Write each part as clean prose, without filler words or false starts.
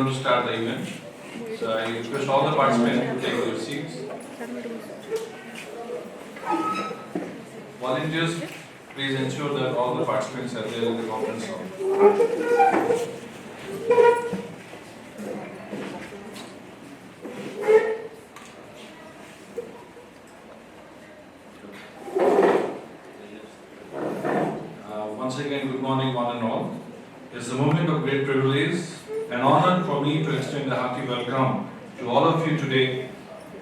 To start the event. So I request all the participants to take their seats. Volunteers, please ensure that all the participants are there in the conference hall. Once again, good morning, one and all. It's a moment of great privilege and honor for me to extend a hearty welcome to all of you today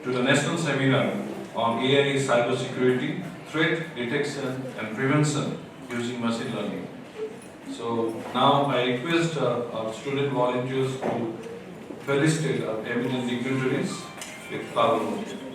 to the National Seminar on AI Cybersecurity, Threat Detection and Prevention using Machine Learning. So now I request our student volunteers to felicitate our eminent dignitaries with flower emoji.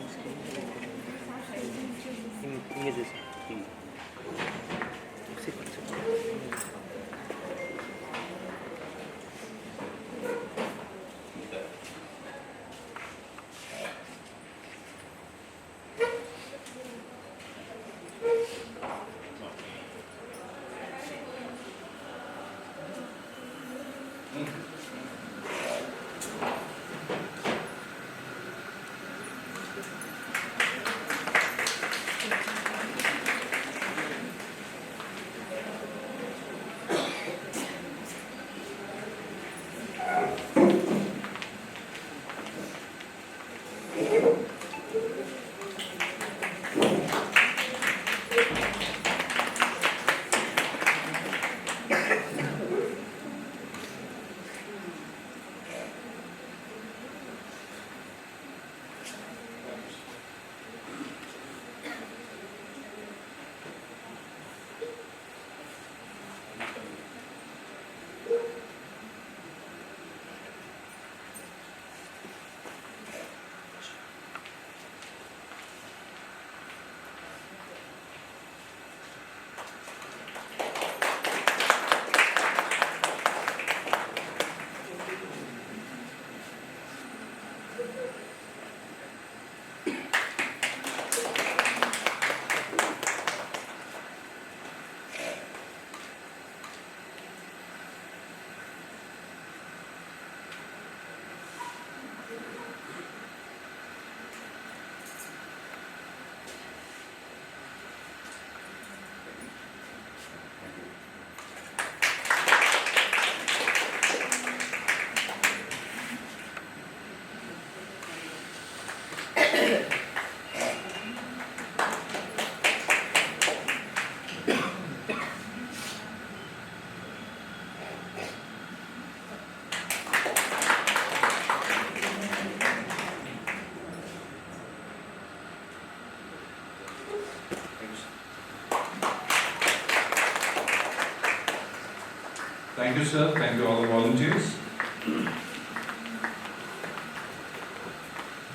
Thank you, sir. Thank you, all the volunteers.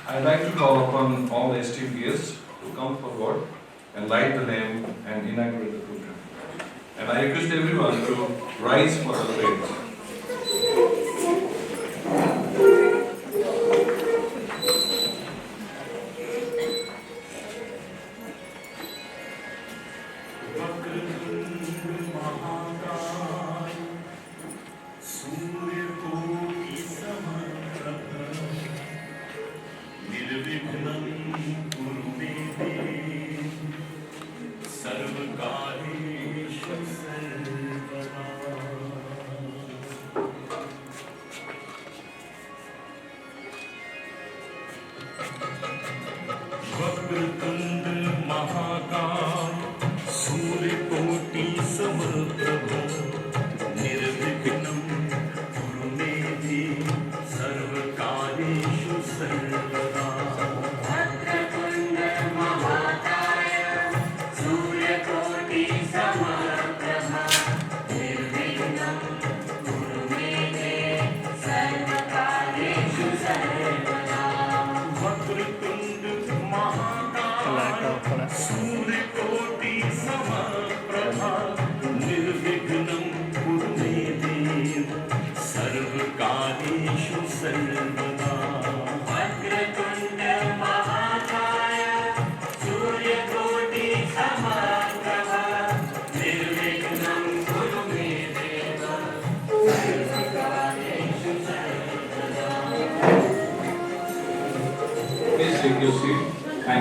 I'd like to call upon all the esteemed guests to come forward and light the lamp and inaugurate the program. And I request everyone to rise for the pledge.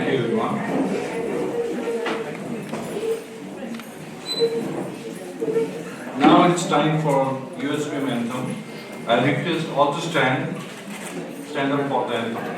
Thank you, everyone. Now it's time for USBM anthem. I request all to stand up for the anthem.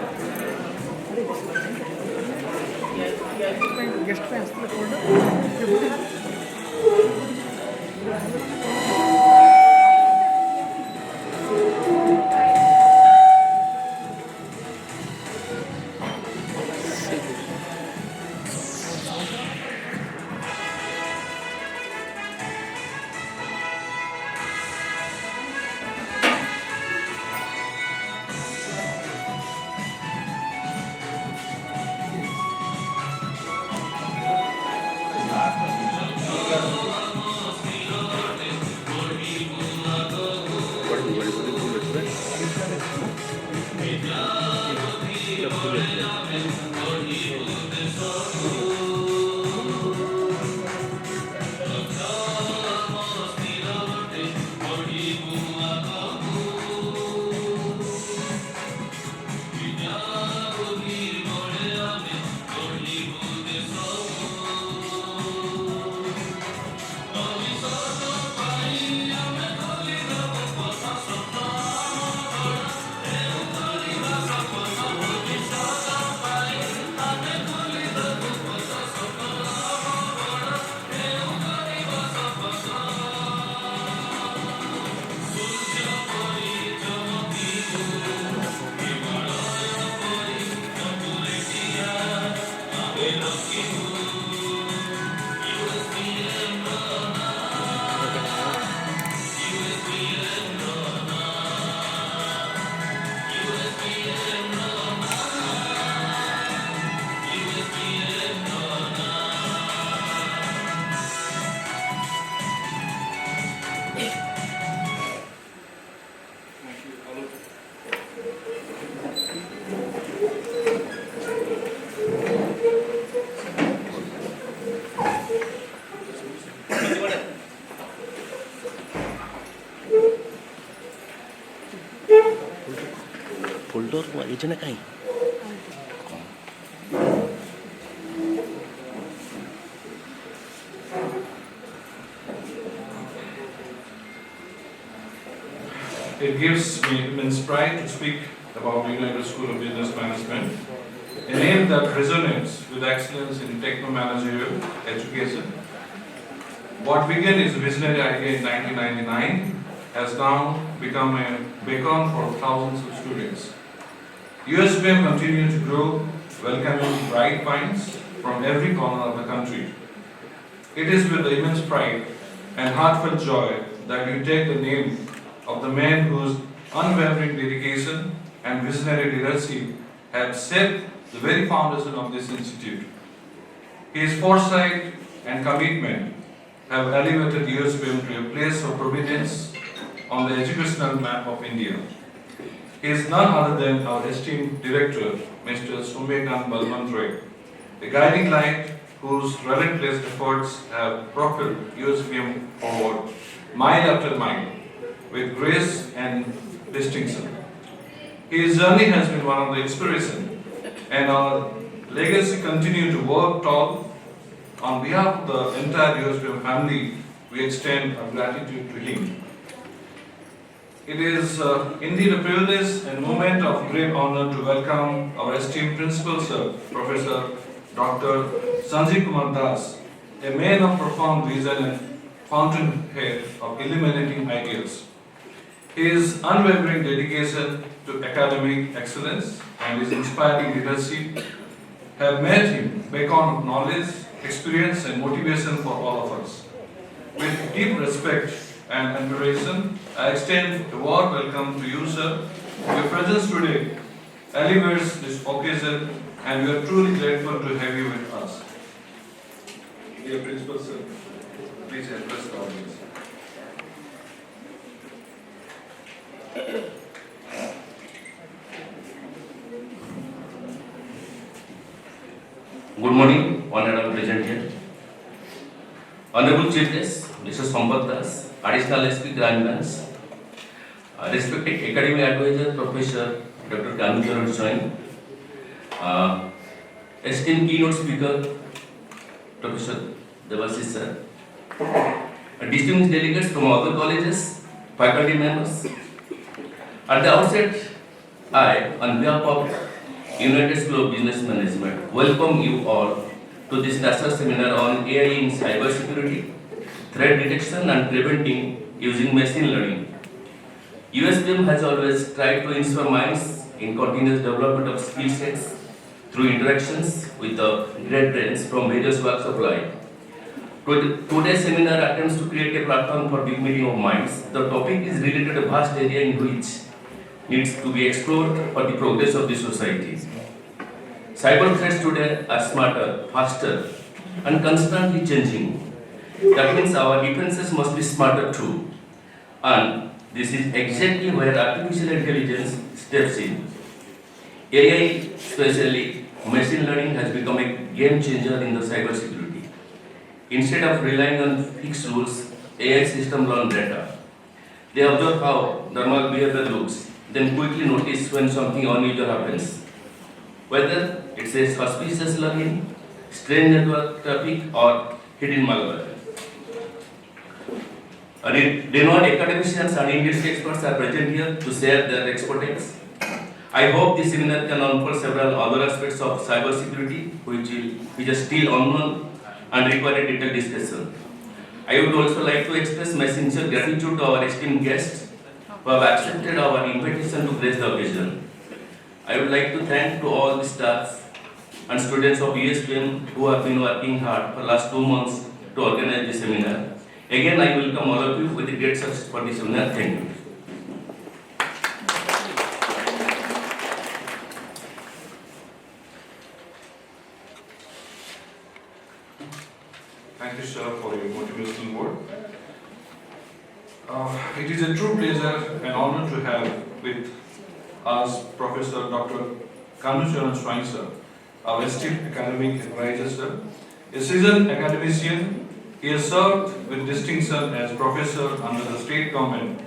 Folder वाइजन कहीं It gives me immense pride to speak about the United School of Business Management, a name that resonates with excellence in techno-managerial education. What began as a visionary idea in 1999 has now become a beacon for thousands of students. USBM continues to grow, welcoming bright minds from every corner of the country. It is with immense pride and heartfelt joy that we take the name of the man whose unwavering dedication and visionary leadership have set the very foundation of this institute. His foresight and commitment have elevated USBM to a place of prominence on the educational map of India. He is none other than our esteemed director, Mr. Sumekan Balmantre, a guiding light whose relentless efforts have propelled USBM forward mile after mile with grace and distinction. His journey has been one of the inspiration, and our legacy continue to work tall. On behalf of the entire USBM family, we extend our gratitude to him. It is indeed a privilege and moment of great honor to welcome our esteemed principal sir, Professor Dr. Sanjeev Kumar Das, a man of profound vision and fountainhead of illuminating ideas. His unwavering dedication to academic excellence and his inspiring leadership have made him a beacon of knowledge, experience and motivation for all of us. With deep respect and admiration, I extend a warm welcome to you, sir. Your presence today elevates this occasion and we are truly grateful to have you with us. Dear Principal Sir, please address the audience. Good morning, honorable present here. Honorable Chief Guest, Mr. Sampath Das, Additional SP Grand Branch, respected Academic Advisor Professor Dr. Ganucharan Swain, esteemed keynote speaker, Professor Devashish sir, distinguished delegates from other colleges, faculty members. At the outset, I, on behalf of United School of Business Management, welcome you all to this national seminar on AI in cybersecurity, threat detection and preventing using machine learning. USBM has always tried to inspire minds in continuous development of skill sets through interactions with the great brains from various walks of life. Today's seminar attempts to create a platform for big meeting of minds. The topic is related to a vast area in which needs to be explored for the progress of the society. Cyber threats today are smarter, faster, and constantly changing. That means our defenses must be smarter too. And this is exactly where artificial intelligence steps in. AI, especially machine learning, has become a game changer in the cybersecurity. Instead of relying on fixed rules, AI systems learn data. They observe how normal behavior looks, then quickly notice when something unusual happens. Whether it's a suspicious login, strange network traffic, or hidden malware. Renowned academicians and industry experts are present here to share their expertise. I hope this seminar can unfold several other aspects of cybersecurity which are still unknown and require a detailed discussion. I would also like to express my sincere gratitude to our esteemed guests who have accepted our invitation to grace the occasion. I would like to thank to all the staff and students of USBM who have been working hard for the last 2 months to organize this seminar. Again, I welcome all of you with a great success for this seminar. Thank you. Thank you, sir, for your motivational word. It is a true pleasure and honor to have with us Professor Dr. Kanucharan Swine, sir, our esteemed academic advisor, sir. A seasoned academician, he has served with distinction as professor under the state government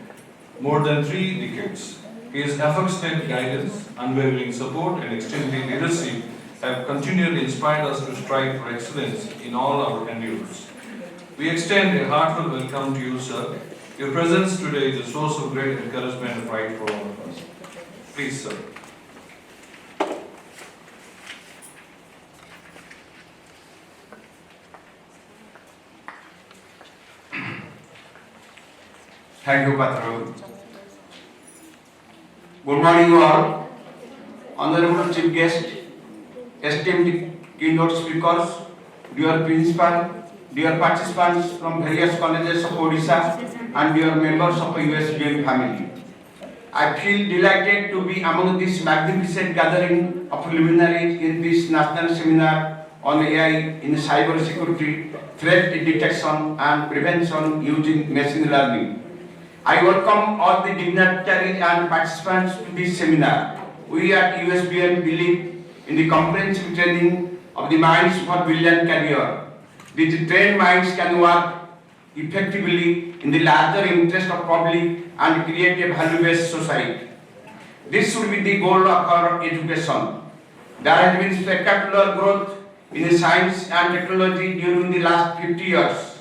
more than 3 decades. His affectionate guidance, unwavering support, and extended leadership have continually inspired us to strive for excellence in all our endeavors. We extend a heartfelt welcome to you, sir. Your presence today is a source of great encouragement and pride for all of us. Please, sir. Thank you, Patro. Good morning, all. Honorable Chief Guest, esteemed keynote speakers, dear principal, dear participants from various colleges of Odisha, and dear members of the USBM family. I feel delighted to be among this magnificent gathering of luminaries in this national seminar on AI in cyber security, threat detection and prevention using machine learning. I welcome all the dignitaries and participants to this seminar. We at USBM believe in the comprehensive training of the minds for brilliant career. These trained minds can work effectively in the larger interest of public and create a value-based society. This should be the goal of our education. There has been spectacular growth in science and technology during the last 50 years.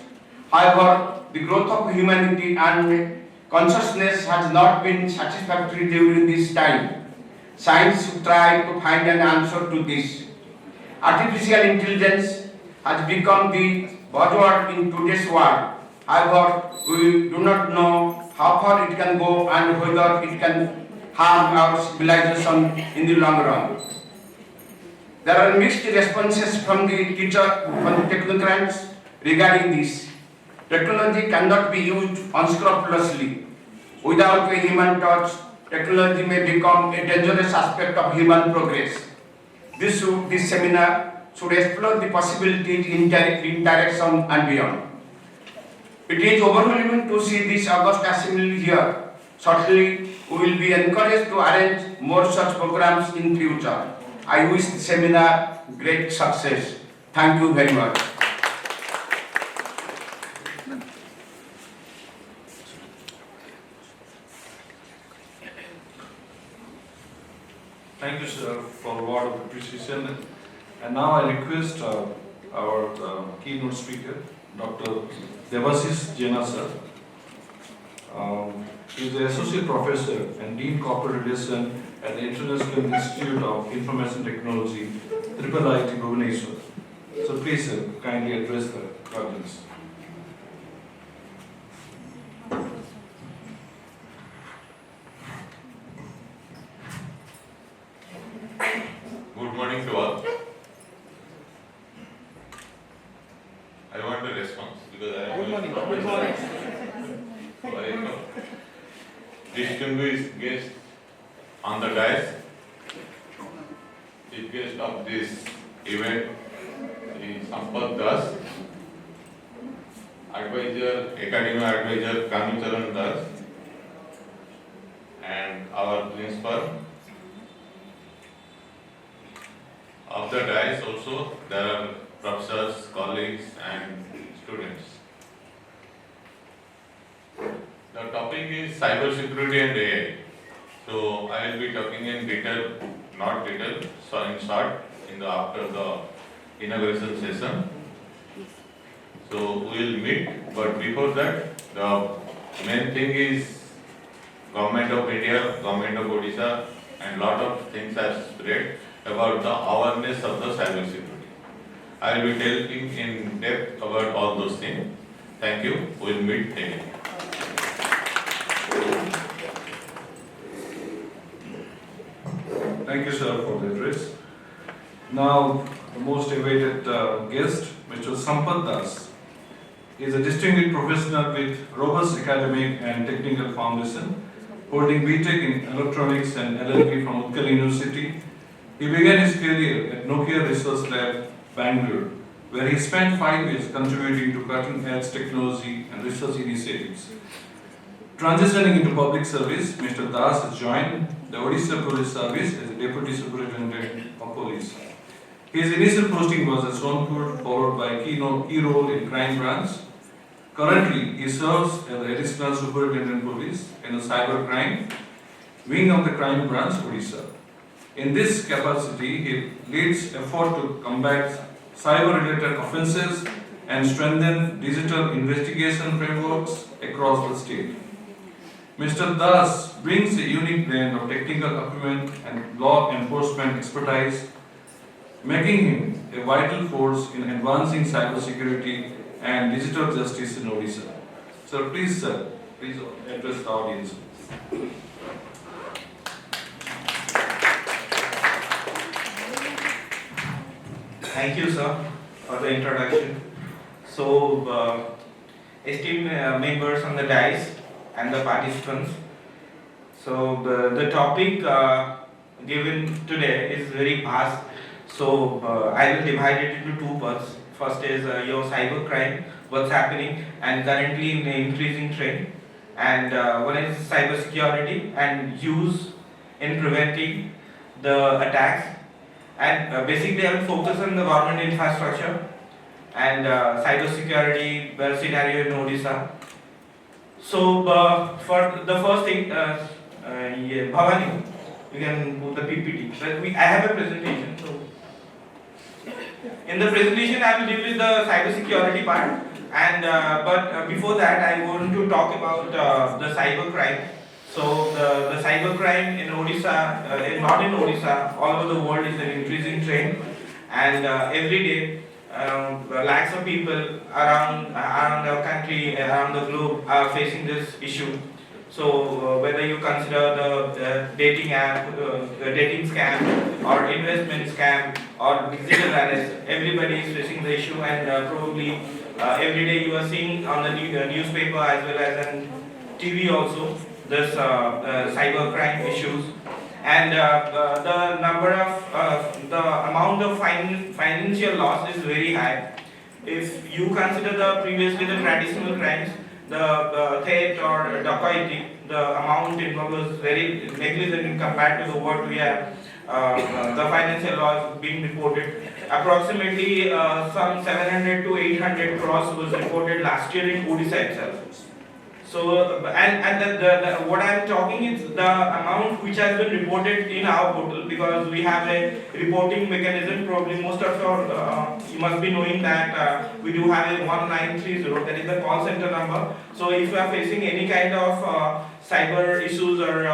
However, the growth of humanity and consciousness has not been satisfactory during this time. Science should try to find an answer to this. Artificial intelligence has become the buzzword in today's world. However, we do not know how far it can go and whether it can harm our civilization in the long run. There are mixed responses from the technocrats regarding this. Technology cannot be used unscrupulously. Without a human touch, technology may become a dangerous aspect of human progress. This seminar should explore the possibilities in direction and beyond. It is overwhelming to see this august assembly here. Shortly, we will be encouraged to arrange more such programs in future. I wish the seminar great success. Thank you very much. Thank you, sir, for a word of appreciation. And now I request our keynote speaker, Dr. Devasis Jena sir. He is the Associate Professor and Dean Corporate Relation at the International Institute of Information Technology, IIIT Bhubaneswar. So please sir, kindly address the audience. Good morning to all. I want a response because I am Good morning. Good morning. Distinguished guest on the dais, chief guest of this event is Sampath Das, advisor, academic advisor Kanucharan Das, and our principal. Of the dais also, there are professors, colleagues and students. The topic is cyber security and AI. So I will be talking in detail, not detail, so in short, after the inauguration session. So we will meet, but before that, the main thing is Government of India, Government of Odisha, and lot of things are spread about the awareness of the cyber security. I will be telling in depth about all those things. Thank you. We will meet again. Thank you, sir, for the address. Now, the most awaited guest, Mr. Sampath Das. He is a distinguished professional with robust academic and technical foundation, holding BTech in Electronics and LLB from Utkal University. He began his career at Nokia Research Lab, Bangalore, where he spent 5 years contributing to cutting-edge technology and research initiatives. Transitioning into public service, Mr. Das has joined the Odisha Police Service as a Deputy Superintendent of Police. His initial posting was at Sonpur, followed by a key role in crime branch. Currently, he serves as the Additional Superintendent Police in the cyber crime wing of the crime branch, Odisha. In this capacity, he leads effort to combat cyber-related offences and strengthen digital investigation frameworks across the state. Mr. Das brings a unique blend of technical acumen and law enforcement expertise, making him a vital force in advancing cybersecurity and digital justice in Odisha. Sir, please address the audience. Thank you, sir, for the introduction. So, esteemed members on the dais and the participants. So, the topic given today is very vast. So, I will divide it into two parts. First is your cyber crime, what's happening and currently in the increasing trend. And one is cyber security and use in preventing the attacks. And basically, I will focus on the government infrastructure and cyber security scenario in Odisha. So, for the first thing, Bhavani, you can put the PPT. But I have a presentation. So, in the presentation, I will deal with the cyber security part. And but before that, I want to talk about the cyber crime. So the cyber crime in Odisha, not in Odisha, all over the world is an increasing trend, and every day lakhs of people around our country, around the globe are facing this issue. So whether you consider the dating app, dating scam, or investment scam, or digital arrest, everybody is facing the issue, and probably every day you are seeing on the newspaper as well as on TV also this cyber crime issues, and the number of the amount of financial loss is very high. If you consider the previously the traditional crimes, the theft or dacoity, the amount involved was very negligible compared to the what we have the financial loss being reported. Approximately some 700 to 800 crores was reported last year in Odisha itself. So what I am talking is the amount which has been reported in our portal, because we have a reporting mechanism. Probably most of you must be knowing that we do have a 1930, that is the call center number. So if you are facing any kind of cyber issues or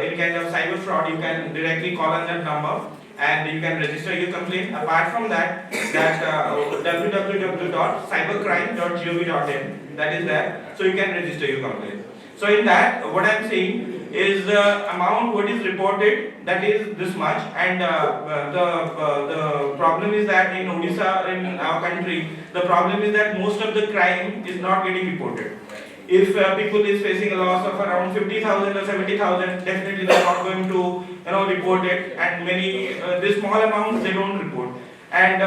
any kind of cyber fraud, you can directly call on that number and you can register your complaint. Apart from that, www.cybercrime.gov.in, that is there, so you can register your complaint. So in that, what I am saying is the amount what is reported, that is this much, and the problem is that in Odisha, in our country, the problem is that most of the crime is not getting reported. If people is facing a loss of around 50,000 or 70,000, definitely they are not going to report it, and many this small amounts they don't report. And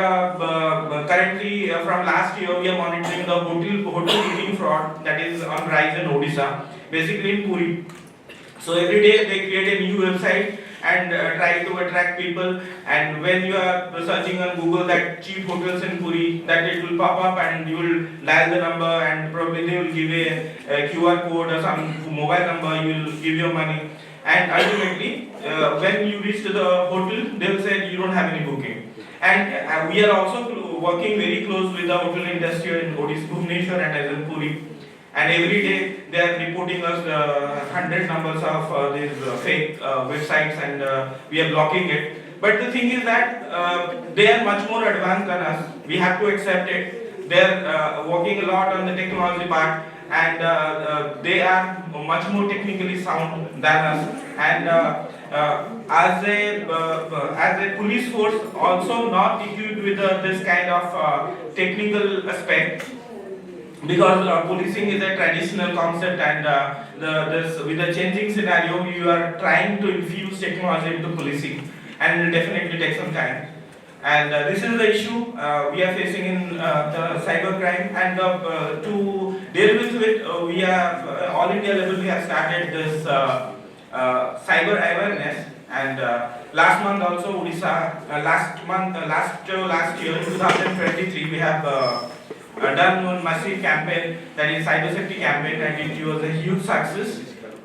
currently, from last year, we are monitoring the hotel booking fraud that is on rise in Odisha, basically in Puri. So every day they create a new website and try to attract people. And when you are searching on Google that cheap hotels in Puri, that it will pop up and you will dial the number and probably they will give a QR code or some mobile number. You will give your money, and ultimately when you reach to the hotel, they will say you don't have any booking. And we are also working very close with the hotel industry in Odisha, Bhubaneswar and as in Puri. And every day they are reporting us 100 numbers of these fake websites, and we are blocking it. But the thing is that they are much more advanced than us. We have to accept it. They are working a lot on the technology part, and they are much more technically sound than us. And as a police force, also not equipped with this kind of technical aspect, because policing is a traditional concept, and with the changing scenario, you are trying to infuse technology into policing, and it will definitely take some time. And this is the issue we are facing in the cybercrime, and to deal with it, we are all India level. We have started this cyber awareness, and last month also Odisha, last year in 2023, we have done one massive campaign, that is cyber safety campaign, and it was a huge success.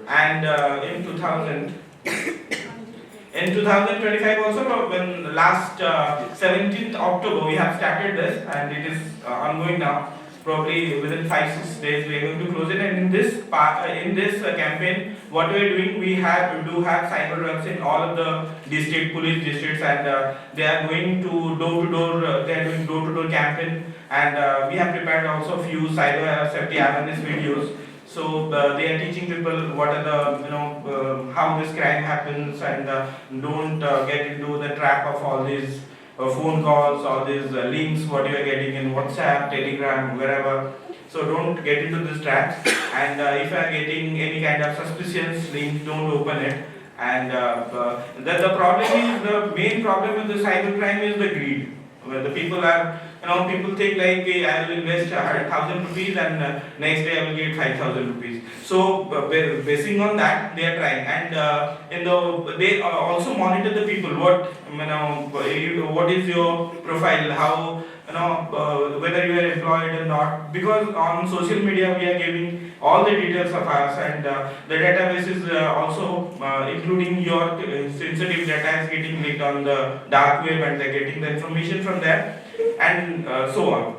And in 2025 also, when last 17th October we have started this, and it is ongoing now. Probably within 5-6 days we are going to close it. And in this campaign, what we are doing, we do have cyber runs in all of the police districts, and they are going to door to door. They are doing door to door campaign, and we have prepared also a few cyber safety awareness videos. So they are teaching people what are the how this crime happens, and don't get into the trap of all these phone calls, all these links what you are getting in WhatsApp, Telegram, wherever. So don't get into this trap, and if you are getting any kind of suspicious link, don't open it. And the problem is, the main problem with the cybercrime is the greed. Where the people are, people think like, I will invest 1,000 rupees and next day I will get 5,000 rupees. So basing on that, they are trying, and they also monitor the people. What is your profile? How whether you are employed or not? Because on social media we are giving all the details of us, and the database is also including your sensitive data is getting leaked on the dark web, and they're getting the information from there, and so on.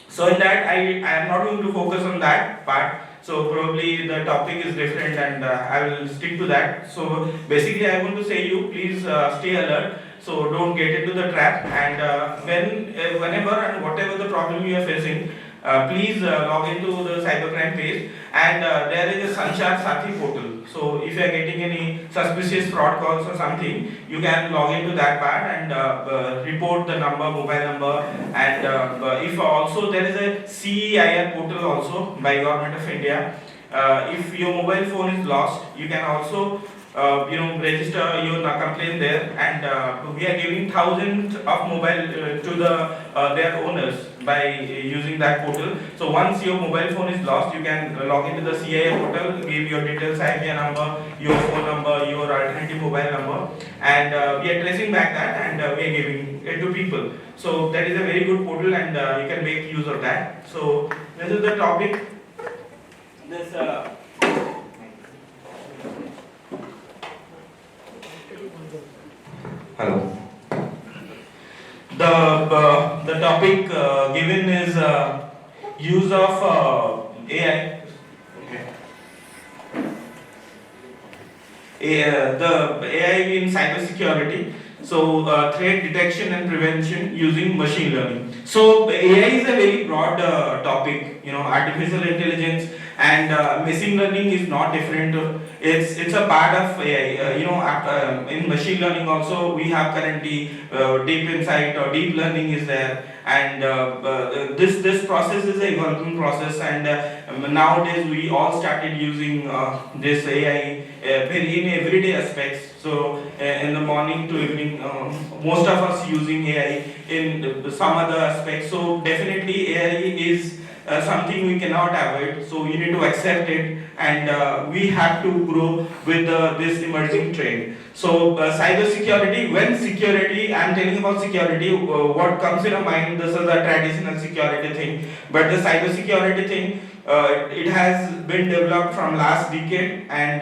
So in that, I am not going to focus on that part. So probably the topic is different, and I will stick to that. So basically I want to say you please stay alert. So don't get into the trap, and whenever and whatever the problem you are facing, please log into the cybercrime page, and there is a Sanchar Sathi portal. So if you are getting any suspicious fraud calls or something, you can log into that part and report the mobile number, and if also there is a CEIR portal also by Government of India. If your mobile phone is lost, you can also register your complaint there, and we are giving thousands of mobile to their owners by using that portal. So once your mobile phone is lost, you can log into the CIA portal, give your details, IMEI number, your phone number, your alternative mobile number, and we are tracing back that, and we are giving it to people. So that is a very good portal, and you can make use of that. So this is the topic this hello. The topic given is use of AI. Okay. The AI in cybersecurity. So threat detection and prevention using machine learning. So AI is a very broad topic. You know, artificial intelligence and machine learning is not different. It's a part of AI. In machine learning also we have currently deep insight or deep learning is there, and this process is a evolving process, and nowadays we all started using this AI very in everyday aspects. So in the morning to evening, most of us using AI in some other aspects. So definitely AI is something we cannot avoid. So we need to accept it, and we have to grow with this emerging trend. So cyber security, when security, I'm telling about security, what comes in our mind, this is a traditional security thing, but the cyber security thing, it has been developed from last decade, and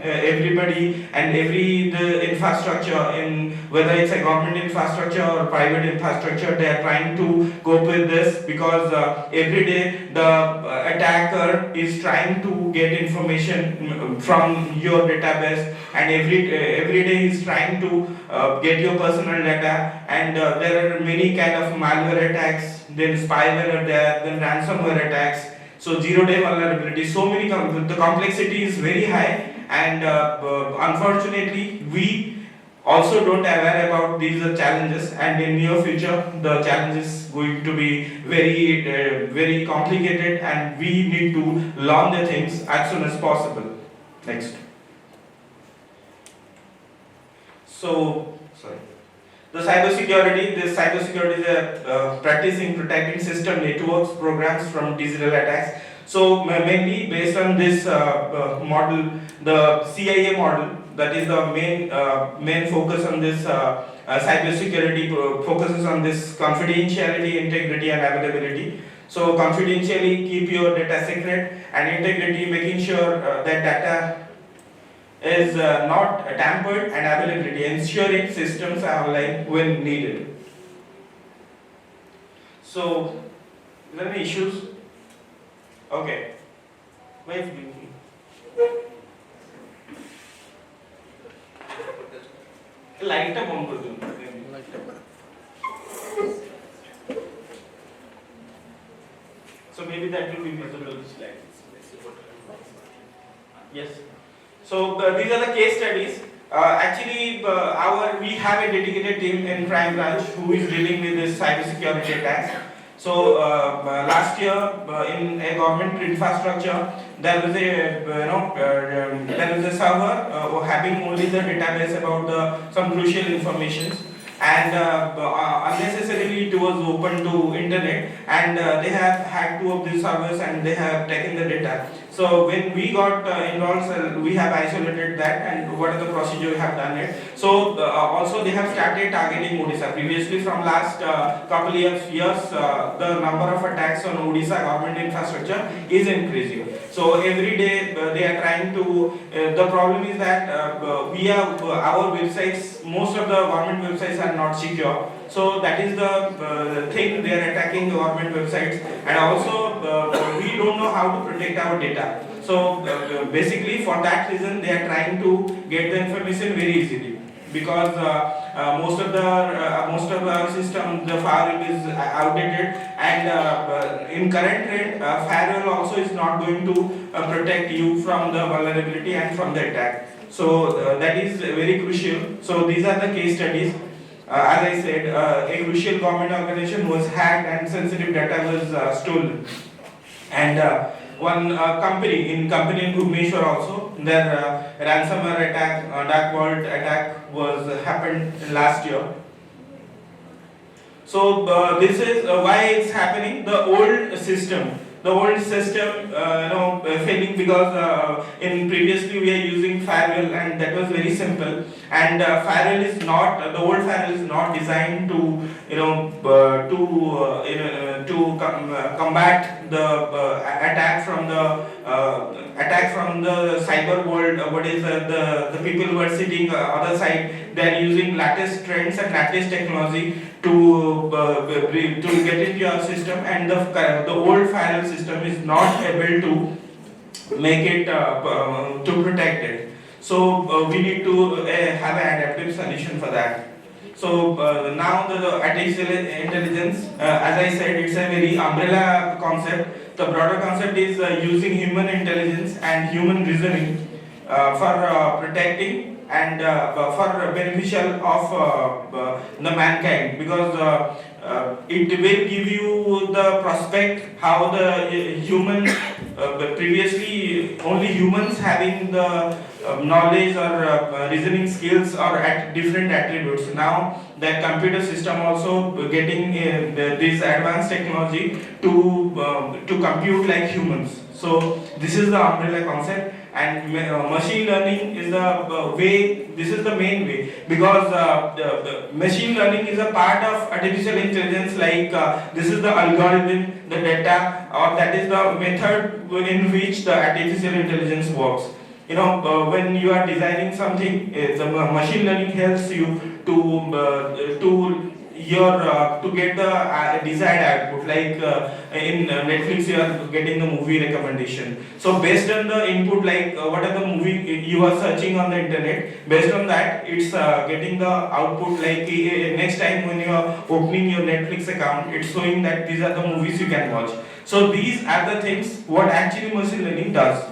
everybody and every the infrastructure, in whether it's a government infrastructure or private infrastructure, they are trying to cope with this, because every day the attacker is trying to get information from your database, and every day he's trying to get your personal data, and there are many kind of malware attacks, then spyware are there, then ransomware attacks. So zero-day vulnerability, so many, the complexity is very high, and unfortunately we also don't aware about these challenges, and in near future the challenge is going to be very complicated, and we need to learn the things as soon as possible. Next. So, sorry. This cybersecurity is a practice in protecting system networks, programs from digital attacks. So mainly based on this model, the CIA model, that is the main focus on this cybersecurity, focuses on this confidentiality, integrity, and availability. So confidentially keep your data secret, and integrity making sure that data is not tampered, and availability ensuring systems are online when needed. So, is there any issues? Okay. Why is blinking? Light up on कर दूँ. So maybe that will be visible. Yes. So these are the case studies. Actually, we have a dedicated team in crime branch who is dealing with this cybersecurity attacks. So last year in a government infrastructure, there was a server having only the database about some crucial informations, and unnecessarily it was open to internet, and they have hacked two of these servers and they have taken the data. So when we got involved, we have isolated that, and what are the procedure we have done it. So also they have started targeting Odisha. Previously, from last couple of years, the number of attacks on Odisha government infrastructure is increasing. So every day they are trying to. The problem is that our websites, most of the government websites are not secure. So that is the thing, they are attacking the government websites, and also we don't know how to protect our data. So basically for that reason they are trying to get the information very easily, because most of our system, the firewall is outdated, and in current trend firewall also is not going to protect you from the vulnerability and from the attack. So that is very crucial. So these are the case studies. As I said, a crucial government organization was hacked and sensitive data was stolen. And one company in Bhubaneswar also, their ransomware attack, dark vault attack was happened last year. So this is why it's happening. The old system, failing, because in previously we are using firewall, and that was very simple. And firewall is not, the old firewall is not designed to combat the attack from the cyber world. What is the people who are sitting other side? They are using latest trends and latest technology to get into your system, and the old firewall system is not able to make it to protect it. So we need to have an adaptive solution for that. So now the artificial intelligence, as I said, it's a very umbrella concept. The broader concept is using human intelligence and human reasoning for protecting and for beneficial of the mankind, because it will give you the prospect how the human previously only humans having the knowledge or reasoning skills or at different attributes. Now the computer system also getting this advanced technology to compute like humans. So this is the umbrella concept, and machine learning is the way. This is the main way, because the machine learning is a part of artificial intelligence. Like this is the algorithm, the data, or that is the method in which the artificial intelligence works. When you are designing something, the machine learning helps you to get the desired output. Like in Netflix, you are getting the movie recommendation. So based on the input, like what are the movie you are searching on the internet, based on that, it's getting the output. Like next time when you are opening your Netflix account, it's showing that these are the movies you can watch. So these are the things what actually machine learning does.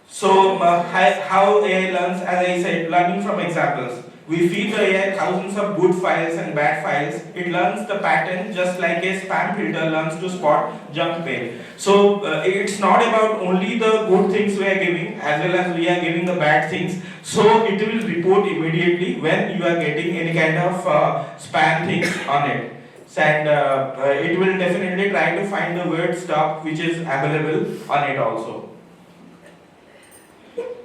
So how AI learns, as I said, learning from examples. We feed the AI thousands of good files and bad files. It learns the pattern just like a spam filter learns to spot junk mail. So it's not about only the good things we are giving, as well as we are giving the bad things. So it will report immediately when you are getting any kind of spam things on it. And it will definitely try to find the weird stuff which is available on it also.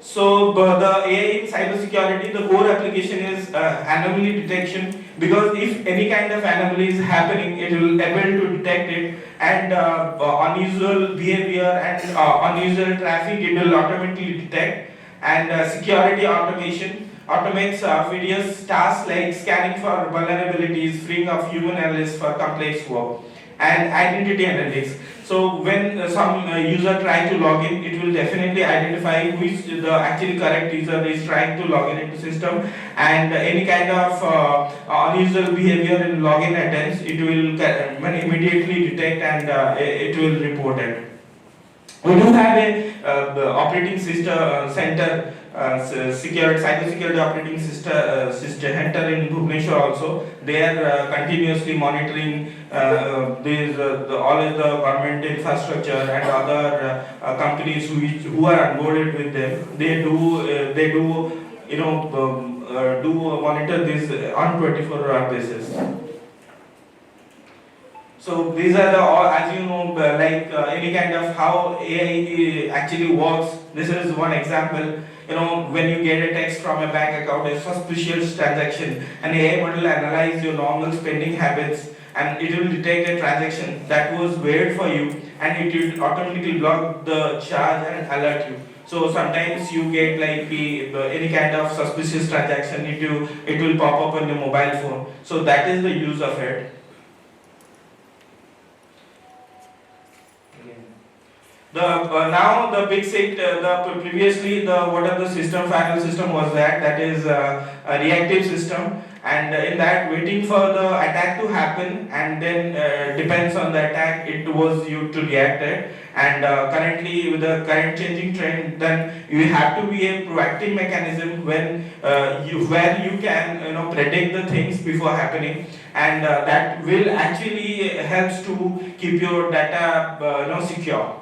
So the AI in cybersecurity, the core application is anomaly detection, because if any kind of anomaly is happening, it will able to detect it, and unusual behavior and unusual traffic, it will automatically detect. And security automation automates various tasks like scanning for vulnerabilities, freeing up human analysts for complex work, and identity analytics. So when some user try to log in, it will definitely identify who is the actually correct user is trying to log in into system, and any kind of unusual behavior in login attempts, it will immediately detect, and it will report it. We do have a operating system center, cybersecurity operating system center in Bhubaneswar also. They are continuously monitoring all of the government infrastructure and other companies who are onboarded with them. They do monitor this on 24-hour basis. So these are the all, as you know, any kind of how AI actually works. This is one example. When you get a text from a bank account, a suspicious transaction, an AI model analyze your normal spending habits, and it will detect a transaction that was weird for you, and it will automatically block the charge and alert you. So sometimes you get like any kind of suspicious transaction, it will pop up on your mobile phone. So that is the use of it. Now the big set, previously what are the system, final system was that is a reactive system, and in that waiting for the attack to happen, and then depends on the attack it was you to react it. And currently with the current changing trend, then you have to be a proactive mechanism when where you can predict the things before happening, and that will actually helps to keep your data secure.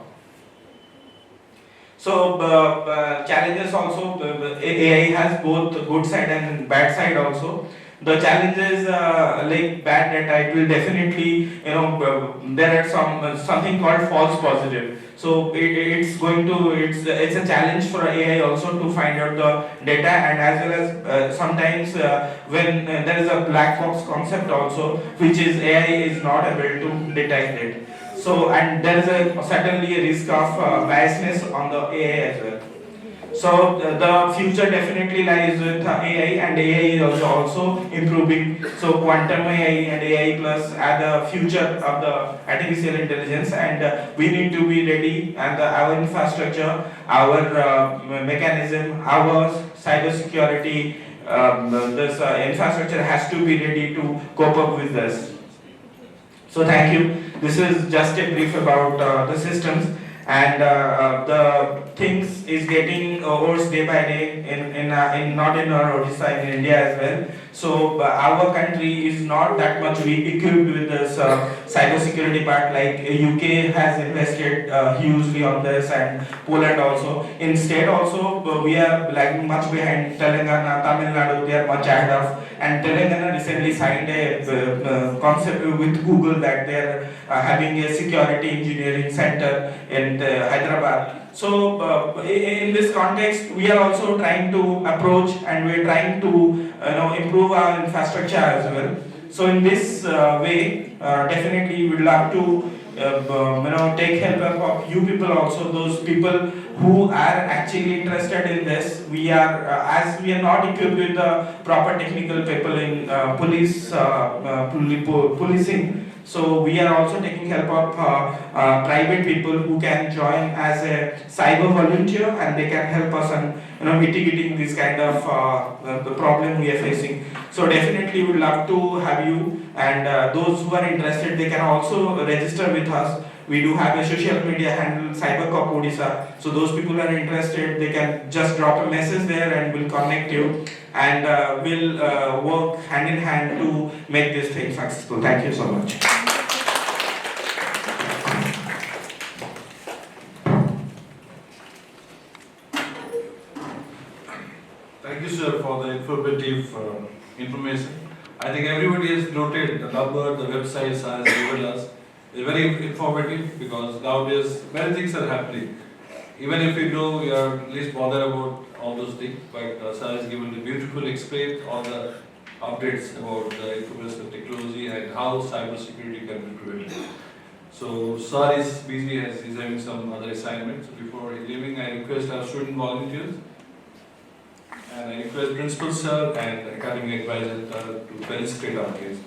So challenges also, AI has both good side and bad side also. the challenges like bad data, it will definitely, there are something called false positive. So it's a challenge for AI also to find out the data, and as well as sometimes when there is a black box concept also, which is AI is not able to detect it. So, and there is certainly a risk of biasness on the AI as well. So the future definitely lies with AI, and AI is also improving. So quantum AI and AI plus are the future of the artificial intelligence, and we need to be ready. And our infrastructure, our mechanism, our cyber security, this infrastructure has to be ready to cope up with this. So thank you. This is just a brief about the systems, and the things is getting worse day by day in not in our Odisha, in India as well. So our country is not that much equipped with this cyber security part. Like UK has invested hugely on this, and Poland also. Instead also we are lagging much behind Telangana, Tamil Nadu. They are much ahead of. And Telangana recently signed a concept with Google that they are having a security engineering center in Hyderabad. So in this context, we are also trying to approach, and we are trying to improve our infrastructure as well. So in this way, definitely we would love to take help of you people also, those people who are actually interested in this. We are as we are not equipped with the proper technical people in policing. So we are also taking help of private people who can join as a cyber volunteer, and they can help us in mitigating this kind of the problem we are facing. So definitely we would love to have you, and those who are interested, they can also register with us. We do have a social media handle, CyberCop Odisha. So those people who are interested, they can just drop a message there, and we'll connect you, and we'll work hand in hand to make this thing successful. Thank you so much. Thank you, sir, for the informative information. I think everybody has noted the number, the websites has given us. It's very informative because nowadays many things are happening. Even if we know, we are at least bothered about all those things, but sir has given the beautiful explain all the updates about the information technology and how cyber security can be prevented. So sir is busy, he's having some other assignments. Before leaving, I request our student volunteers, and I request principal sir and academic advisor to felicitate our case.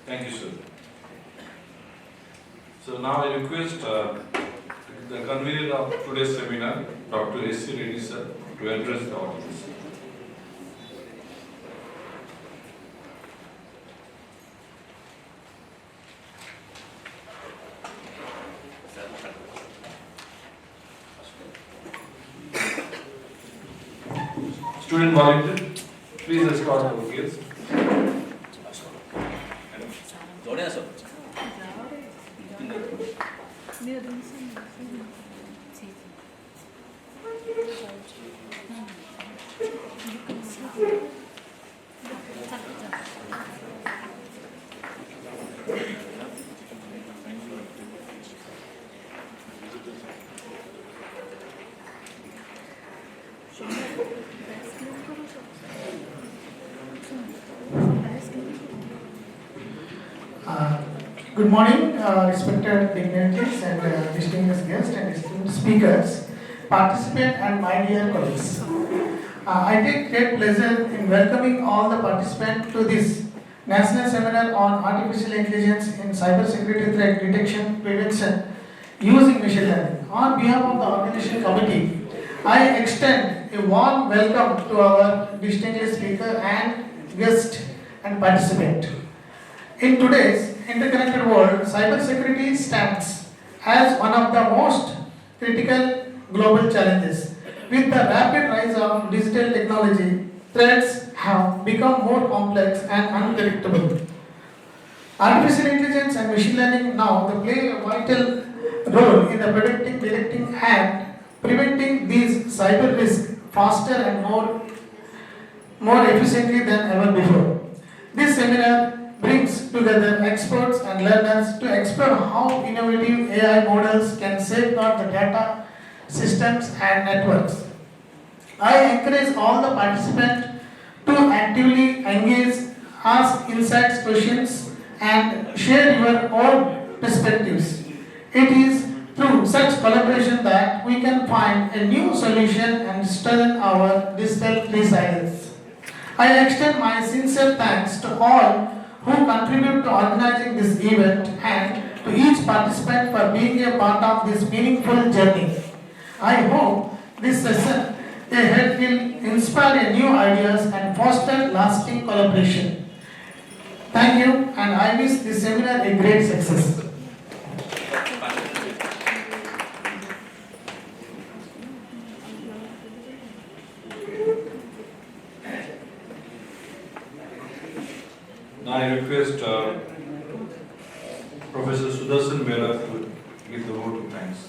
Thank you, sir. So now I request the convener of today's seminar, Dr. S.C. Reddy sir, to address the audience. Student volunteer, please escort our guests. Good morning, respected dignitaries and distinguished guests and distinguished speakers, participants and my dear colleagues. I take great pleasure in welcoming all the participants to this National Seminar on Artificial Intelligence in Cybersecurity Threat Detection Prevention using Machine Learning. On behalf of the organization committee, I extend a warm welcome to our distinguished speaker and guest and participant. In today's interconnected world, cybersecurity stands as one of the most critical global challenges. With the rapid rise of digital technology, threats have become more complex and unpredictable. Artificial intelligence and machine learning now they play a vital role in the predicting, detecting, and preventing these cyber risks faster and more efficiently than ever before. This seminar brings together experts and learners to explore how innovative AI models can safeguard the data, systems, and networks. I encourage all the participants to actively engage, ask insights questions, and share your own perspectives. It is through such collaboration that we can find a new solution and strengthen our digital resilience. I extend my sincere thanks to all who contribute to organizing this event and to each participant for being a part of this meaningful journey. I hope this session ahead will inspire new ideas and foster lasting collaboration. Thank you, and I wish this seminar a great success. Now I request Professor Sudarshan Bera to give the vote of thanks.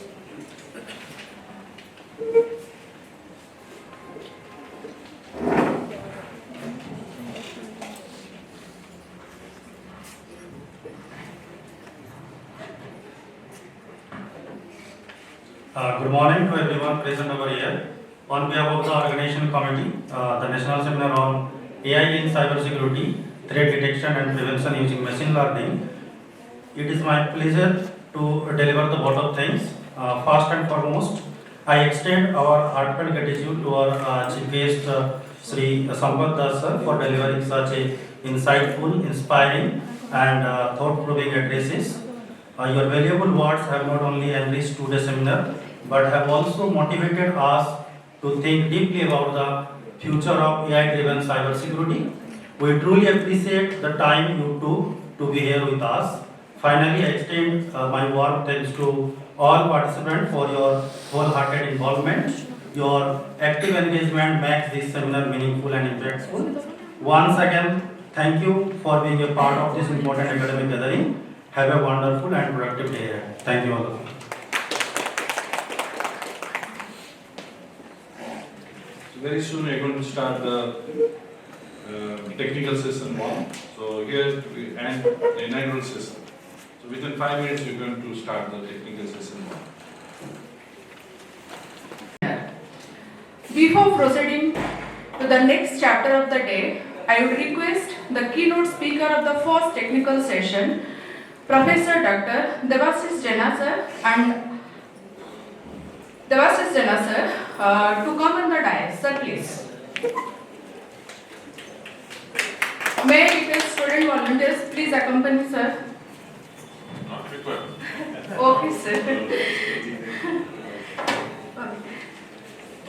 Good morning to everyone present over here. On behalf of the organization committee, the National Seminar on AI in Cybersecurity, Threat Detection and Prevention using Machine Learning, it is my pleasure to deliver the vote of thanks. First and foremost, I extend our heartfelt gratitude to our chief guest, Sri Sampath Das sir, for delivering such a insightful, inspiring, and thought-provoking addresses. Your valuable words have not only enriched today's seminar, but have also motivated us to think deeply about the future of AI-driven cybersecurity. We truly appreciate the time you took to be here with us. Finally, I extend my warm thanks to all participants for your wholehearted involvement. Your active engagement makes this seminar meaningful and impactful. Once again, thank you for being a part of this important academic gathering. Have a wonderful and productive day. Thank you all of you. So very soon we are going to start the technical session 1. So here we end the inaugural session. So within 5 minutes we are going to start the technical session 1. Before proceeding to the next chapter of the day, I would request the keynote speaker of the first technical session, Professor Dr. Devasis Jena sir to come on the dais. Sir, please. May I request student volunteers please accompany sir? Not required. Okay, sir.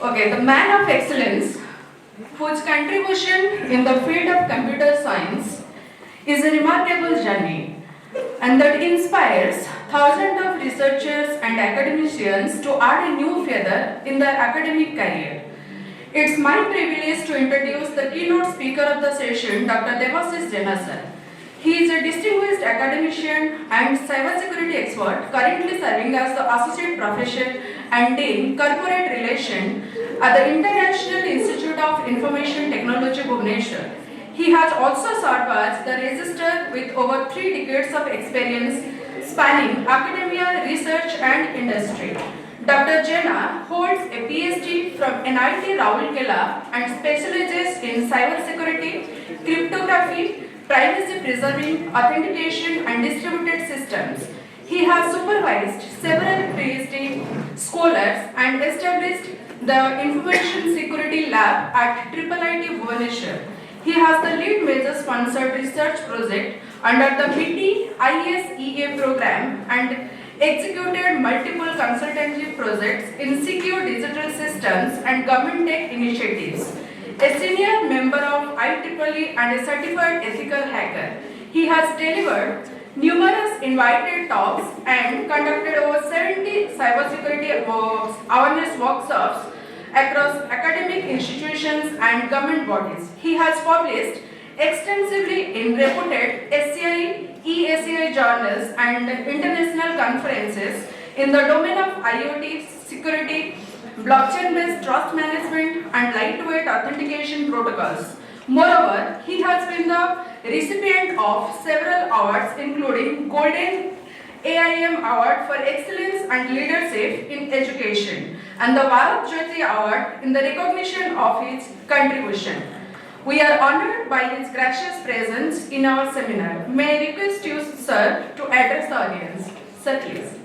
Okay, the man of excellence, whose contribution in the field of computer science is a remarkable journey and that inspires thousands of researchers and academicians to add a new feather in their academic career. It's my privilege to introduce the keynote speaker of the session, Dr. Devasis Jena sir. He is a distinguished academician and cybersecurity expert, currently serving as the Associate Professor and Dean Corporate Relations at the International Institute of Information Technology, Bhubaneswar. He has also served as the registrar with over 3 decades of experience spanning academia, research and industry. Dr. Jena holds a PhD from NIT Rourkela and specializes in cybersecurity, cryptography, privacy preserving, authentication and distributed systems. He has supervised several PhD scholars and established the Information Security Lab at IIT Bhubaneswar. He has the lead major sponsored research project under the MITI ISEA program and executed multiple consultancy projects in secure digital systems and government tech initiatives. A senior member of IEEE and a certified ethical hacker, he has delivered numerous invited talks and conducted over 70 cybersecurity awareness workshops across academic institutions and government bodies. He has published extensively in reputed SCI, ESCI journals and international conferences in the domain of IoT, security, blockchain-based trust management and lightweight authentication protocols. Moreover, he has been the recipient of several awards including Golden AIM Award for Excellence and Leadership in Education and the Bharat Jyoti Award in the recognition of his contribution. We are honored by his gracious presence in our seminar. May I request you, sir, to address the audience. Sir, please.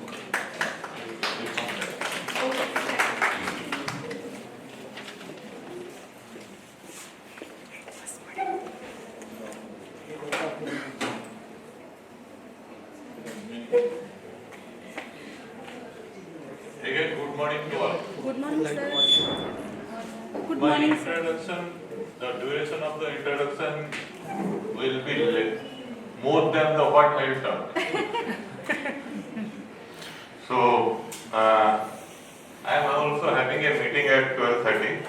Again, good morning to all. Good morning, sir. Good My morning, sir. introduction, the duration of the introduction will be more than the what I will talk. So, I am also having a meeting at 12:30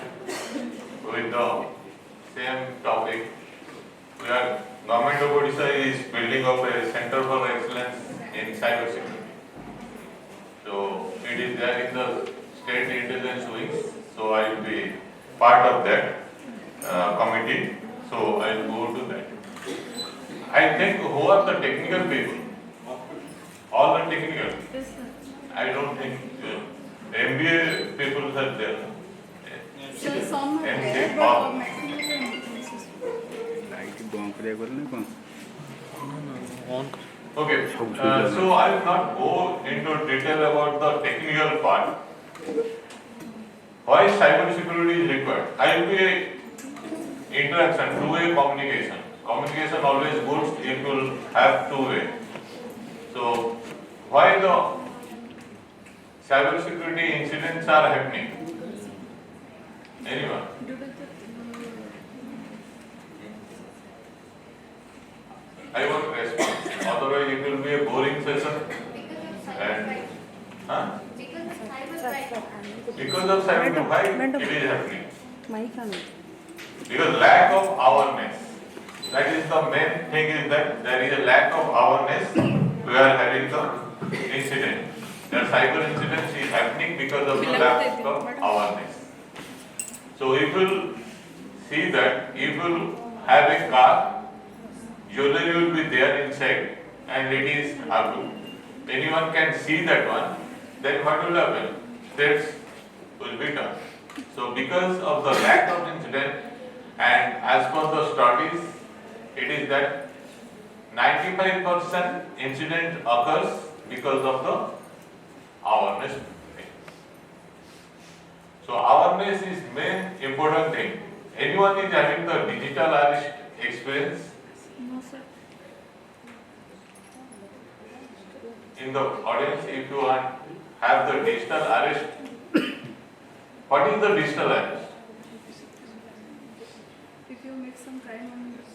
with the same topic. Government of Odisha is building up a center for excellence in cybersecurity. So, it is there in the state intelligence wings. So, I will be part of that committee. So, I will go to that. I think who are the technical people? All the technical. I don't think MBA people are there. Sir, some are MBA, there, all. but maximum Okay, so I will not go into detail about the technical part. Why cybersecurity is required? I will be a interaction, two-way communication. Communication always good if you have two-way. So, why the cybersecurity incidents are happening? Anyone? I want response. Otherwise, it will be a boring session. And, huh? Because of cyber, why it is happening? Because lack of awareness. That is the main thing, is that there is a lack of awareness. We are having the incident. The cyber incident is happening because of the lack of awareness. So if you see that, if you have a car, jewelry will be there inside and it is ugly. Anyone can see that one, then what will happen? Threats will be done. So because of the lack of incident, and as per the studies, it is that 95% incident occurs because of the awareness. So awareness is main important thing. Anyone is having the digital arrest experience? No, sir. In the audience, if you have the digital arrest, what is the digital arrest? If you make some crime on this,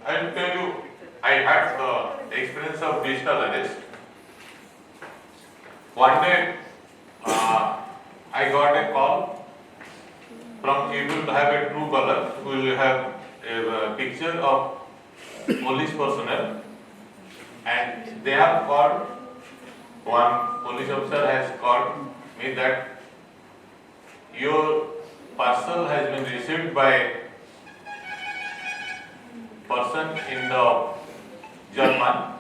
I will tell you, I had the experience of digital arrest. One day, I got a call from, you will have a true caller who will have a picture of police personnel, and they have called, one police officer has called me that your parcel has been received by person in the German,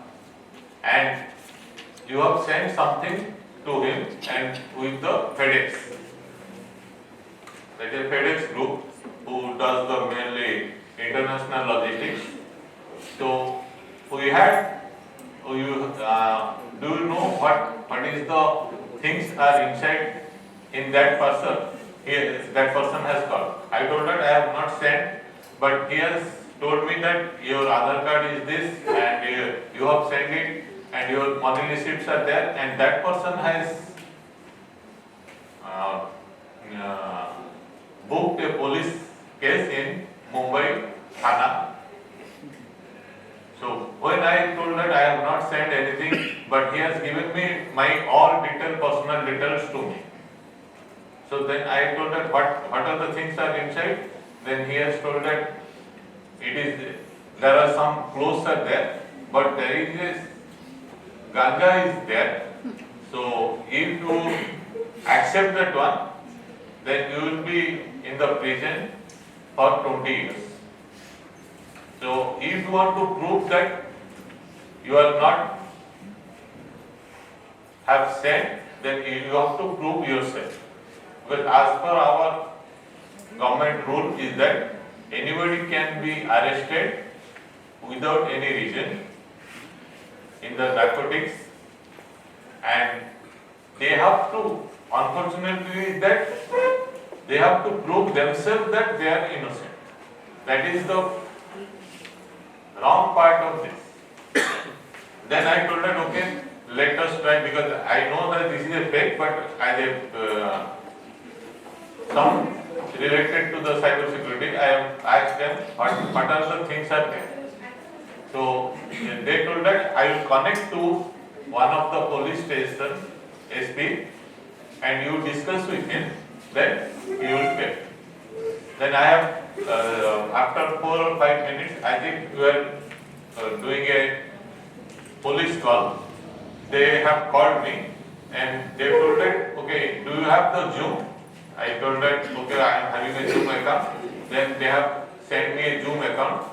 and you have sent something to him and with the FedEx. That is FedEx group who does the mainly international logistics. So we had, do you know what is the things are inside in that parcel? That person has called. I told that I have not sent, but he has told me that your Aadhaar card is this and you have sent it and your money receipts are there, and that person has booked a police case in Mumbai, Thana. So when I told that I have not sent anything, but he has given me my all detailed personal details to me. So then I told that what are the things are inside. Then he has told that there are some clothes are there, but there is this ganja is there. So if you accept that one, then you will be in the prison for 20 years. So if you want to prove that you are not have sent, then you have to prove yourself. But as per our government rule is that anybody can be arrested without any reason in the narcotics, and they have to, unfortunately, that they have to prove themselves that they are innocent. That is the wrong part of this. Then I told her, okay, let us try, because I know that this is a fake, but as a some related to the cyber security, I have asked them what are the things are there. So they told that I will connect to one of the police station SP and you discuss with him, then he will pay. Then I have after 4 or 5 minutes, I think we were doing a police call. They have called me and they told that, okay, do you have the Zoom? I told that, okay, I am having a Zoom account. Then they have sent me a Zoom account.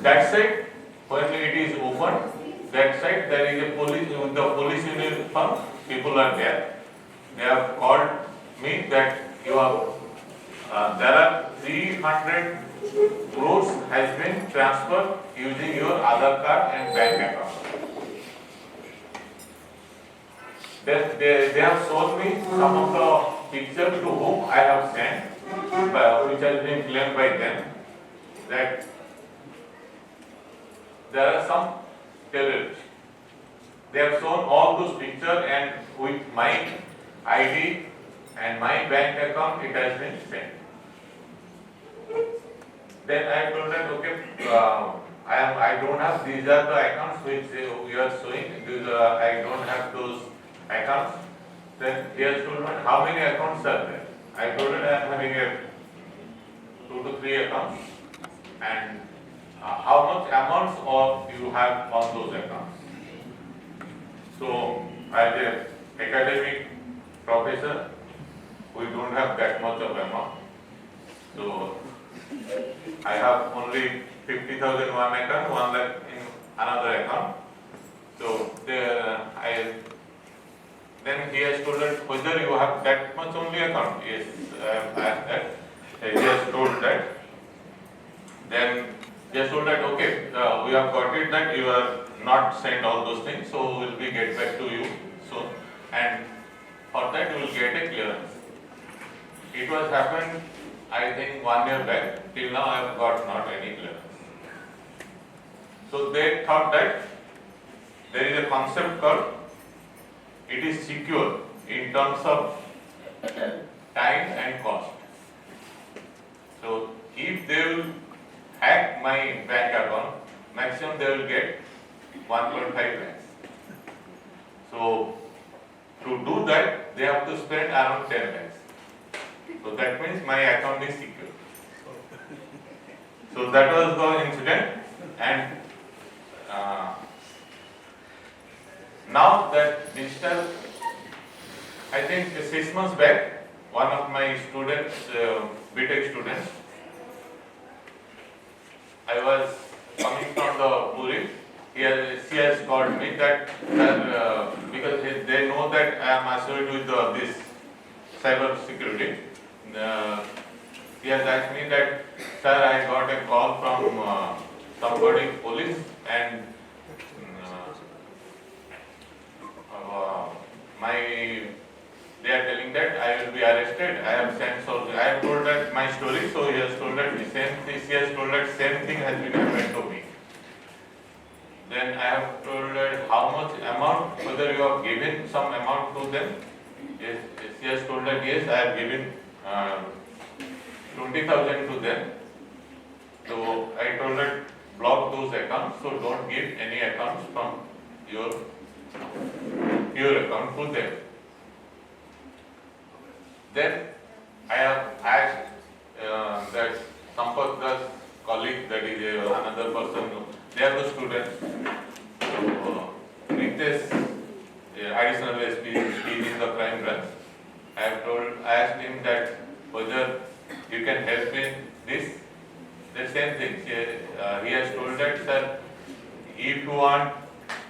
That side, when it is open, that side there is a police, with the police uniform, people are there. They have called me that you have, there are 300 crores has been transferred using your Aadhaar card and bank account. Then they have shown me some of the pictures to whom I have sent, which has been claimed by them, that there are some terrorists. They have shown all those pictures and with my ID and my bank account it has been sent. Then I told them, okay, I don't have, these are the accounts which we are showing, I don't have those accounts. Then he has told me, how many accounts are there? I told him I am having 2 to 3 accounts, and how much amounts you have on those accounts. So as an academic professor, we don't have that much of amount. So I have only 50,000 one account, 1 lakh in another account. So then he has told that whether you have that much only account. Yes, I have asked that. He has told that. Then he has told that, okay, we have got it that you are not sent all those things, so we will be get back to you. So, and for that you will get a clearance. It was happened, I think 1 year back. Till now I have got not any clearance. So they thought that there is a concept called it is secure in terms of time and cost. So if they will hack my bank account, maximum they will get 1.5 lakhs. So to do that, they have to spend around 10 lakhs. So that means my account is secure. So that was the incident, and now that digital, I think 6 months back, one of my students, BTech students, I was coming from the Puri. She has called me that because they know that I am associated with this cyber security. He has asked me that, sir, I got a call from somebody, police, and they are telling that I will be arrested. I have sent, so I have told that my story. So he has told that the same thing. He has told that same thing has been happened to me. Then I have told that how much amount, whether you have given some amount to them. Yes, he has told that yes, I have given 20,000 to them. So I told that block those accounts. So don't give any accounts from your account to them. Then I have asked that Sampath's colleague, that is another person, they are the students. So, Nitesh, additional SP, is in the crime branch. I asked him that whether you can help me in this. The same thing. He has told that, sir, if you want,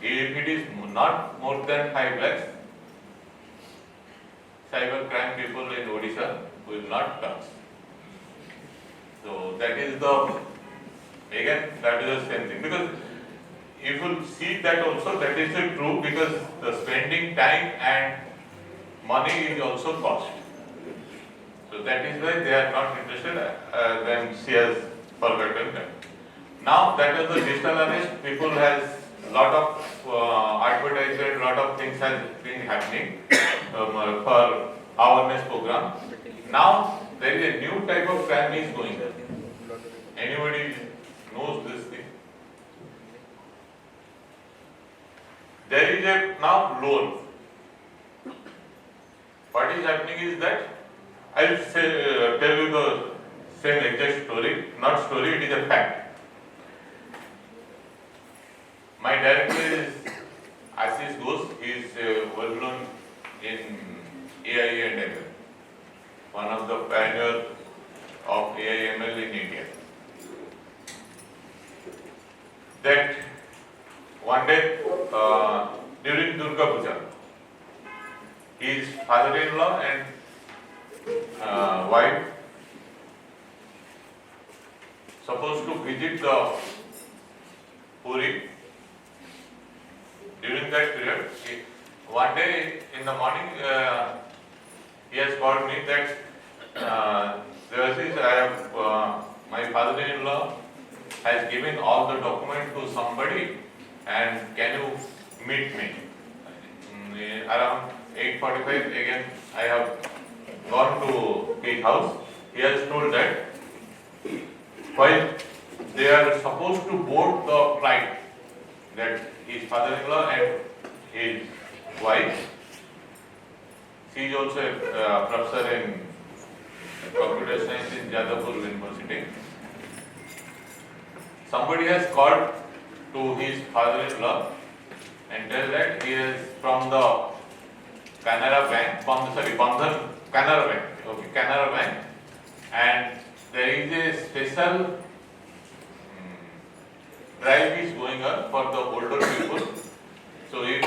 if it is not more than 5 lakhs, cyber crime people in Odisha will not touch. So that is that is the same thing. Because if you see that also, that is true, because the spending time and money is also cost. So that is why they are not interested, then she has forgotten that. Now that is the digital arrest, people has lot of advertisement, lot of things has been happening for awareness program. Now there is a new type of crime is going on. Anybody knows this thing? There is a now loan. What is happening is that I'll tell you the same exact story, not story, it is a fact. My director is Ashish Ghosh, he is well known in AI and ML, one of the pioneers of AI ML in India. That one day during Durga Puja, his father-in-law and wife supposed to visit the Puri. During that period, one day in the morning, he has called me that my father-in-law has given all the documents to somebody, and can you meet me? Around 8:45 again, I have gone to his house. He has told that while they are supposed to board the flight, that his father-in-law and his wife, she is also a professor in computer science in Jadavpur University. Somebody has called to his father-in-law and tell that he is from the Canara Bank, Canara Bank, okay, Canara Bank, and there is a special drive is going on for the older people. So if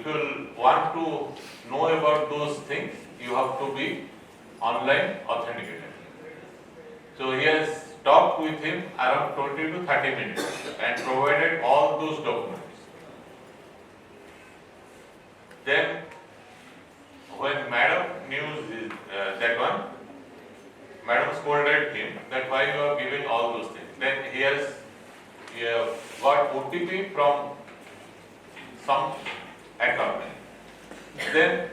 you want to know about those things, you have to be online authenticated. So he has talked with him around 20 to 30 minutes and provided all those documents. Then when Madam knew that one, Madam scolded him that why you are giving all those things. Then he has got OTP from some account. Then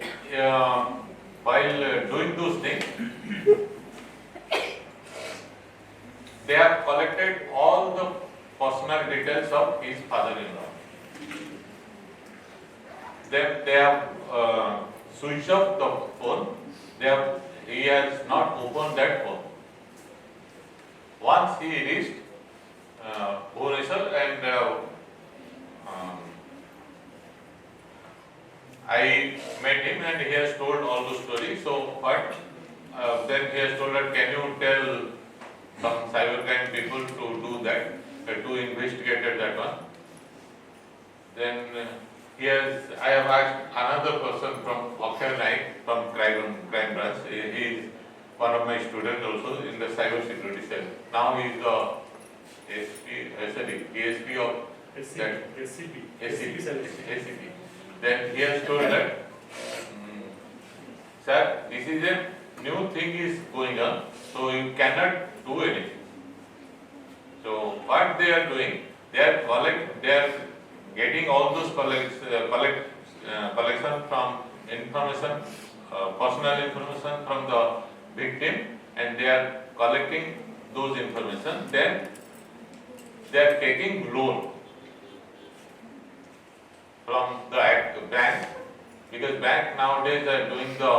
while doing those things, they have collected all the personal details of his father-in-law. Then they have switched off the phone. He has not opened that phone. Once he reached Bhubaneswar and I met him and he has told all the story. So what? Then he has told that, can you tell some cybercrime people to do that, to investigate that one. Then I have asked another person from Akshay Naik from crime branch. He is one of my students also in the cyber security cell. Now he is the ASP of SCP. Then he has told that, sir, this is a new thing is going on, so you cannot do anything. So what they are doing, they are getting all those collection from information, personal information from the victim, and they are collecting those information. Then they are taking loan from the bank, because bank nowadays are doing the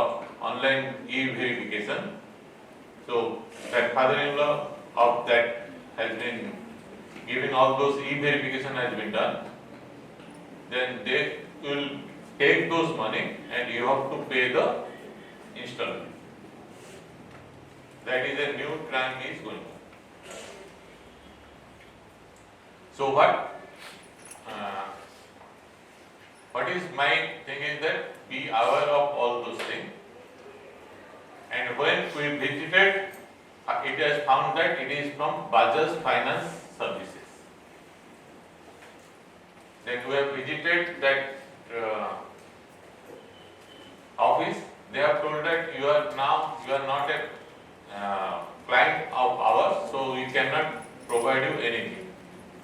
online e-verification. So that father-in-law of that has been giving all those e-verification has been done. Then they will take those money and you have to pay the installment. That is a new trend is going on. So what is my thing is that be aware of all those things. And when we visited, it has found that it is from Bajaj Finance Services. Then we have visited that office. They have told that you are not a client of ours, so we cannot provide you anything,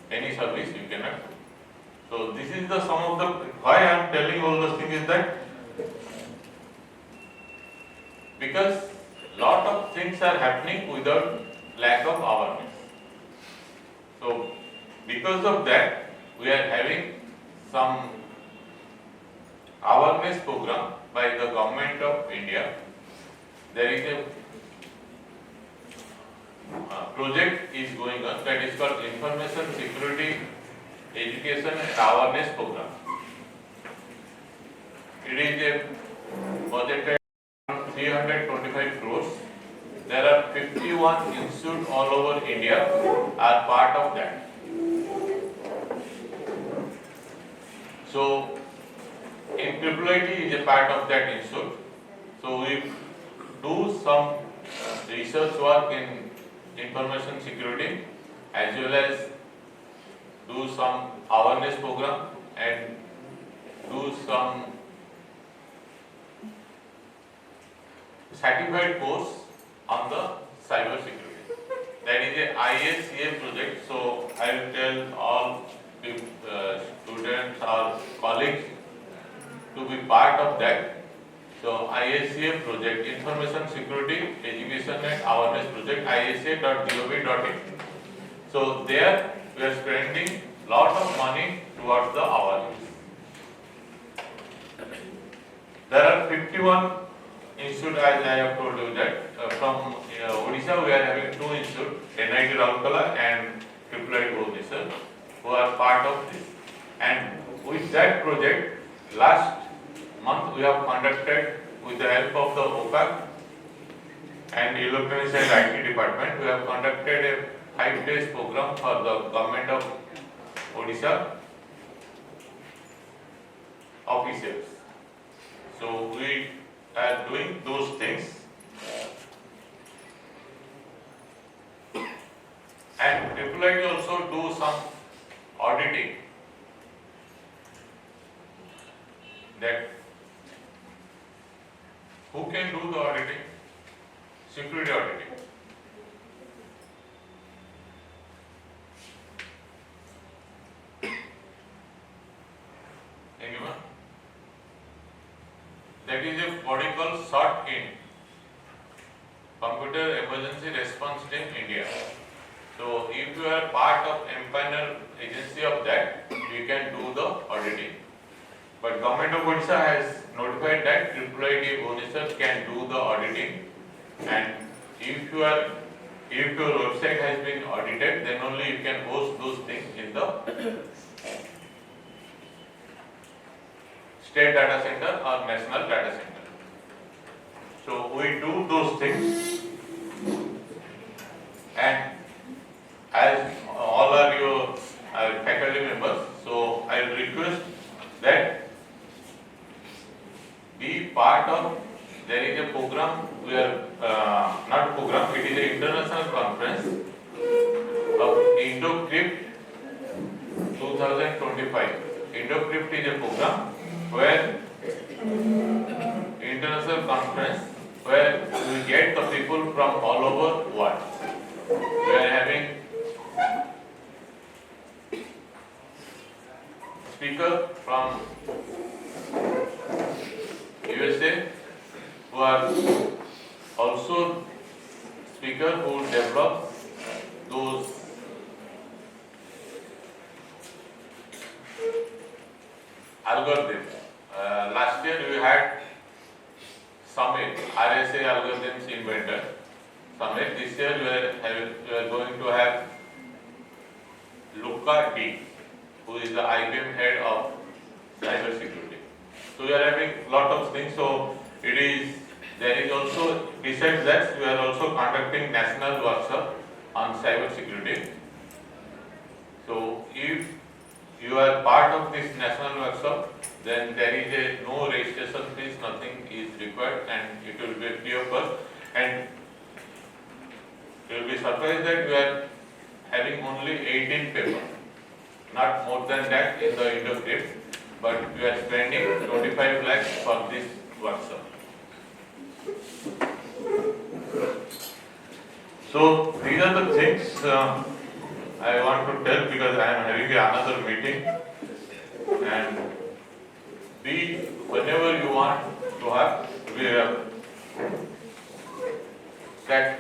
any service you cannot. So this is the some of the why I am telling all those things is that because lot of things are happening without lack of awareness. So because of that, we are having some awareness program by the government of India. There is a project is going on that is called Information Security Education and Awareness Program. It is a budgeted 325 crores. There are 51 institutes all over India are part of that. So, IIT is a part of that institute. So, we do some research work in information security as well as do some awareness program and do some certified course on the cyber security. That is a ISCA project. So I will tell all students or colleagues to be part of that. So ISCA project, Information Security Education and Awareness Project, isca.gov.in. So there we are spending lot of money towards the awareness. There are 51 institutes, as I have told you that from Odisha we are having 2 institutes, NIT Rourkela and IIT Bhubaneswar, who are part of this. And with that project, last month we have conducted with the help of the OPAC and Electronics and IT department, we have conducted a 5 days program for the government of Odisha officials. So we are doing those things. And IIT also do some auditing, that who can do the auditing? Security auditing. Anyone? That is a body called SOT-IN, Computer Emergency Response Team India. So if you are part of empanel agency of that, you can do the auditing. But Government of Odisha has notified that IIT Bhubaneswar can do the auditing, and if your website has been audited, then only you can host those things in the state data center or national data center. So we do those things, and as all are your faculty members, so I will request that be part of. There is a program where not program, it is an international conference of IndoCrypt 2025. IndoCrypt is a program where international conference where we get the people from all over world. We are having speaker from USA who are also speaker who develop those algorithm. Last year we had Summit, RSA algorithms inventor. Summit. This year we are going to have Luca D, who is the IBM head of cyber security. So we are having lot of things. So there is also, besides that, we are also conducting national workshop on cyber security. So if you are part of this national workshop, then there is no registration fees, nothing is required, and it will be free of cost. And you will be surprised that we are having only 18 papers, not more than that in the industry, but we are spending 25 lakhs for this workshop. So these are the things I want to tell, because I am having another meeting, and whenever you want to have, we have that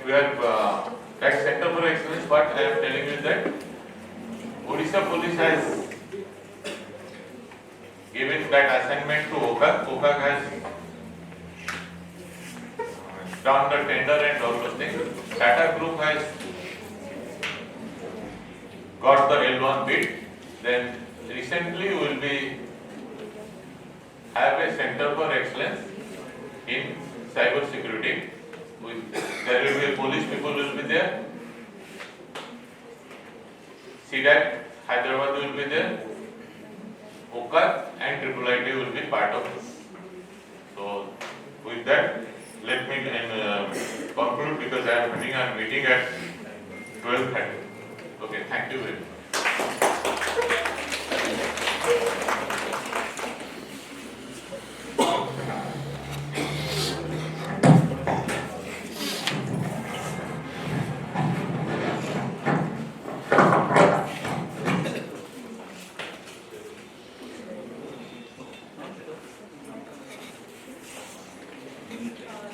Center for Excellence. What I am telling you is that Odisha Police has given that assignment to OCAC. OCAC has done the tender and all those things. Tata Group has got the L1 bid. Then recently we will have a Center for Excellence in cyber security. There will be police people will be there. CDAC Hyderabad will be there. OCAC and IIIT will be part of it. So with that, let me conclude, because I am having a meeting at 12:30. Okay, thank you very much.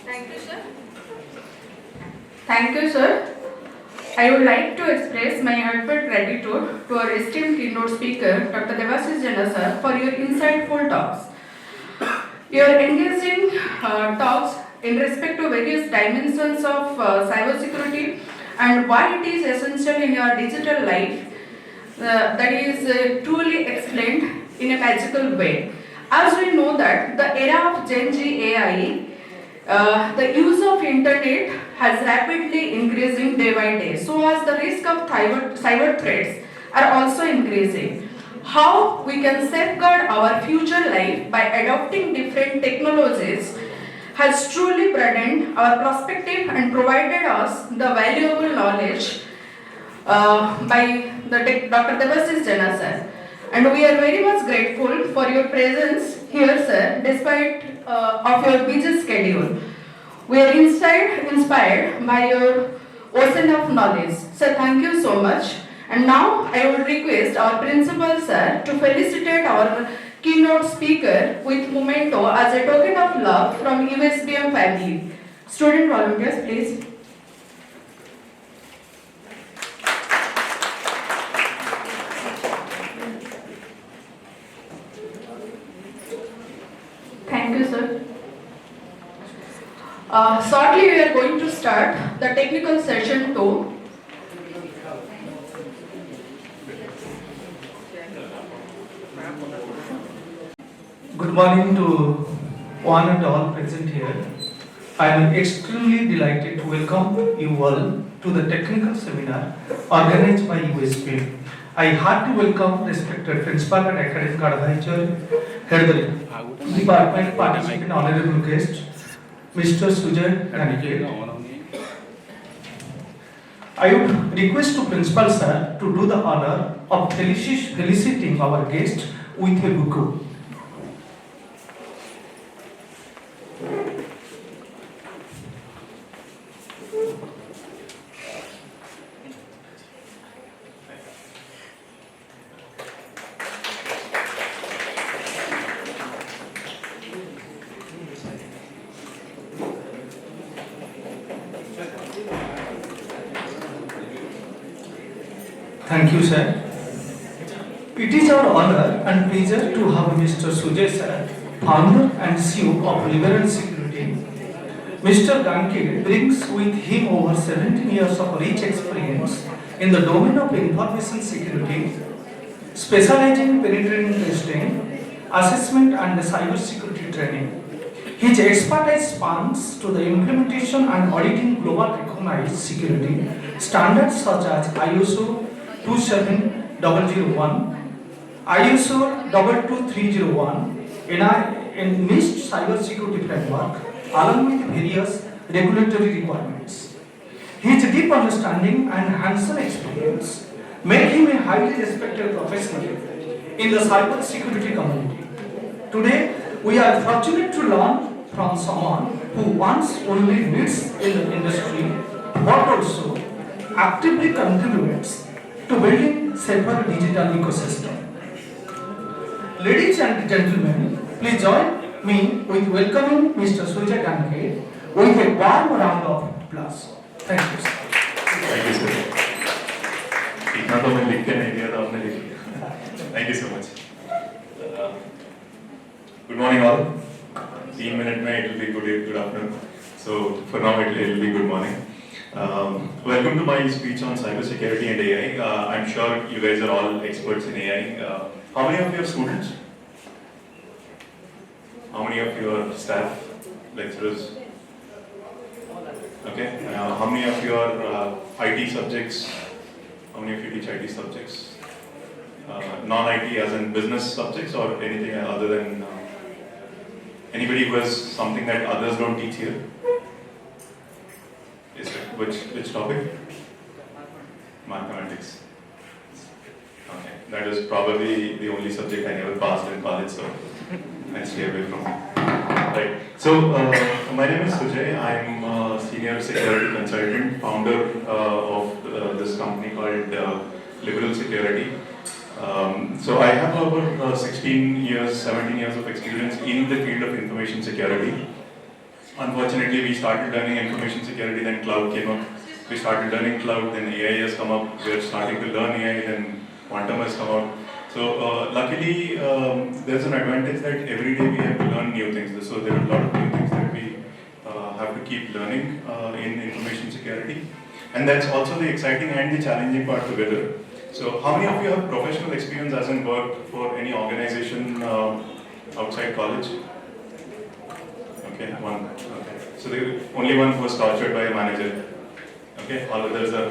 Thank you, sir. Thank you, sir. I would like to express my heartfelt gratitude to our esteemed keynote speaker, Dr. Devasis Jana sir, for your insightful talks. Your engaging talks in respect to various dimensions of cybersecurity and why it is essential in your digital life, that is truly explained in a magical way. As we know that the era of Gen Z AI, the use of internet has rapidly increasing day by day. So as the risk of cyber threats are also increasing. How we can safeguard our future life by adopting different technologies has truly broadened our perspective and provided us the valuable knowledge by Dr. Devasis Jana sir. And we are very much grateful for your presence here, sir, despite of your busy schedule. We are inspired by your ocean of knowledge. Sir, thank you so much. And now I would request our principal, sir, to felicitate our keynote speaker with memento as a token of love from USBM family. Student volunteers, please. Thank you, sir. Shortly, we are going to start the technical session 2. Good morning to one and all present here. I am extremely delighted to welcome you all to the technical seminar organized by USBM. I heartily welcome respected principal and academic advisor, head of the department, participant, honorable guest, Mr. Sujay Ganiket. I would request to principal sir to do the honor of feliciting our guest with a buku. Thank you, sir. It is our honor and pleasure to have Mr. Sujay sir, founder and CEO of Liberal Security. Mr. Ganke brings with him over 17 years of rich experience in the domain of information security, specializing in penetrating testing, assessment and cyber security training. His expertise spans to the implementation and auditing global recognized security standards such as ISO 27001, ISO 22301, in NIST cyber security framework, along with various regulatory requirements. His deep understanding and hands-on experience make him a highly respected professional in the cyber security community. Today, we are fortunate to learn from someone who once only leads in the industry, but also actively contributes to building safer digital ecosystem. Ladies and gentlemen, please join me with welcoming Mr. Sujay Ganke with a warm round of applause. Thank you, sir. Thank you, sir. इतना तो मैं लिख के नहीं दिया था आपने लिख लिया. Thank you so much. Good morning all. 3 minutes में it will be good afternoon. So for now it will be good morning. Welcome to my speech on cybersecurity and AI. I'm sure you guys are all experts in AI. How many of you are students? How many of you are staff, lecturers? Okay. How many of you are IT subjects? How many of you teach IT subjects? Non-IT as in business subjects or anything other than anybody who has something that others don't teach here? Is it which topic? Mathematics. Okay, that is probably the only subject I never passed in college, so I stay away from it. Right. So my name is Sujay. I'm a senior security consultant, founder of this company called Liberal Security. So I have over 17 years of experience in the field of information security. Unfortunately, we started learning information security, then cloud came up. We started learning cloud, then AI has come up. We're starting to learn AI, then quantum has come out. So luckily, there's an advantage that every day we have to learn new things. So there are a lot of new things that we have to keep learning in information security. And that's also the exciting and the challenging part together. So how many of you have professional experience as in worked for any organization outside college? Okay, one. Okay. So the only one who was tortured by a manager. Okay, all others are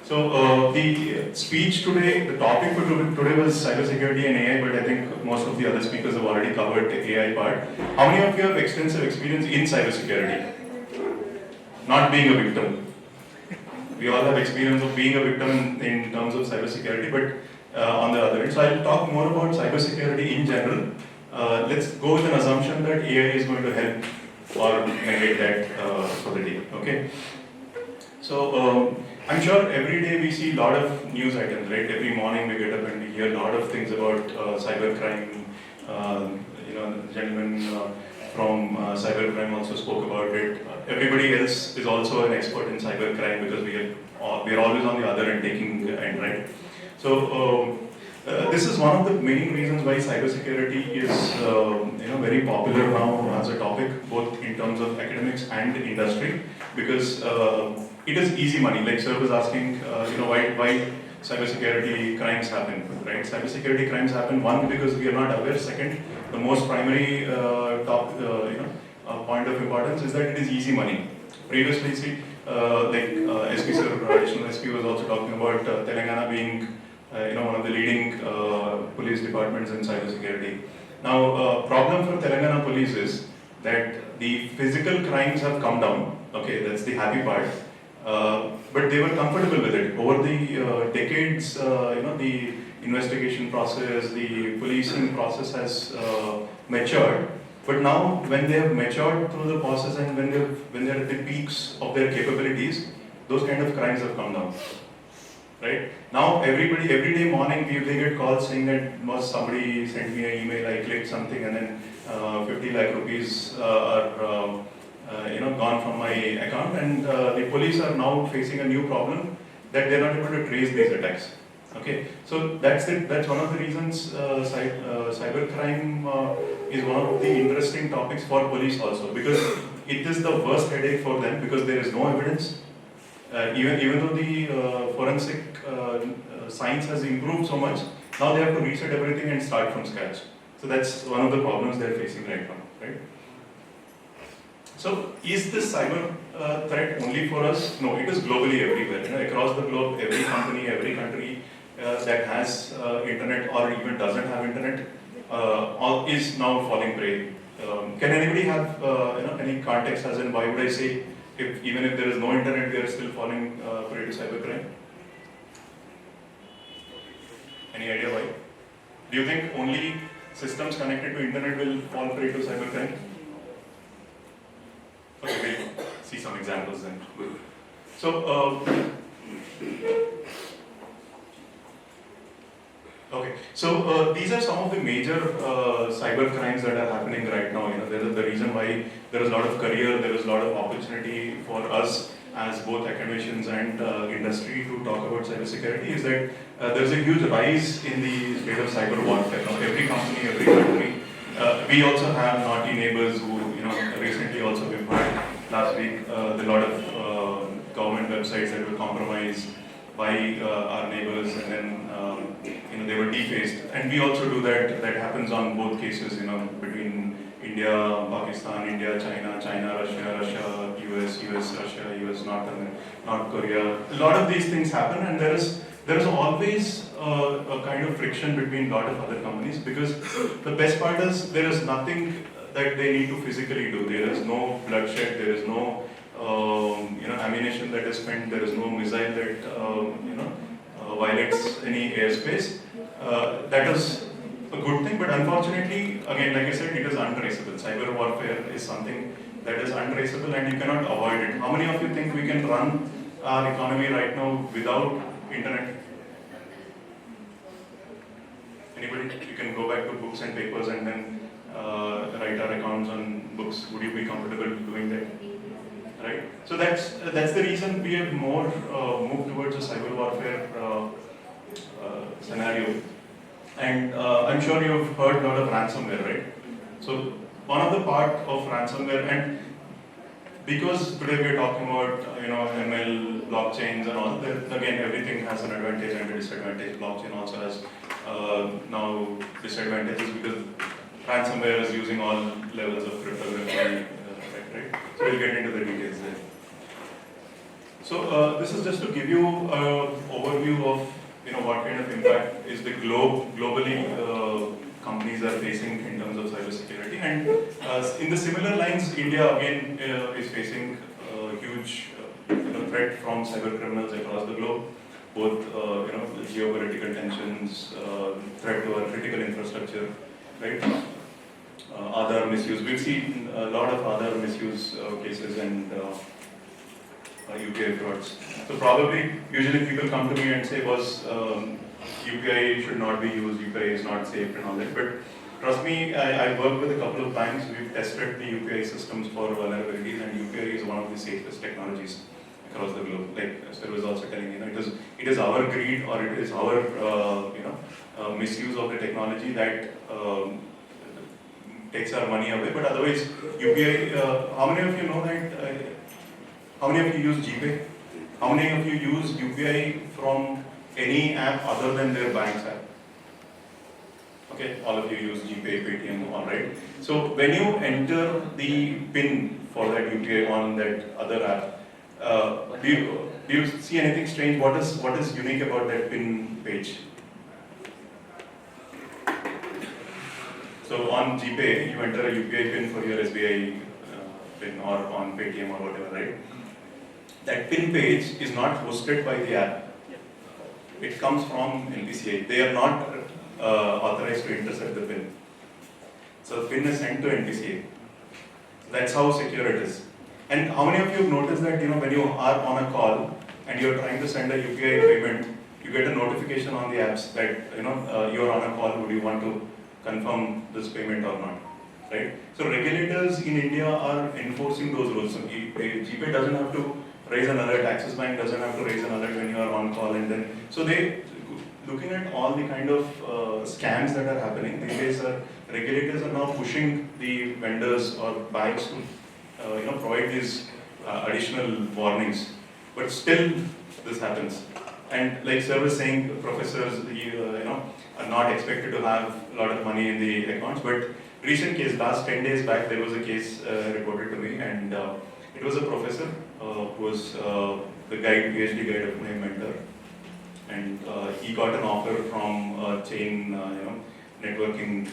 So the speech today, the topic for today was cybersecurity and AI, but I think most of the other speakers have already covered the AI part. How many of you have extensive experience in cybersecurity? Not being a victim. We all have experience of being a victim in terms of cybersecurity, but on the other end. So I'll talk more about cybersecurity in general. Let's go with an assumption that AI is going to help or negate that for the day. Okay. So I'm sure every day we see a lot of news items, right? Every morning we get up and we hear a lot of things about cybercrime. The gentleman from cybercrime also spoke about it. Everybody else is also an expert in cybercrime because we are always on the other end taking end, right? So this is one of the main reasons why cybersecurity is very popular now as a topic, both in terms of academics and industry, because it is easy money. Like sir was asking, why cybersecurity crimes happen, right? Cybersecurity crimes happen, one, because we are not aware. Second, the most primary point of importance is that it is easy money. Previously, see, SP sir, additional SP was also talking about Telangana being one of the leading police departments in cybersecurity. Now, problem for Telangana police is that the physical crimes have come down. Okay, that's the happy part. But they were comfortable with it. Over the decades, the investigation process, the policing process has matured. But now, when they have matured through the process and when they're at the peaks of their capabilities, those kind of crimes have come down. Right? Now, every day morning, they get calls saying that somebody sent me an email, I clicked something, and then 50 lakh rupees are gone from my account, and the police are now facing a new problem that they're not able to trace these attacks. Okay, so that's it. That's one of the reasons cybercrime is one of the interesting topics for police also, because it is the worst headache for them because there is no evidence. Even though the forensic science has improved so much, now they have to reset everything and start from scratch. So that's one of the problems they're facing right now, right? So is this cyber threat only for us? No, it is globally everywhere. Across the globe, every company, every country that has internet or even doesn't have internet all is now falling prey. Can anybody have any context as in why would I say even if there is no internet, we are still falling prey to cybercrime? Any idea why? Do you think only systems connected to internet will fall prey to cybercrime? Okay, we'll see some examples then. So, these are some of the major cyber crimes that are happening right now. The reason why there is a lot of career, there is a lot of opportunity for us as both academicians and industry to talk about cybersecurity is that there is a huge rise in the state of cyber warfare. Now, every company, every country. We also have naughty neighbors who, recently also we've heard last week the lot of government websites that were compromised by our neighbors, and then they were defaced. And we also do that. That happens on both cases. Between India, Pakistan, India, China, China, Russia, Russia, US, US, Russia, US, North Korea. A lot of these things happen, and there is always a kind of friction between a lot of other companies, because the best part is there is nothing that they need to physically do. There is no bloodshed, there is no ammunition that is spent, there is no missile that violates any airspace. That is a good thing, but unfortunately, again, like I said, it is untraceable. Cyber warfare is something that is untraceable and you cannot avoid it. How many of you think we can run our economy right now without internet? Anybody? You can go back to books and papers and then write our accounts on books. Would you be comfortable doing that? Right? So that's the reason we have more moved towards a cyber warfare scenario. And I'm sure you've heard a lot of ransomware, right? So one of the part of ransomware, and because today we're talking about ML, blockchains and all, again everything has an advantage and a disadvantage. Blockchain also has now disadvantages because ransomware is using all levels of cryptography, right? So we'll get into the details there. So this is just to give you an overview of what kind of impact is the globally companies are facing in terms of cybersecurity. And in the similar lines, India again is facing a huge threat from cyber criminals across the globe. Both geopolitical tensions, threat to our critical infrastructure, right? Other misuse. We've seen a lot of other misuse cases and UPI frauds. So probably, usually people come to me and say, UPI should not be used, UPI is not safe and all that. But trust me, I've worked with a couple of times. We've tested the UPI systems for vulnerabilities, and UPI is one of the safest technologies across the globe. Like Sir was also telling it is our greed or it is our misuse of the technology that takes our money away. But otherwise, UPI. How many of you know that? How many of you use GPay? How many of you use UPI from any app other than their bank's app? Okay, all of you use GPay, Paytm, all right. So when you enter the PIN for that UPI on that other app, do you see anything strange? What is unique about that PIN page? So on GPay, you enter a UPI PIN for your SBI PIN or on Paytm or whatever, right? That PIN page is not hosted by the app. It comes from NPCI. They are not authorized to intercept the PIN. So the PIN is sent to NPCI. That's how secure it is. And how many of you have noticed that when you are on a call and you're trying to send a UPI payment, you get a notification on the apps that you're on a call. Would you want to confirm this payment or not? Right? So regulators in India are enforcing those rules. So GPay doesn't have to raise an alert, Axis Bank doesn't have to raise an alert when you are on call, and then so they looking at all the kind of scams that are happening, these days regulators are now pushing the vendors or banks to provide these additional warnings. But still, this happens. And like sir was saying, professors, are not expected to have a lot of money in the accounts. But recent case, last 10 days back, there was a case reported to me, and it was a professor who was the guide, PhD guide of my mentor, and he got an offer from a chain, networking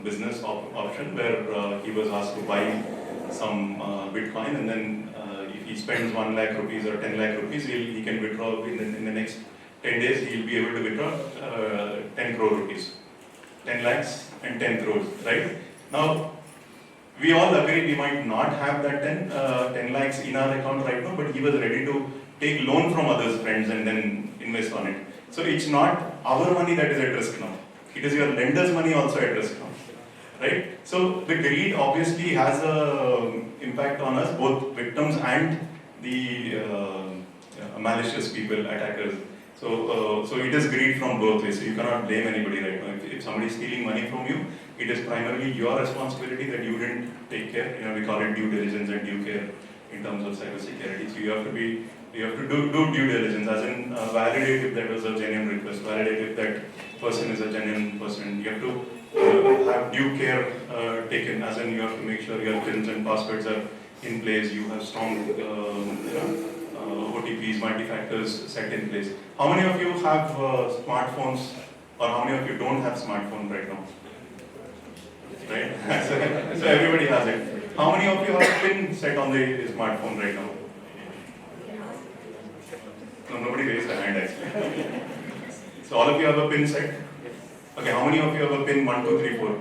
business option where he was asked to buy some Bitcoin, and then if he spends 1 lakh rupees or 10 lakh rupees, he can withdraw in the next 10 days. He'll be able to withdraw 10 crore rupees, 10 lakhs and 10 crores, right? Now, we all agree we might not have that 10 lakhs in our account right now, but he was ready to take loan from others, friends, and then invest on it. So it's not our money that is at risk now. It is your lender's money also at risk now, right? So the greed obviously has an impact on us, both victims and the malicious people, attackers. So it is greed from both ways. So you cannot blame anybody right now. If somebody is stealing money from you, it is primarily your responsibility that you didn't take care. We call it due diligence and due care in terms of cybersecurity. So you have to do due diligence, as in validate if that was a genuine request, validate if that person is a genuine person. You have to have due care taken, as in you have to make sure your pins and passwords are in place. You have strong OTPs, multi-factors set in place. How many of you have smartphones, or how many of you don't have smartphone right now? Right? So everybody has it. How many of you have a pin set on the smartphone right now? No, nobody raised a hand actually. So all of you have a pin set? Okay, how many of you have a pin 1, 2, 3, 4?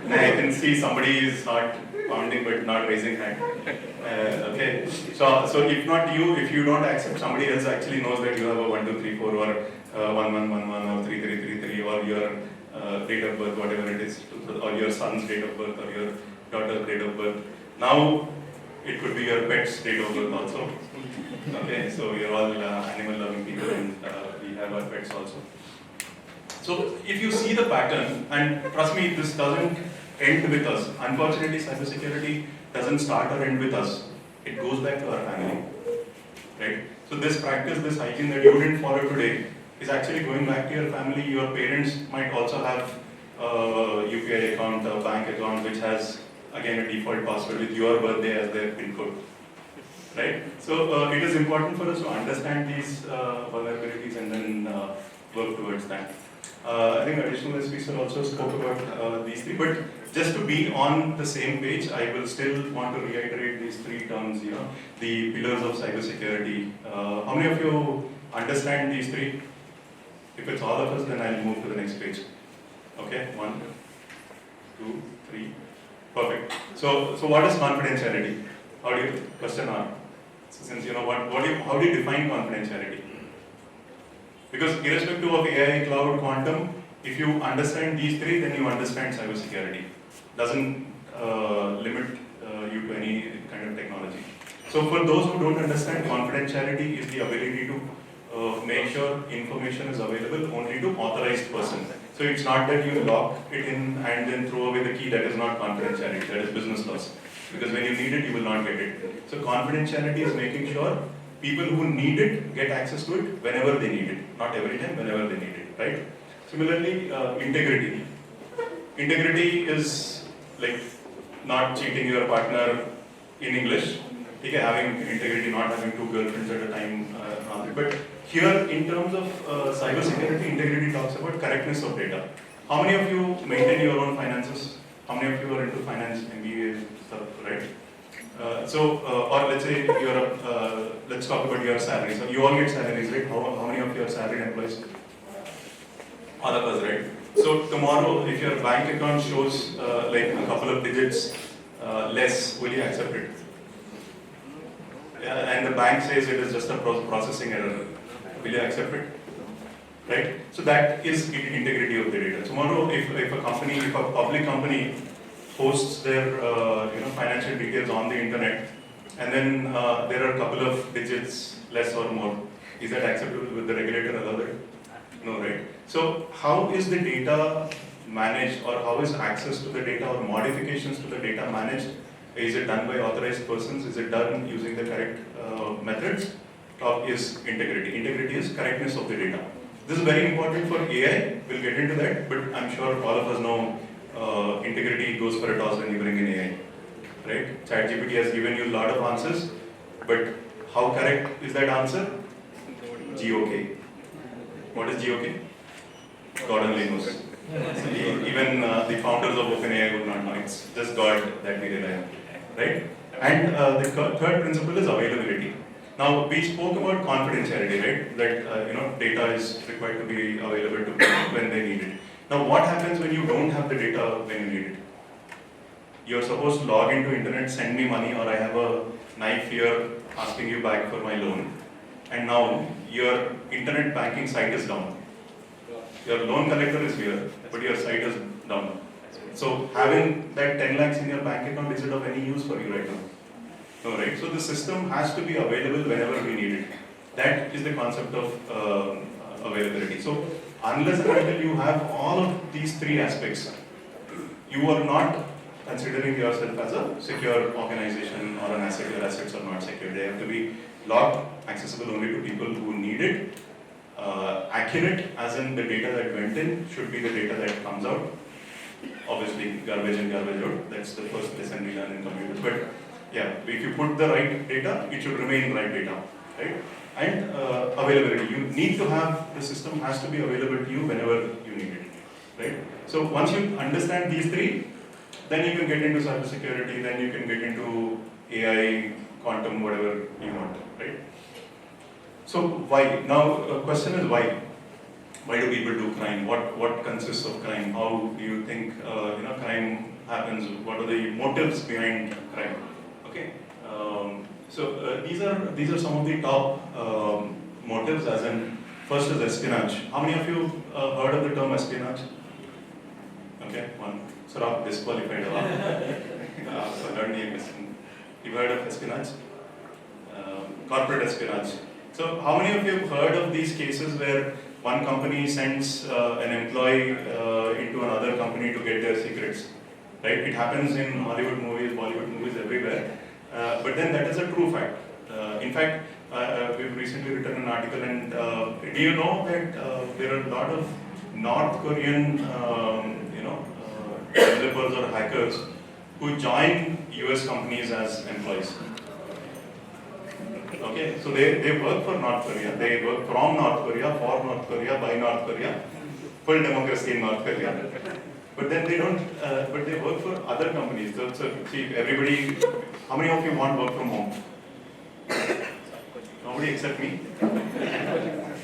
I can see somebody is heart pounding but not raising hand. Okay, so if not you, if you don't accept, somebody else actually knows that you have a 1, 2, 3, 4 or 1111 or 3333 or your date of birth, whatever it is, or your son's date of birth or your daughter's date of birth. Now it could be your pet's date of birth also. Okay, so we are all animal loving people, and we have our pets also. So if you see the pattern, and trust me, this doesn't end with us. Unfortunately, cybersecurity doesn't start or end with us. It goes back to our family, right? So this practice, this hygiene that you didn't follow today, is actually going back to your family. Your parents might also have a UPI account, a bank account, which has, again, a default password with your birthday as their PIN code, right? So it is important for us to understand these vulnerabilities and then work towards that. I think additional speaker also spoke about these three, but just to be on the same page, I will still want to reiterate these 3 terms, the pillars of cybersecurity. How many of you understand these 3? If it's all of us, then I'll move to the next page. Okay, 1, 2, 3, perfect. So what is confidentiality? How do you, question R. So since how do you define confidentiality? Because irrespective of AI, cloud, quantum, if you understand these 3, then you understand cybersecurity. Doesn't limit you to any kind of technology. So for those who don't understand, confidentiality is the ability to make sure information is available only to authorized person. So it's not that you lock it in and then throw away the key. That is not confidentiality, that is business loss. Because when you need it, you will not get it. So confidentiality is making sure people who need it get access to it whenever they need it. Not every time, whenever they need it, right? Similarly, integrity. Integrity is like not cheating your partner in English. Okay, having integrity, not having 2 girlfriends at a time. But here, in terms of cybersecurity, integrity talks about correctness of data. How many of you maintain your own finances? How many of you are into finance, MBA stuff, right? Or let's say let's talk about your salary. So you all get salaries, right? How many of you are salaried employees? All of us, right? So tomorrow, if your bank account shows like a couple of digits less, will you accept it? And the bank says it is just a processing error. Will you accept it? Right? So that is integrity of the data. Tomorrow, if a public company posts their financial details on the internet, and then there are a couple of digits less or more, Is that acceptable with the regulator allow that? No, right? So how is the data managed, or how is access to the data or modifications to the data managed? Is it done by authorized persons? Is it done using the correct methods? Or is integrity? Integrity is correctness of the data. This is very important for AI. We'll get into that, but I'm sure all of us know integrity goes for a toss when you bring in AI, right? ChatGPT has given you a lot of answers, but how correct is that answer? GOK. What is GOK? God only knows. Even the founders of OpenAI would not know. It's just God that we rely on, right? And the third principle is availability. Now we spoke about confidentiality, right? That data is required to be available to people when they need it. Now what happens when you don't have the data when you need it? You're supposed to log into internet, send me money, or I have a knife here asking you back for my loan, and now your internet banking site is down. Your loan collector is here, but your site is down. So having that 10 lakhs in your bank account, is it of any use for you right now? No, right? So the system has to be available whenever we need it. That is the concept of availability. So unless and until you have all of these three aspects, you are not considering yourself as a secure organization or an asset. Your assets are not secure. They have to be locked, accessible only to people who need it. Accurate, as in the data that went in should be the data that comes out. Obviously, garbage in, garbage out. That's the first lesson we learn in computers. But yeah, if you put the right data, it should remain right data, right? And availability. You need to have, the system has to be available to you whenever you need it, right? So once you understand these three, then you can get into cybersecurity, then you can get into AI, quantum, whatever you want, right? So why? Now, question is why? Why do people do crime? What consists of crime? How do you think crime happens? What are the motives behind crime? Okay. These are some of the top motives. As in, first is espionage. How many of you heard of the term espionage? Okay, one. So disqualified. So learn the question. You heard of espionage? Corporate espionage. So how many of you have heard of these cases where one company sends an employee into another company to get their secrets? Right? It happens in Hollywood movies, Bollywood movies, everywhere. But then that is a true fact. In fact, we've recently written an article, and do you know that there are a lot of North Korean, developers or hackers who join US companies as employees? Okay, so they work for North Korea, they work from North Korea, for North Korea, by North Korea, full democracy in North Korea. But then they don't, but they work for other companies. So see, everybody, how many of you want work from home? Nobody except me.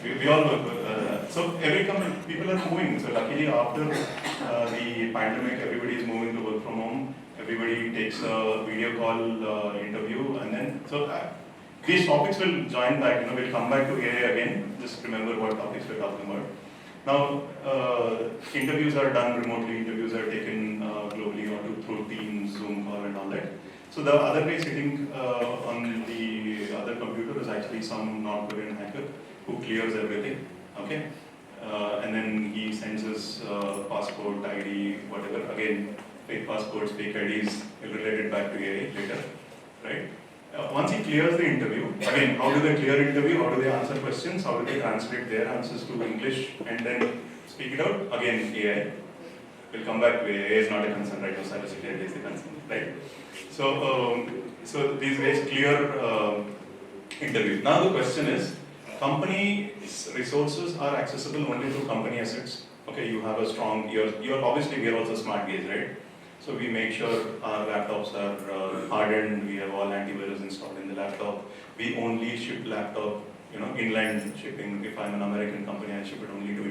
We all work. So every company, people are moving. So luckily after the pandemic, everybody is moving to work from home. Everybody takes a video call interview, and then, these topics will join back, we'll come back to AI again. Just remember what topics we're talking about. Now, interviews are done remotely, interviews are taken globally or through Teams, Zoom call and all that. So the other guy sitting on the other computer is actually some North Korean hacker who clears everything, okay? And then he sends his passport, ID, whatever. Again, fake passports, fake IDs, he'll relate it back to AI later, right? Once he clears the interview, again, how do they clear interview? How do they answer questions? How do they translate their answers to English and then speak it out? Again, AI. We'll come back to AI is not a concern, right? So cybersecurity is the concern, right? So these guys clear interview. Now the question is, company resources are accessible only through company assets. Okay, you have a strong, you're obviously, we are also smart guys, right? So we make sure our laptops are hardened, we have all antivirus installed in the laptop. We only ship laptop, inland shipping. If I'm an American company, I ship it only to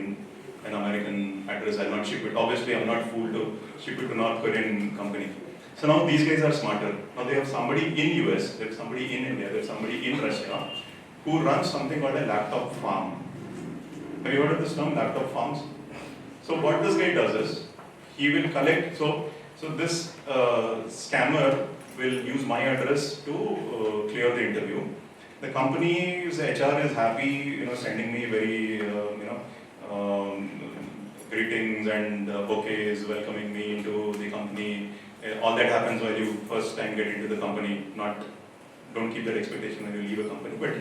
an American address. I'll not ship it. Obviously, I'm not fooled to ship it to North Korean company. So now these guys are smarter. Now they have somebody in US, they have somebody in India, they have somebody in Russia who runs something called a laptop farm. Have you heard of this term, laptop farms? So what this guy does is, he will collect, so this scammer will use my address to clear the interview. The company's HR is happy, sending me very, greetings and bouquets, welcoming me into the company. All that happens while you first time get into the company. Don't keep that expectation when you leave a company. But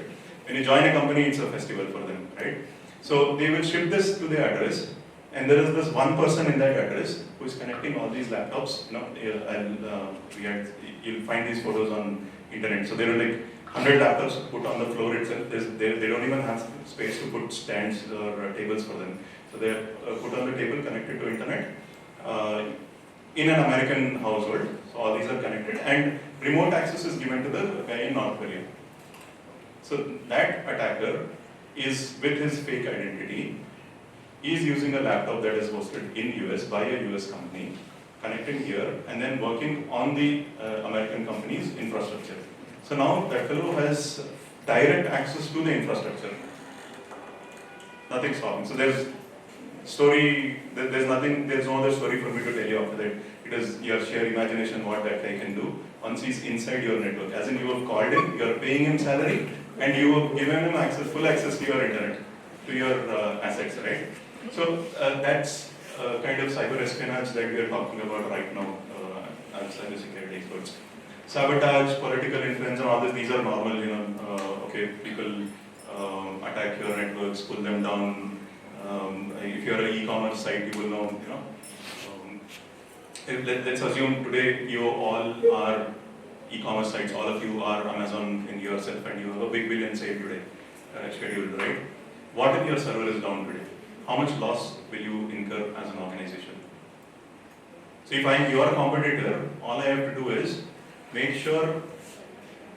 when you join a company, it's a festival for them, right? So they will ship this to their address, and there is this one person in that address who is connecting all these laptops. You'll find these photos on internet. So there are like 100 laptops put on the floor itself. They don't even have space to put stands or tables for them. So they are put on the table, connected to internet in an American household. So all these are connected, and remote access is given to the guy in North Korea. So that attacker is with his fake identity. He is using a laptop that is hosted in US by a US company, connecting here, and then working on the American company's infrastructure. So now that fellow has direct access to the infrastructure. Nothing stopping. So there's no other story for me to tell you after that. It is your sheer imagination what that guy can do once he's inside your network. As in, you have called him, you are paying him salary, and you have given him full access to your internet, to your assets, right? So that's kind of cyber espionage that we are talking about right now as cybersecurity experts. Sabotage, political influence, and all this, these are normal, people attack your networks, pull them down. If you're an e-commerce site, you will know, let's assume today you all are e-commerce sites, all of you are Amazon in yourself, and you have a big billion sale today scheduled, right? What if your server is down today? How much loss will you incur as an organization? So if I'm your competitor, all I have to do is make sure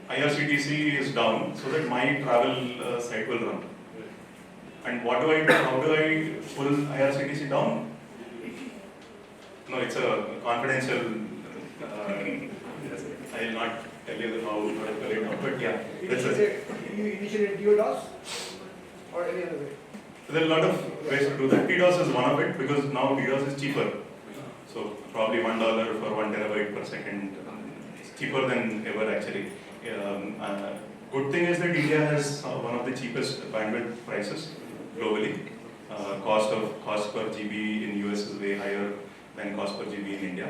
IRCTC is down so that my travel site will run. And what do I do? How do I pull IRCTC down? No, it's a confidential. I will not tell you how to pull it down, but yeah, that's it. You initiate DDoS or any other way? There are a lot of ways to do that. DDoS is one of it because now DDoS is cheaper. So probably $1 for 1 terabyte per second. It's cheaper than ever actually. Good thing is that India has one of the cheapest bandwidth prices globally. Cost per GB in US is way higher than cost per GB in India.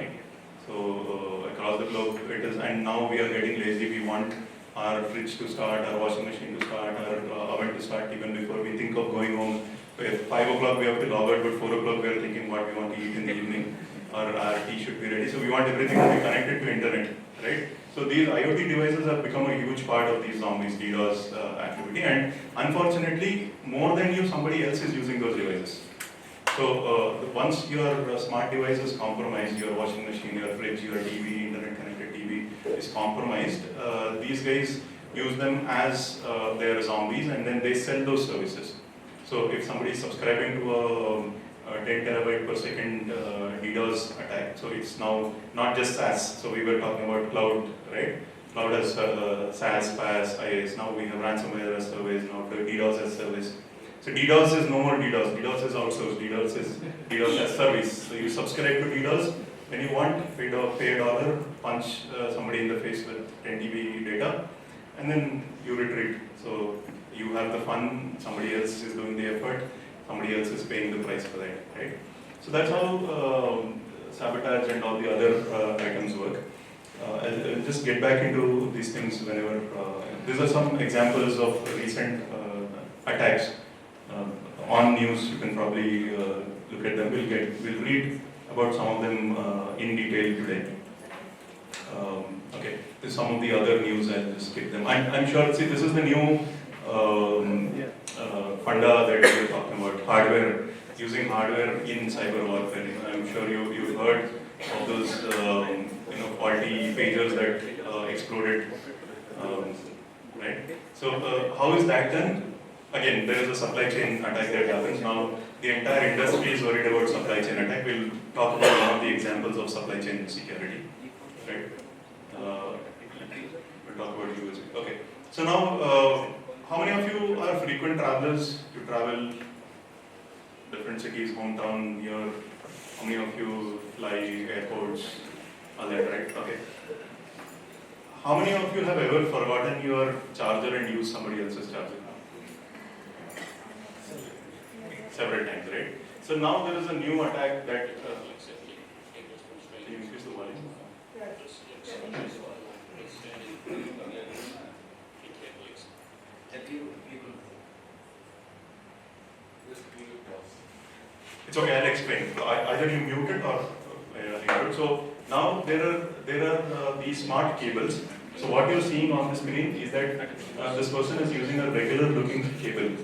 So across the globe it is, and now we are getting lazy. We want our fridge to start, our washing machine to start, our oven to start even before we think of going home. So at 5 o'clock we have to log out, but 4 o'clock we are thinking what we want to eat in the evening, or our tea should be ready. So we want everything to be connected to internet, right? So these IoT devices have become a huge part of these zombies DDoS activity, and unfortunately, more than you, somebody else is using those devices. So once your smart device is compromised, your washing machine, your fridge, your TV, internet connected TV is compromised, these guys use them as their zombies, and then they sell those services. So if somebody is subscribing to a 10 terabyte per second DDoS attack, so it's now not just SaaS. So we were talking about cloud, right? Cloud as SaaS, PaaS, IaaS. Now we have ransomware as service, now DDoS as service. So DDoS is no more DDoS. DDoS is outsourced. DDoS is DDoS as service. So you subscribe to DDoS when you want, pay $1, punch somebody in the face with 10 TB data, and then you retreat. So you have the fun, somebody else is doing the effort, somebody else is paying the price for that, right? So that's how sabotage and all the other items work. I'll just get back into these things whenever. These are some examples of recent attacks. On news, you can probably look at them. We'll read about some of them in detail today. Okay, there's some of the other news. I'll just skip them. I'm sure. See, this is the new funda that we're talking about. Hardware, using hardware in cyber warfare. I'm sure you've heard of those faulty pagers that exploded. Right. So how is that done? Again, there is a supply chain attack that happens. Now, the entire industry is worried about supply chain attack. We'll talk about one of the examples of supply chain security. Right? We'll talk about USB. Okay. So now, how many of you are frequent travelers? You travel different cities, hometown, here. How many of you fly airports? All that, right? Okay. how many of you have ever forgotten your charger and used somebody else's charger? Several times, right? So now there is a new attack that. Can you increase the volume? It's okay, I'll explain. Either you mute it or input. So now there are these smart cables. So what you're seeing on the screen is that this person is using a regular looking cable.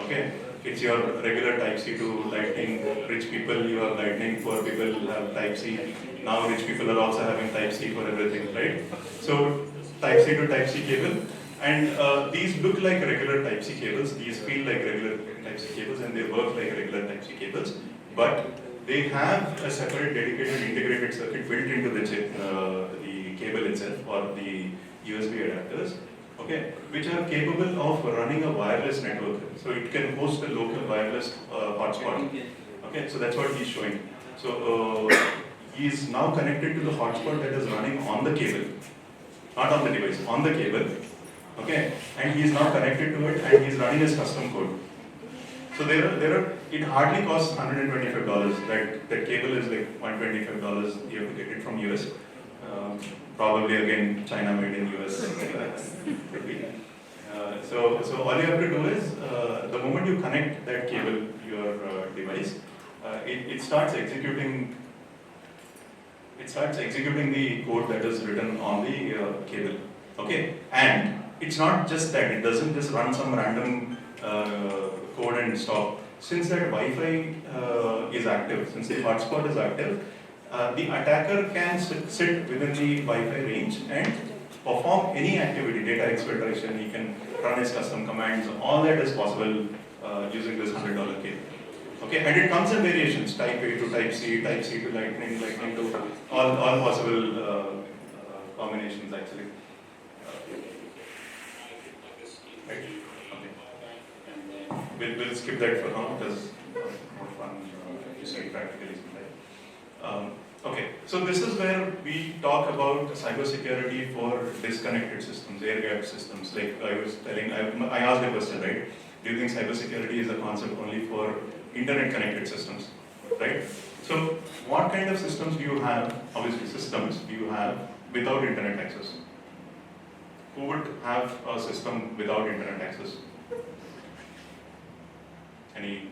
Okay, it's your regular Type-C to Lightning. Rich people, you have Lightning. Poor people have Type-C. Now rich people are also having Type-C for everything, right? So Type-C to Type-C cable. And these look like regular Type-C cables, these feel like regular Type-C cables, and they work like regular Type-C cables, but they have a separate dedicated integrated circuit built into the chip, the cable itself, or the USB adapters, okay, which are capable of running a wireless network. So it can host a local wireless hotspot. Okay, so that's what he's showing. So he is now connected to the hotspot that is running on the cable, not on the device, on the cable. Okay, and he is now connected to it, and he is running his custom code. So it hardly costs $125. That cable is like $125. You have to get it from US. Probably again China made in US. So all you have to do is the moment you connect that cable to your device, it starts executing. It starts executing the code that is written on the cable. Okay, and it's not just that, it doesn't just run some random code and stop. Since that Wi-Fi is active, since the hotspot is active, the attacker can sit within the Wi-Fi range and perform any activity, data exfiltration, he can run his custom commands, all that is possible using this $100 cable. Okay, and it comes in variations, Type A to Type-C, Type-C to Lightning, Lightning to all possible combinations actually. Right. Okay. We'll skip that for now because more fun to see practically sometime. Okay, so this is where we talk about cybersecurity for disconnected systems, air-gapped systems. Like I was telling, I asked a question, right? Do you think cybersecurity is a concept only for internet-connected systems, right? So what kind of systems do you have, obviously systems, do you have without internet access? Who would have a system without internet access? Any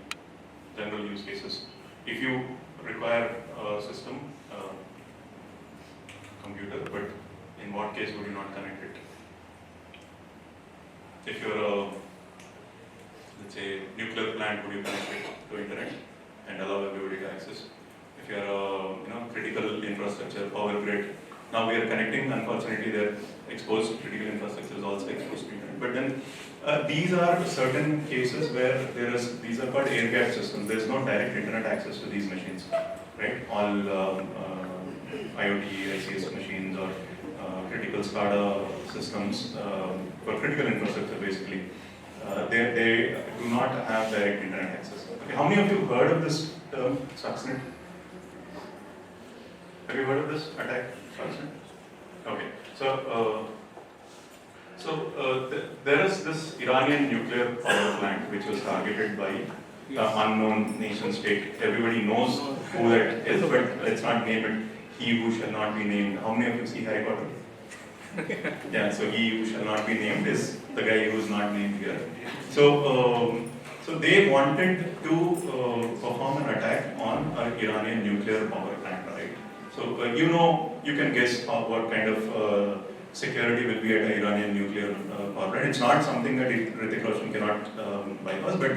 general use cases? If you require a system, computer, but in what case would you not connect it? If you're a, let's say, nuclear plant, would you connect it to internet and allow everybody to access? If you're a critical infrastructure, power grid, now we are connecting, unfortunately they're exposed, critical infrastructure is also exposed to internet. But then these are certain cases where these are called air-gapped systems. There's no direct internet access to these machines, right? All IoT, ICS machines or critical SCADA systems for critical infrastructure basically, they do not have direct internet access. Okay, how many of you heard of this term, Stuxnet? Have you heard of this attack, Stuxnet? Okay, so there is this Iranian nuclear power plant which was targeted by unknown nation state. Everybody knows who that is, but let's not name it. He who shall not be named. How many of you see Harry Potter? Yeah, so he who shall not be named is the guy who is not named here. So, so they wanted to perform an attack on an Iranian nuclear power plant, right? So you can guess what kind of security will be at an Iranian nuclear power plant. It's not something that Hrithik Roshan cannot bypass, but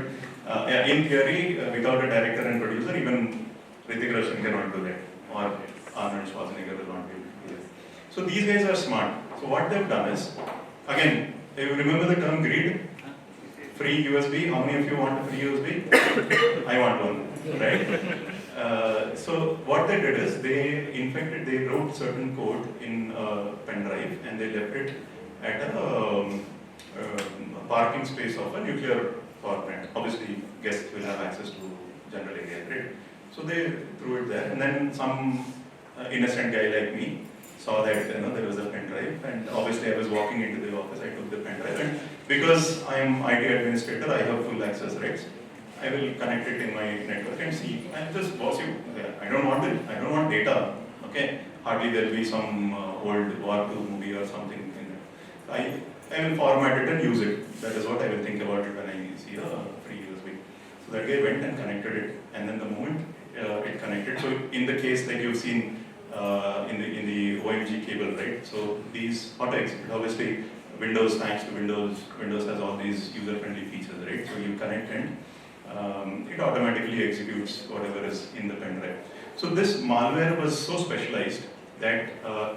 in theory, without a director and producer, even Hrithik Roshan cannot do that, or Arnold Schwarzenegger will not be able to do that. So these guys are smart. So what they've done is, again, you remember the term greed? Free USB. How many of you want a free USB? I want one, right? So what they did is they wrote certain code in a pen drive and they left it at a parking space of a nuclear power plant. Obviously, guests will have access to general area, right? So they threw it there, and then some innocent guy like me saw that there was a pen drive, and obviously I was walking into the office, I took the pen drive, and because I am IT administrator, I have full access rights. I will connect it in my network and see, and just boss you. I don't want data. Okay, hardly there will be some old War II movie or something in it. I will format it and use it. That is what I will think about it when I see a free USB. So that guy went and connected it, and then the moment it connected. So in the case that you've seen in the OMG cable, right? So these auto execute. Obviously, Windows, thanks to Windows has all these user-friendly features, right? So you connect and it automatically executes whatever is in the pen drive. So this malware was so specialized that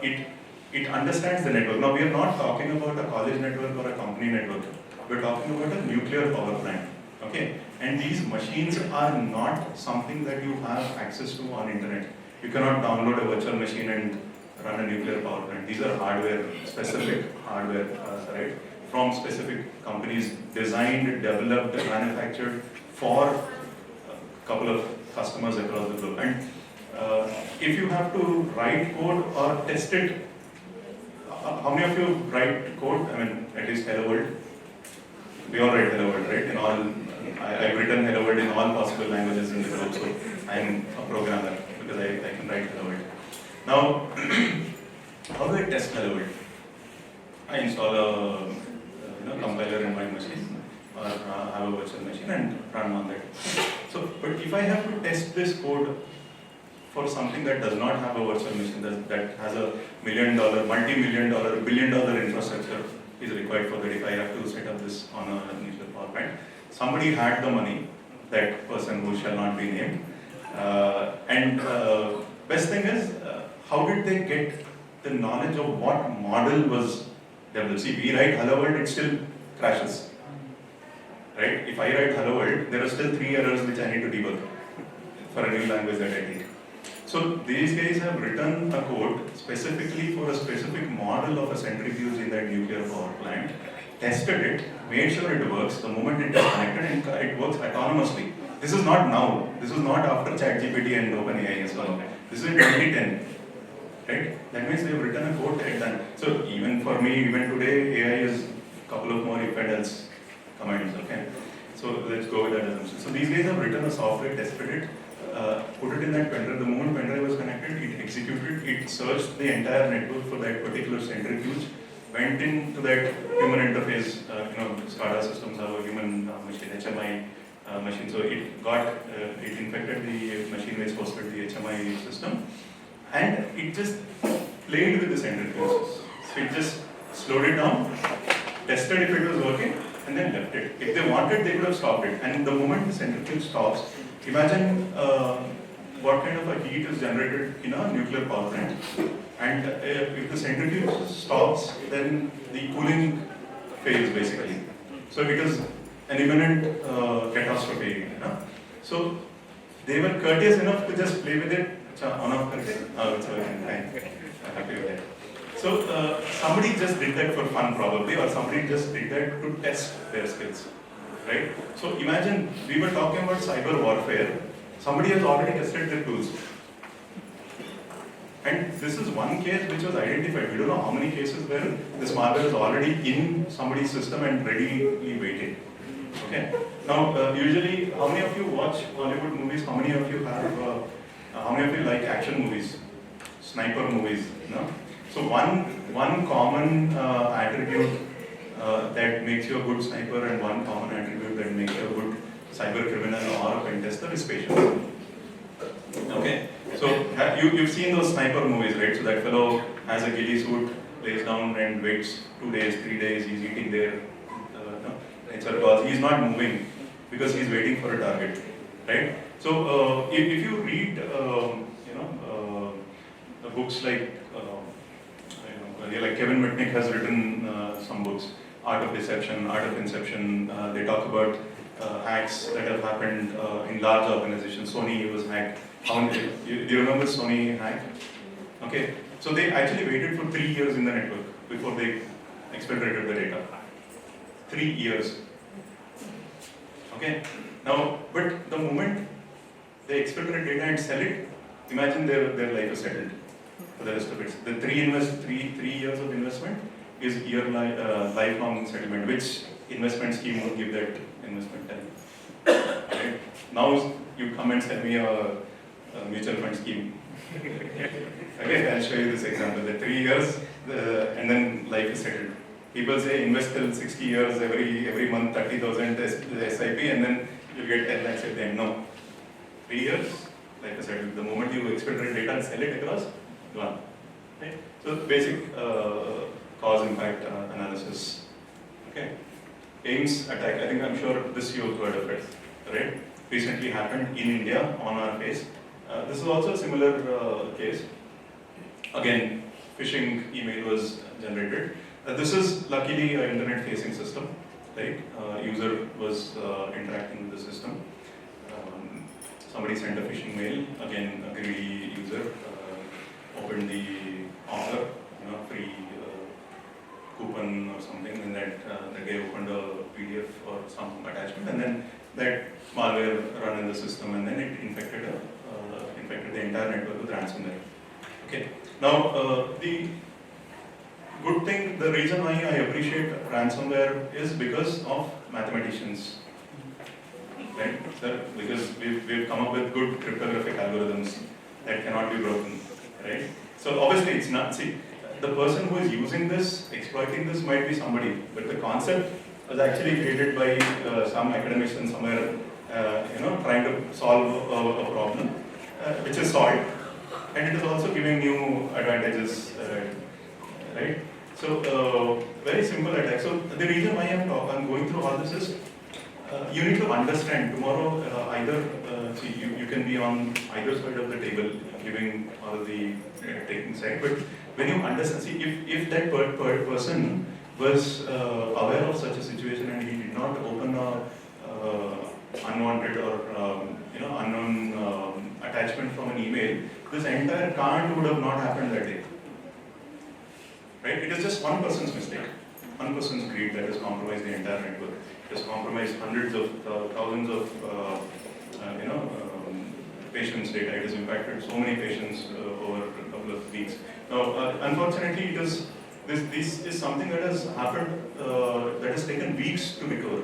it understands the network. Now we are not talking about a college network or a company network. We're talking about a nuclear power plant. Okay, and these machines are not something that you have access to on internet. You cannot download a virtual machine and run a nuclear power plant. These are hardware, specific hardware, right? From specific companies, designed, developed, manufactured for a couple of customers across the globe. And if you have to write code or test it, how many of you write code? I mean, at least Hello World. We all write Hello World, right? In all, I've written Hello World in all possible languages in the globe, so I'm a programmer because I can write Hello World. Now, how do I test Hello World? I install a compiler in my machine or have a virtual machine and run on that. So, but if I have to test this code for something that does not have a virtual machine, that has a $1 million, multi-million-dollar, billion-dollar infrastructure is required for that. If I have to set up this on a nuclear power plant, somebody had the money, that person who shall not be named, and best thing is, how did they get the knowledge of what model was developed? See, we write Hello World, it still crashes, right? If I write Hello World, there are still 3 errors which I need to debug for a new language that I take. So these guys have written a code specifically for a specific model of a centrifuge in that nuclear power plant, tested it, made sure it works. The moment it is connected, and it works autonomously. This is not now. This is not after ChatGPT and OpenAI is gone. This is in 2010, right? That means they have written a code at that. So even for me, even today, AI is a couple of more if and else commands. Okay. So let's go with that assumption. So these guys have written a software, tested it. Put it in that pen drive. The moment pen drive was connected, it executed, it searched the entire network for that particular centrifuge, went into that human interface, SCADA systems have a human machine, HMI machine, so it got, it infected the machine which hosted the HMI system, and it just played with the centrifuges. So it just slowed it down, tested if it was working, and then left it. If they wanted, they could have stopped it. And the moment the centrifuge stops, imagine what kind of a heat is generated in a nuclear power plant. And if the centrifuge stops, then the cooling fails basically. So it is an imminent catastrophe. So they were courteous enough to just play with it. On off karke, it's working fine. I'm happy with that. So somebody just did that for fun probably, or somebody just did that to test their skills. Right? So imagine we were talking about cyber warfare. Somebody has already tested their tools. And this is one case which was identified. We don't know how many cases where this malware is already in somebody's system and readily waiting. Okay. Now, usually, how many of you watch Hollywood movies? How many of you have? How many of you like action movies, sniper movies? No. So one common attribute that makes you a good sniper, and one common attribute that makes you a good cyber criminal or a pen tester is patience. Okay, so you've seen those sniper movies, right? So that fellow has a ghillie suit, lays down and waits 2 days, 3 days, he's eating there, he's not moving because he's waiting for a target, right? So if you read, books like, like Kevin Mitnick has written some books, Art of Deception, Art of Inception. They talk about hacks that have happened in large organizations. Sony was hacked. Do you remember Sony hack? Okay, so they actually waited for 3 years in the network before they exfiltrated the data. 3 years. Okay, now, but the moment they exfiltrate data and sell it, imagine their life is settled. for the rest of it. The three years of investment is lifelong settlement. Which investment scheme will give that investment time? Right? Now you come and sell me a mutual fund scheme. Okay, I'll show you this example. The 3 years and then life is settled. People say invest till 60 years, every month 30,000 SIP, and then you get 10 lakhs at the end. No. 3 years, like I said, the moment you exfiltrate data and sell it across, gone. Right? So basic cause impact analysis. Okay. Ames attack. I think I'm sure this you've heard of it, right? Recently happened in India on our face. This is also a similar case. Again, phishing email was generated. This is luckily an internet-facing system. Right? User was interacting with the system. Somebody sent a phishing mail. Again, a greedy user opened the offer, free coupon or something, and that guy opened a PDF or some attachment, and then that malware run in the system, and then it infected the entire network with ransomware. Okay. Now the good thing, the reason why I appreciate ransomware is because of mathematicians. Right? Because we've come up with good cryptographic algorithms that cannot be broken. Right? So obviously it's not, see, the person who is using this, exploiting this might be somebody, but the concept was actually created by some academician somewhere, trying to solve a problem, which is solved, and it is also giving new advantages, right? So very simple attack. So the reason why I'm going through all this is, you need to understand tomorrow see you can be on either side of the table giving all the taking side, but when you understand, see if that person was aware of such a situation and he did not open a unwanted or unknown attachment from an email, this entire can't would have not happened that day. Right? It is just one person's mistake, one person's greed that has compromised the entire network. It has compromised hundreds of thousands of patients' data. It has impacted so many patients over a couple of weeks. Now, unfortunately, this is something that has happened, that has taken weeks to recover.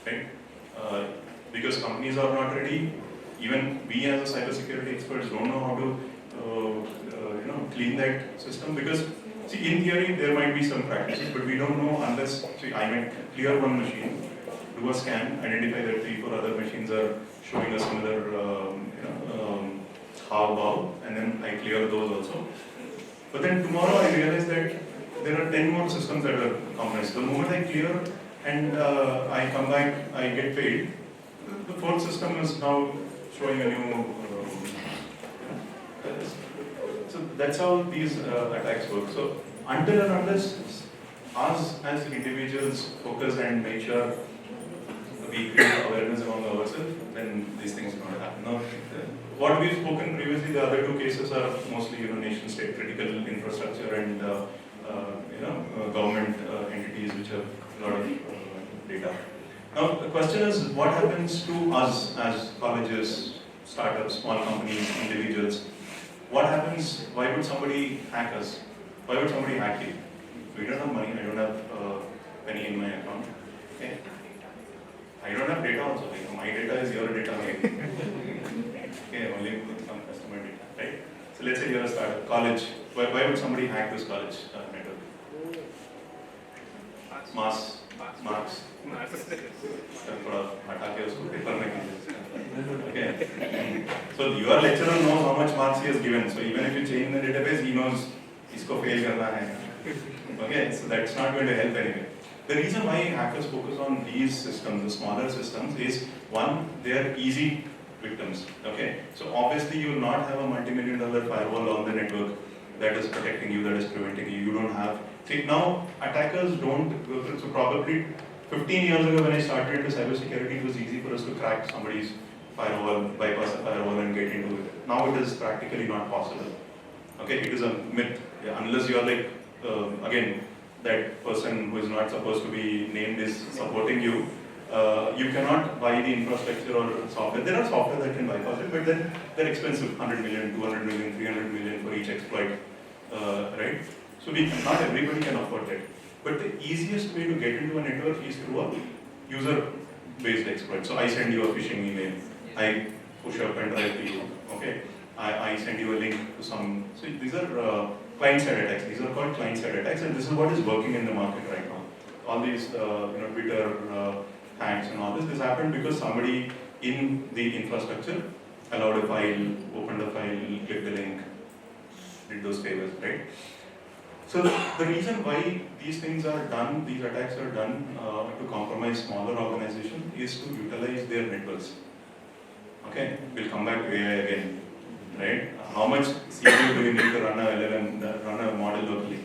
Right? Because companies are not ready. Even we as a cybersecurity experts don't know how to clean that system, because see, in theory there might be some practices, but we don't know unless, see, I might clear one machine, do a scan, identify that 3-4 other machines are showing a similar how, and then I clear those also. But then tomorrow I realize that there are 10 more systems that are compromised. The moment I clear and I come back, I get paid, the fourth system is now showing a new. So that's how these attacks work. So until and unless us as individuals focus and make sure we create awareness among ourselves, then these things don't happen. Now, what we've spoken previously, the other two cases are mostly nation-state critical infrastructure and government entities which have a lot of data. Now the question is, what happens to us as colleges, startups, small companies, individuals? What happens? Why would somebody hack us? Why would somebody hack you? We don't have money. I don't have penny in my account. Okay. I don't have data also. Like, my data is your data. Okay, only with some customer data, right? So let's say you're a startup, college. Why would somebody hack this college network? Marks. Okay. So your lecturer knows how much marks he has given. So even if you change the database, he knows isko fail karna hai. Okay, so that's not going to help anyway. The reason why hackers focus on these systems, the smaller systems, is one, they are easy victims. Okay, so obviously you will not have a multi-million-dollar firewall on the network that is protecting you, that is preventing you. You don't have. See, now attackers don't. So probably 15 years ago when I started into cybersecurity, it was easy for us to crack somebody's firewall, bypass the firewall, and get into it. Now it is practically not possible. Okay, it is a myth. Yeah, unless you are like again, that person who is not supposed to be named is supporting you. you cannot buy the infrastructure or software. There are software that can bypass it, but then they're expensive, 100 million, 200 million, 300 million for each exploit, right? So not everybody can afford that. But the easiest way to get into a network is through a user-based exploit. So I send you a phishing email, I push up and drive to you, okay? I send you a link to some, so these are client-side attacks. These are called client-side attacks, and this is what is working in the market right now. All these, Twitter hacks and all this happened because somebody in the infrastructure allowed a file, opened a file, clicked the link, did those favors, right? So the reason why these things are done, these attacks are done to compromise smaller organizations is to utilize their networks. Okay, we'll come back to AI again, right? How much CPU do you need to run a LLM, run a model locally?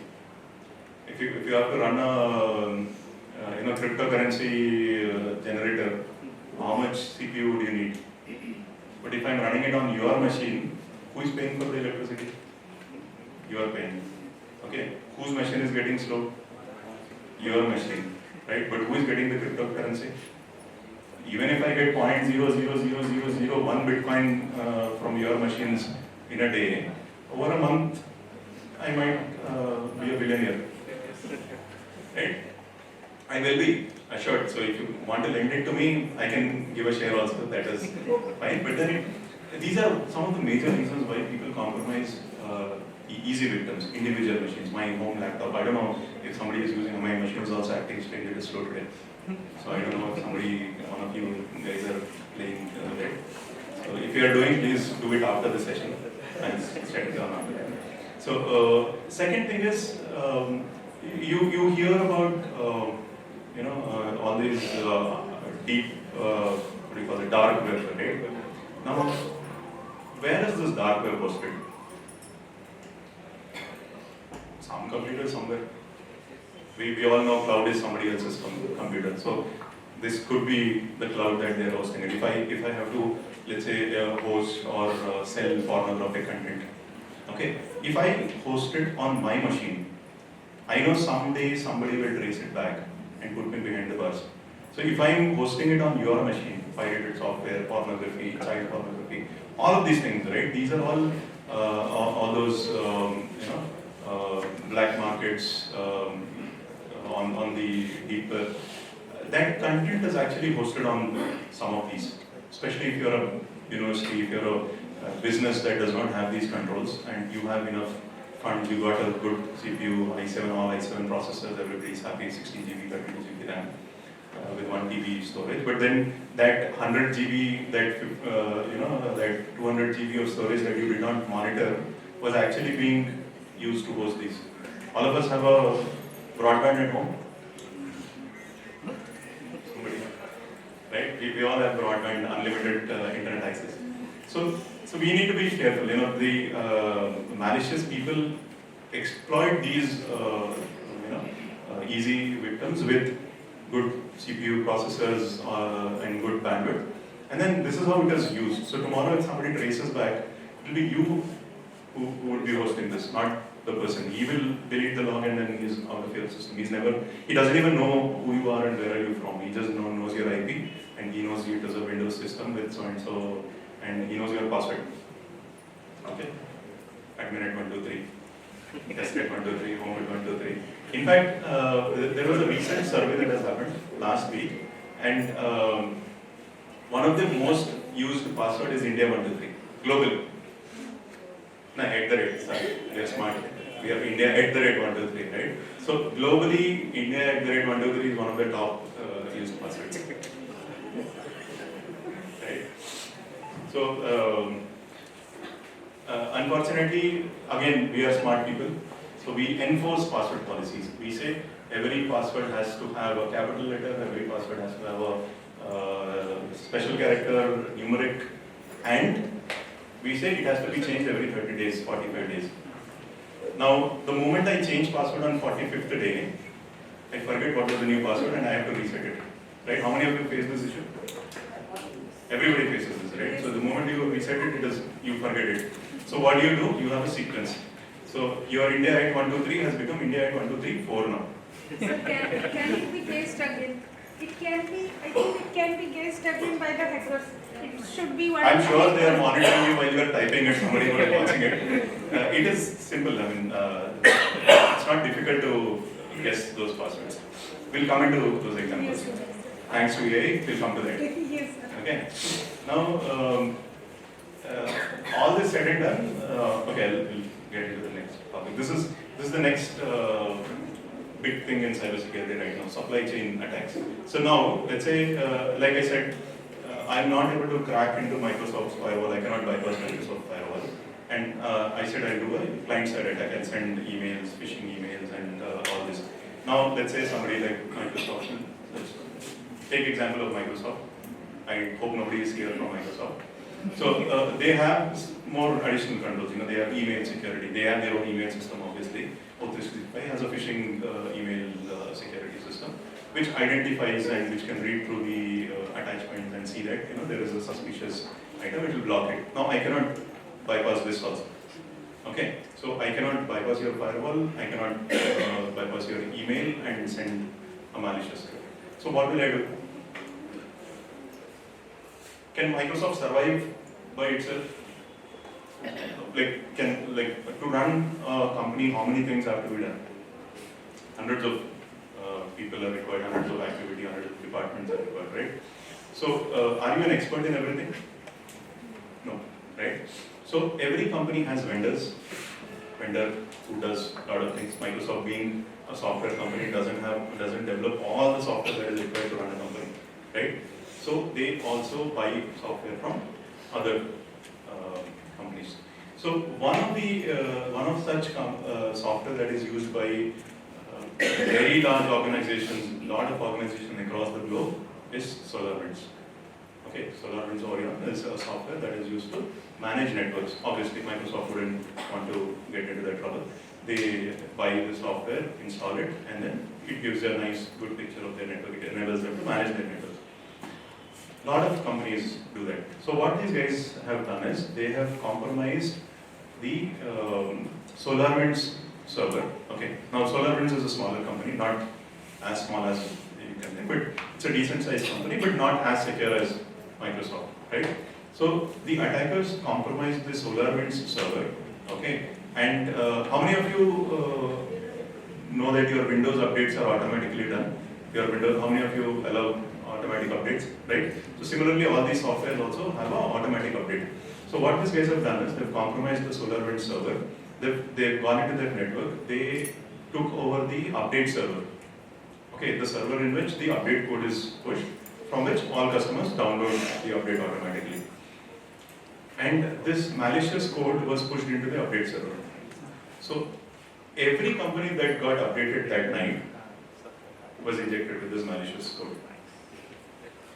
If you have to run a cryptocurrency generator, how much CPU do you need? But if I'm running it on your machine, who is paying for the electricity? You are paying. Okay, whose machine is getting slow? Your machine, right? But who is getting the cryptocurrency? Even if I get 0.00001 Bitcoin from your machines in a day, over a month, I might be a billionaire, right? I will be assured. So if you want to lend it to me, I can give a share also. That is fine. But then these are some of the major reasons why people compromise easy victims, individual machines. My home laptop. I don't know if somebody is using my machine is also acting strange. It is slow today. So I don't know if one of you guys are playing that. So if you are doing, please do it after the session and set it on after that. So second thing is you hear about all these deep what do you call it, dark web, right? Now, where is this dark web hosted? Some computer somewhere. We all know cloud is somebody else's computer. So this could be the cloud that they're hosting it. If I have to, let's say, host or sell pornographic content, okay? If I host it on my machine, I know someday somebody will trace it back and put me behind the bars. So if I'm hosting it on your machine, pirated software, pornography, child pornography, all of these things, right? These are all those black markets on the deep web. That content is actually hosted on some of these, especially if you're a university, if you're a business that does not have these controls and you have enough funds, you got a good CPU, i7, all i7 processors, everybody's happy, 16 GB, 32 GB RAM with 1 TB storage. But then that 100 GB, that that 200 GB of storage that you did not monitor was actually being used to host these. All of us have a broadband at home. Somebody, right? We all have broadband, unlimited internet access. So we need to be careful. The malicious people exploit these easy victims with good CPU processors and good bandwidth. And then this is how it is used. So tomorrow if somebody traces back, it will be you who would be hosting this, not the person. He will delete the log and then he's out of your system. He doesn't even know who you are and where are you from. He just knows your IP and he knows it as a Windows system with so and so, and he knows your password. Okay? Admin at 123, test at 123, home at 123. In fact, there was a recent survey that has happened last week, and one of the most used password is India 123, global. No, @ sorry, we are smart. We have India @ 123, right? So globally, India @ 123 is one of the top used passwords. Right? So unfortunately, again, we are smart people. So we enforce password policies. We say every password has to have a capital letter, every password has to have a special character, numeric, and we say it has to be changed every 30 days, 45 days. Now, the moment I change password on 45th day, I forget what was the new password and I have to reset it. Right? How many of you face this issue? Everybody faces this, right? So the moment you reset it, you forget it. So what do? You have a sequence. So your India @ 123 has become India @ 123.4 now. So can it be traced again? It can be, I think it can be guessed again by the hackers. It should be one. I'm sure they are monitoring you while you are typing it, somebody who is watching it. It is simple, I mean, it's not difficult to guess those passwords. We'll come into those examples. Yes, Thanks to AI, we'll come to that. yes, sir. Okay. Now, all this said and done, okay, we'll get into the next topic. This is the next big thing in cybersecurity right now, supply chain attacks. So now, let's say, like I said, I'm not able to crack into Microsoft's firewall. I cannot bypass Microsoft firewall. And I said I'll do a client-side attack. I'll send emails, phishing emails, and all this. Now, let's say somebody like Microsoft. Let's take example of Microsoft. I hope nobody is here from Microsoft. So they have more additional controls. You know, they have email security. They have their own email system, obviously. O365 has a phishing email security system, which identifies and which can read through the attachment and see that there is a suspicious item. It will block it. Now I cannot bypass this also. Okay, so I cannot bypass your firewall. I cannot bypass your email and send a malicious script. So what will I do? Can Microsoft survive by itself? To run a company, how many things have to be done? Hundreds of people are required, hundreds of activity, hundreds of departments are required, right? So, are you an expert in everything? No, right? So, every company has vendor who does a lot of things. Microsoft, being a software company, doesn't develop all the software that is required to run a company, right? So, they also buy software from other companies. So, one of such software that is used by very large organizations, lot of organizations across the globe is SolarWinds. Okay, SolarWinds Orion is a software that is used to manage networks. Obviously, Microsoft wouldn't want to get into that trouble. They buy the software, install it, and then it gives a nice, good picture of their network. It enables them to manage their network. A lot of companies do that. So what these guys have done is they have compromised the SolarWinds server. Okay. Now SolarWinds is a smaller company, not as small as you can think, but it's a decent sized company, but not as secure as Microsoft, right? So the attackers compromised the SolarWinds server. Okay. And how many of you know that your Windows updates are automatically done? Your Windows, how many of you allow automatic updates, right? So similarly, all these softwares also have an automatic update. So what these guys have done is they've compromised the SolarWinds server. They've gone into their network. They took over the update server. Okay, the server in which the update code is pushed, from which all customers download the update automatically. And this malicious code was pushed into the update server. So every company that got updated that night was injected with this malicious code.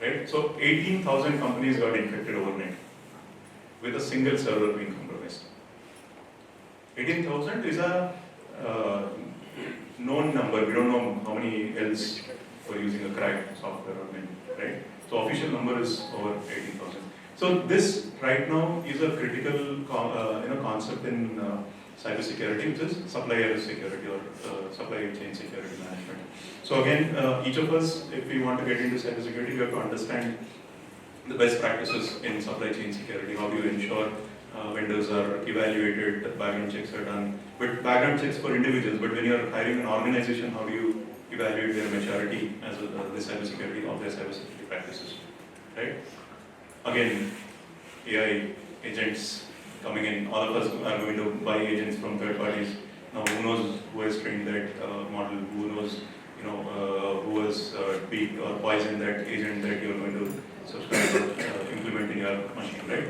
Right? So 18,000 companies got infected overnight with a single server being compromised. 18,000 is a known number. We don't know how many else were using a cracked software or many, right? So official number is over 18,000. So this right now is a critical concept in cybersecurity, which is supplier security or supply chain security management. So again, each of us, if we want to get into cybersecurity, we have to understand the best practices in supply chain security. How do you ensure vendors are evaluated, background checks are done, but background checks for individuals, but when you're hiring an organization, how do you evaluate their maturity as the cybersecurity of their cybersecurity practices, right? Again, AI agents coming in, all of us are going to buy agents from third parties. Now, who knows who has trained that model, who knows, who has tweaked or poisoned that agent that you're going to subscribe or implement in your machine, right?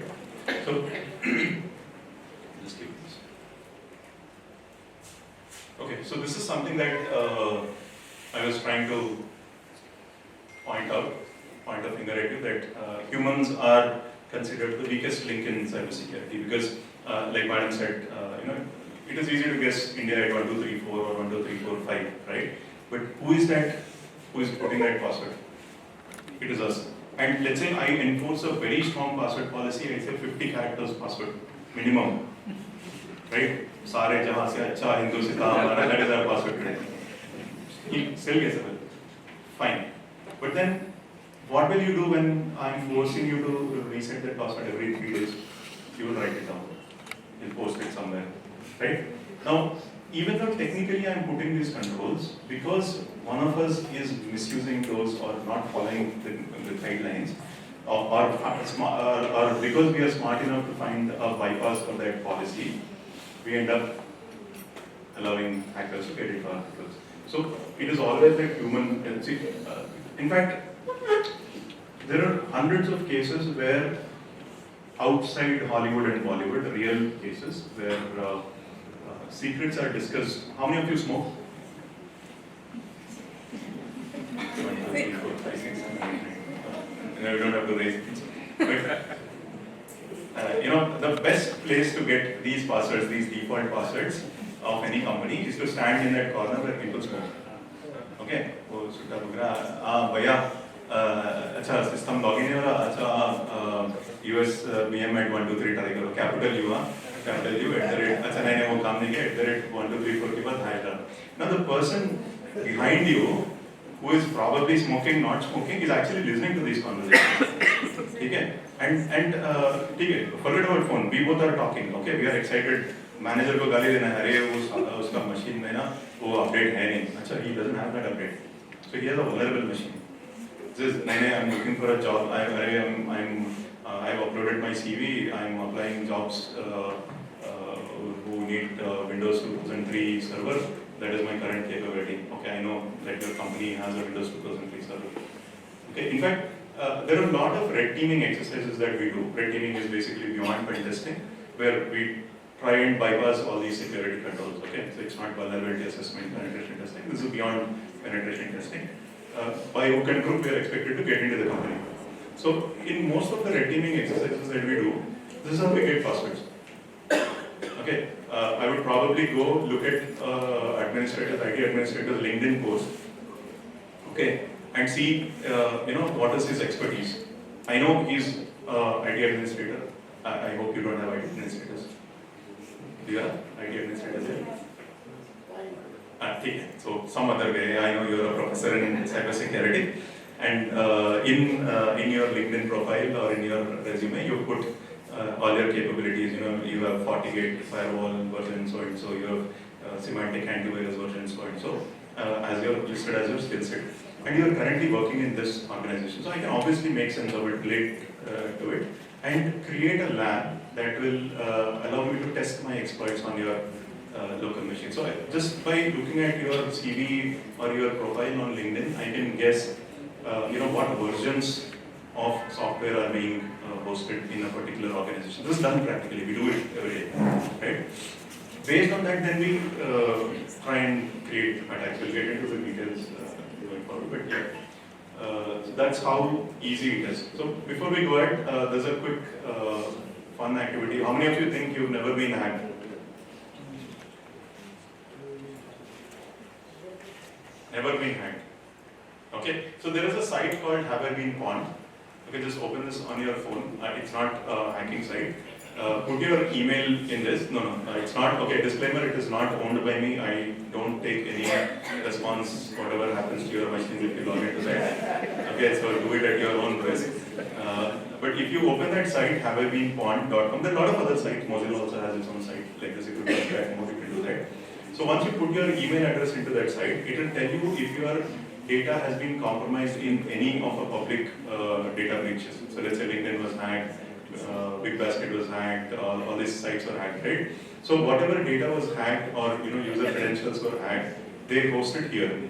So, just keep this. Okay, so this is something that I was trying to point a finger at you, that humans are considered the weakest link in cybersecurity because, like Madam said, it is easy to guess India at 1, 2, 3, 4 or 1, 2, 3, 4, 5, right? But who is that? Who is putting that password? It is us. And let's say I enforce a very strong password policy. I say 50 characters password minimum, right? Sare jahan se acha Hindu se tha, that is our password today. Still guessable. Fine. But then, what will you do when I'm forcing you to reset that password every 3 days? You will write it down. You'll post it somewhere, right? Now, even though technically I'm putting these controls, because one of us is misusing those or not following the guidelines, or because we are smart enough to find a bypass for that policy, we end up allowing hackers to get into our controls. So it is always like human. In fact, there are hundreds of cases where outside Hollywood and Bollywood, real cases where secrets are discussed. How many of you smoke? 1, 2, 3, 4, 5, 6, 7, 8, 9. No, you don't have to raise it. But, the best place to get these passwords, these default passwords of any company is to stand in that corner where people smoke. Okay? वो सुट्टा बगरा भैया अच्छा system login है वाला अच्छा USBM at 1 2 3 try करो capital U capital U @ अच्छा नहीं वो काम नहीं किया @ 1 2 3 4 के बाद हाई डाल. Now the person behind you who is probably smoking, not smoking, is actually listening to these conversations. Okay? And okay, forget about phone. We both are talking. Okay, we are excited. Manager को गाली देना है. अरे उसका machine में ना वो update है नहीं. अच्छा, he doesn't have that update. So he has a vulnerable machine. This नहीं, I'm looking for a job. I've uploaded my CV. I'm applying jobs who need Windows 2003 server. That is my current capability. Okay, I know that your company has a Windows 2003 server. Okay, in fact, there are a lot of red teaming exercises that we do. Red teaming is basically beyond pen testing, where we try and bypass all these security controls. Okay, so it's not vulnerability assessment, penetration testing. This is beyond penetration testing. By hook and crook, we are expected to get into the company. So, in most of the red teaming exercises that we do, this is how we get passwords. Okay, I would probably go look at IT administrator's LinkedIn post, okay, and see, what is his expertise. I know he's IT administrator. I hope you don't have IT administrators. Do you have IT administrators there? Okay, so some other way. I know you're a professor in cybersecurity, and in your LinkedIn profile or in your resume, you put all your capabilities. You have FortiGate firewall version so and so. You have semantic antivirus version so and so. As you're listed as your skill set, and you're currently working in this organization. So I can obviously make sense of it, relate to it, and create a lab that will allow me to test my exploits on your local machine. So just by looking at your CV or your profile on LinkedIn, I can guess, what versions of software are being hosted in a particular organization. This is done practically. We do it every day, right? Based on that, then we try and create attacks. We'll get into the details going forward, but yeah. So that's how easy it is. So before we go ahead, there's a quick fun activity. How many of you think you've never been hacked? Never been hacked. Okay, so there is a site called Have I Been Pawned. Okay, just open this on your phone. It's not a hacking site. Put your email in this. No, it's not. Okay, disclaimer, it is not owned by me. I don't take any response, whatever happens to your machine if you log into that. Okay, so do it at your own risk. But if you open that site, haveibeenpawned.com, there are a lot of other sites. Mozilla also has its own site like this. If you can track more, you can do that. So once you put your email address into that site, it will tell you if your data has been compromised in any of a public data breaches. So let's say LinkedIn was hacked, Big Basket was hacked, all these sites were hacked, right? So whatever data was hacked or user credentials were hacked, they host it here,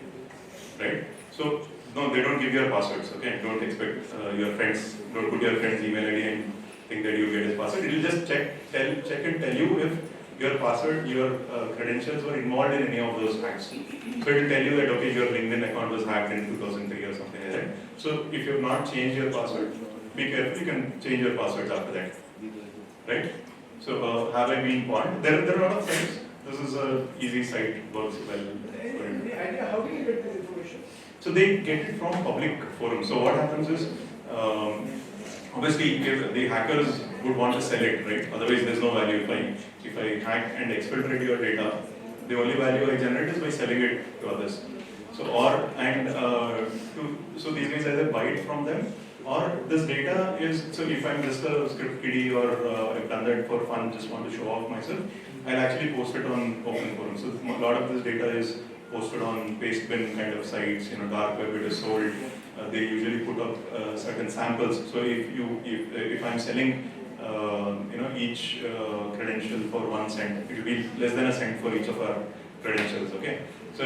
right? So no, they don't give your passwords. Okay, don't expect your friends. Don't put your friend's email ID and think that you get his password. It will just check and tell you if your password, your credentials were involved in any of those hacks. So it will tell you that, okay, your LinkedIn account was hacked in 2003 or something like that. So if you have not changed your password, be careful, you can change your passwords after that. Right? So have I been pawned? There are a lot of sites. This is an easy site, works well. Any idea how do you get this information? So they get it from public forums. So what happens is, obviously, if the hackers would want to sell it, right? Otherwise, there's no value. If I hack and exfiltrate your data, the only value I generate is by selling it to others. So so these guys either buy it from them, or this data is, so if I'm just a script kiddie or I've done that for fun, just want to show off myself, I'll actually post it on open forum. So a lot of this data is posted on paste bin kind of sites, dark web, it is sold. They usually put up certain samples. So if I'm selling each credential for 1 cent, it will be less than a cent for each of our credentials, okay? So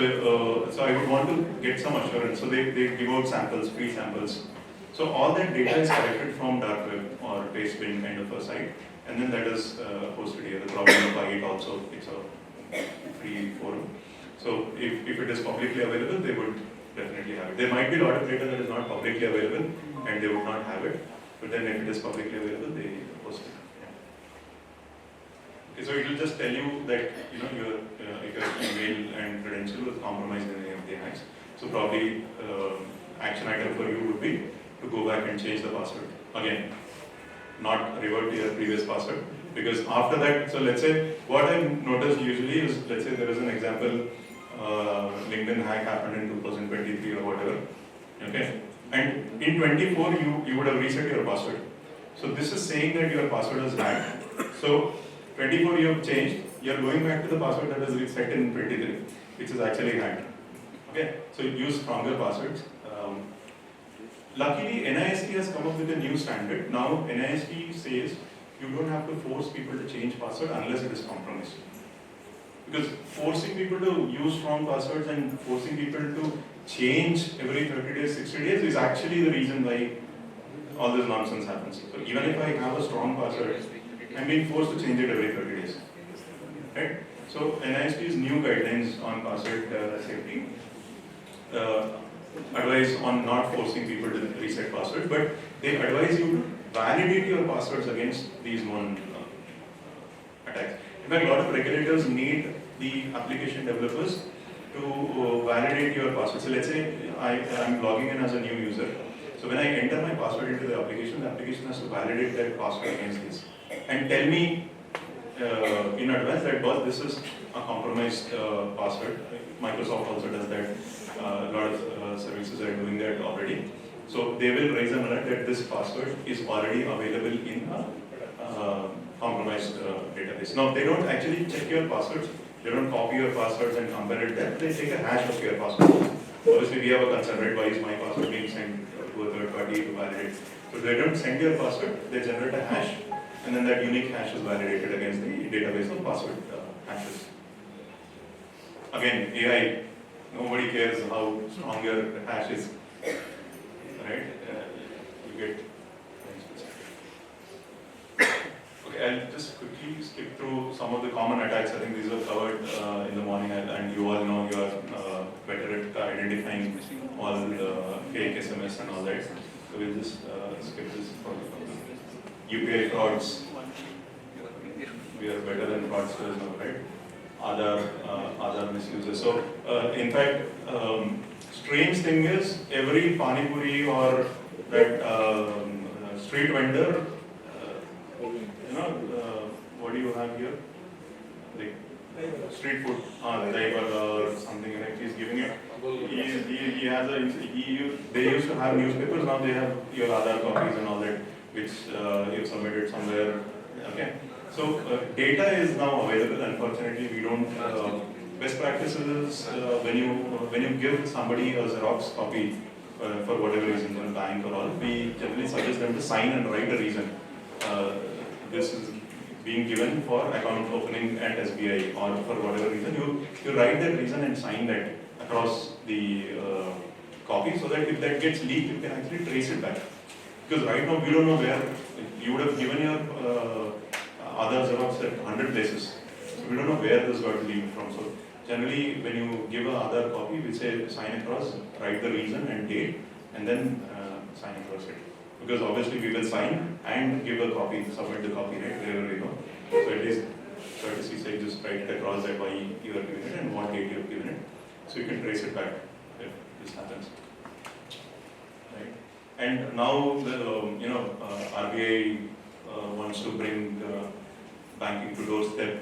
I would want to get some assurance. So they give out samples, free samples. So all that data is collected from dark web or paste bin kind of a site, and then that is posted here. The problem of buy it also, it's a free forum. So if it is publicly available, they would definitely have it. There might be a lot of data that is not publicly available, and they would not have it. But then if it is publicly available, they post it. Okay, so it will just tell you that your email and credential was compromised in any of the hacks. So probably action item for you would be to go back and change the password again, not revert to your previous password. Because after that, so let's say what I've noticed usually is, let's say there is an example, LinkedIn hack happened in 2023 or whatever. Okay, and in 24 you would have reset your password. So this is saying that your password is hacked. So 24 you have changed, you are going back to the password that was reset in 23, which is actually hacked. Okay, so use stronger passwords. Luckily, NIST has come up with a new standard. Now NIST says you don't have to force people to change password unless it is compromised. Because forcing people to use strong passwords and forcing people to change every 30 days, 60 days is actually the reason why all this nonsense happens. So even if I have a strong password, I'm being forced to change it every 30 days. Right? So NIST's new guidelines on password safety advise on not forcing people to reset password, but they advise you to validate your passwords against these known attacks. In fact, a lot of regulators need the application developers to validate your password. So let's say I'm logging in as a new user. So when I enter my password into the application has to validate that password against this and tell me in advance that, boss, this is a compromised password. Microsoft also does that. A lot of services are doing that already. So they will raise an alert that this password is already available in a compromised database. Now, they don't actually check your passwords. They don't copy your passwords and compare it there. They take a hash of your password. Obviously, we have a concern, right? Why is my password being sent to a third party to validate? So they don't send your password. They generate a hash, and then that unique hash is validated against the database of password hashes. Again, AI, nobody cares how strong your hash is, right? You get. Okay, I'll just quickly skip through some of the common attacks. I think these were covered in the morning, and you all know you are better at identifying all the fake SMS and all that. So we'll just skip this for UPI frauds. We are better than fraudsters now, right? Other misuses. So, in fact, strange thing is every pani puri or that street vendor, what do you have here? Like street food, or something like he's giving it. He has they used to have newspapers. Now they have your Aadhaar copies and all that, which you've submitted somewhere. Okay. So data is now available. Unfortunately, we don't. Best practices when you give somebody a Xerox copy for whatever reason, in bank or all, we generally suggest them to sign and write a reason. This is being given for account opening at SBI or for whatever reason. You write that reason and sign that across the copy, so that if that gets leaked, you can actually trace it back. Because right now we don't know where you would have given your other Xerox at 100 places. So we don't know where this got leaked from. So generally, when you give a other copy, we say sign across, write the reason and date, and then sign across it. Because obviously we will sign and give a copy, submit the copy, right, wherever we go. So at least courtesy sake, just write it across that why you are giving it and what date you have given it. So you can trace it back if this happens. Right? And now the RBI wants to bring banking to doorstep,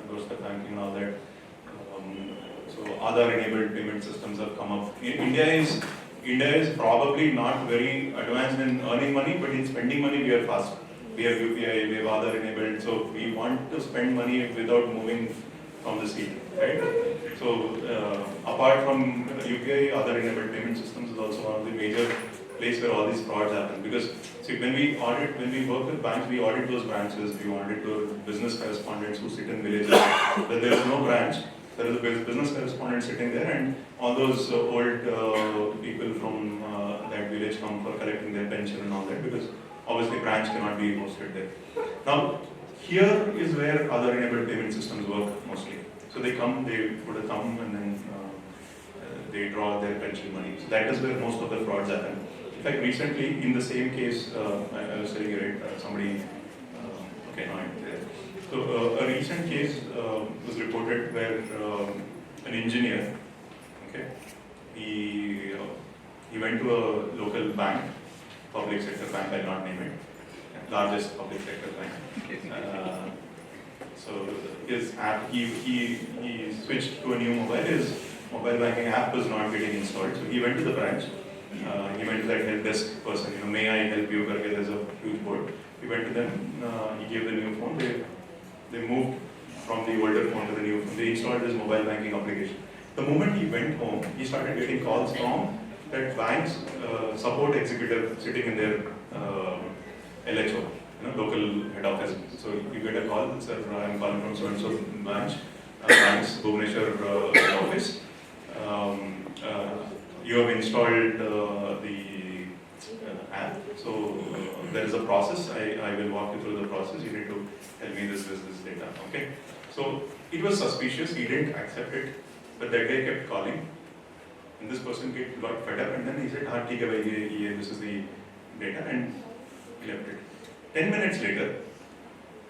doorstep banking and all that. So Aadhaar-enabled payment systems have come up. India is probably not very advanced in earning money, but in spending money we are fast. We have UPI, we have Aadhaar-enabled, so we want to spend money without moving from the seat, right? So apart from UPI, Aadhaar-enabled payment systems is also one of the major place where all these frauds happen. Because see, when we work with banks, we audit those branches, we audit those business correspondents who sit in villages. But there is no branch, there is a business correspondent sitting there, and all those old people from that village come for collecting their pension and all that, because obviously branch cannot be hosted there. Now, here is where other enabled payment systems work mostly. So they come, they put a thumb, and then they draw their pension money. So that is where most of the frauds happen. In fact, recently, in the same case, I was telling you, right, somebody, okay, no, I'm there. So a recent case was reported where an engineer, okay, he went to a local bank, public sector bank, I'll not name it, largest public sector bank. So his app, he switched to a new mobile. His mobile banking app was not getting installed. So he went to the branch. He went to that help desk person. May I help you? Karke, there's a huge board. He went to them. He gave the new phone. They moved from the older phone to the new phone. They installed his mobile banking application. The moment he went home, he started getting calls from that bank's support executive sitting in their LHO, local head office. So you get a call, sir, I'm calling from so-and-so branch, bank's Bhubaneswar head office. You have installed the app, so there is a process. I will walk you through the process. You need to tell me this data, okay? So it was suspicious. He didn't accept it, but that guy kept calling. And this person got fed up, and then he said, "Haan, theek hai bhai, this is the data," and he left it. 10 minutes later,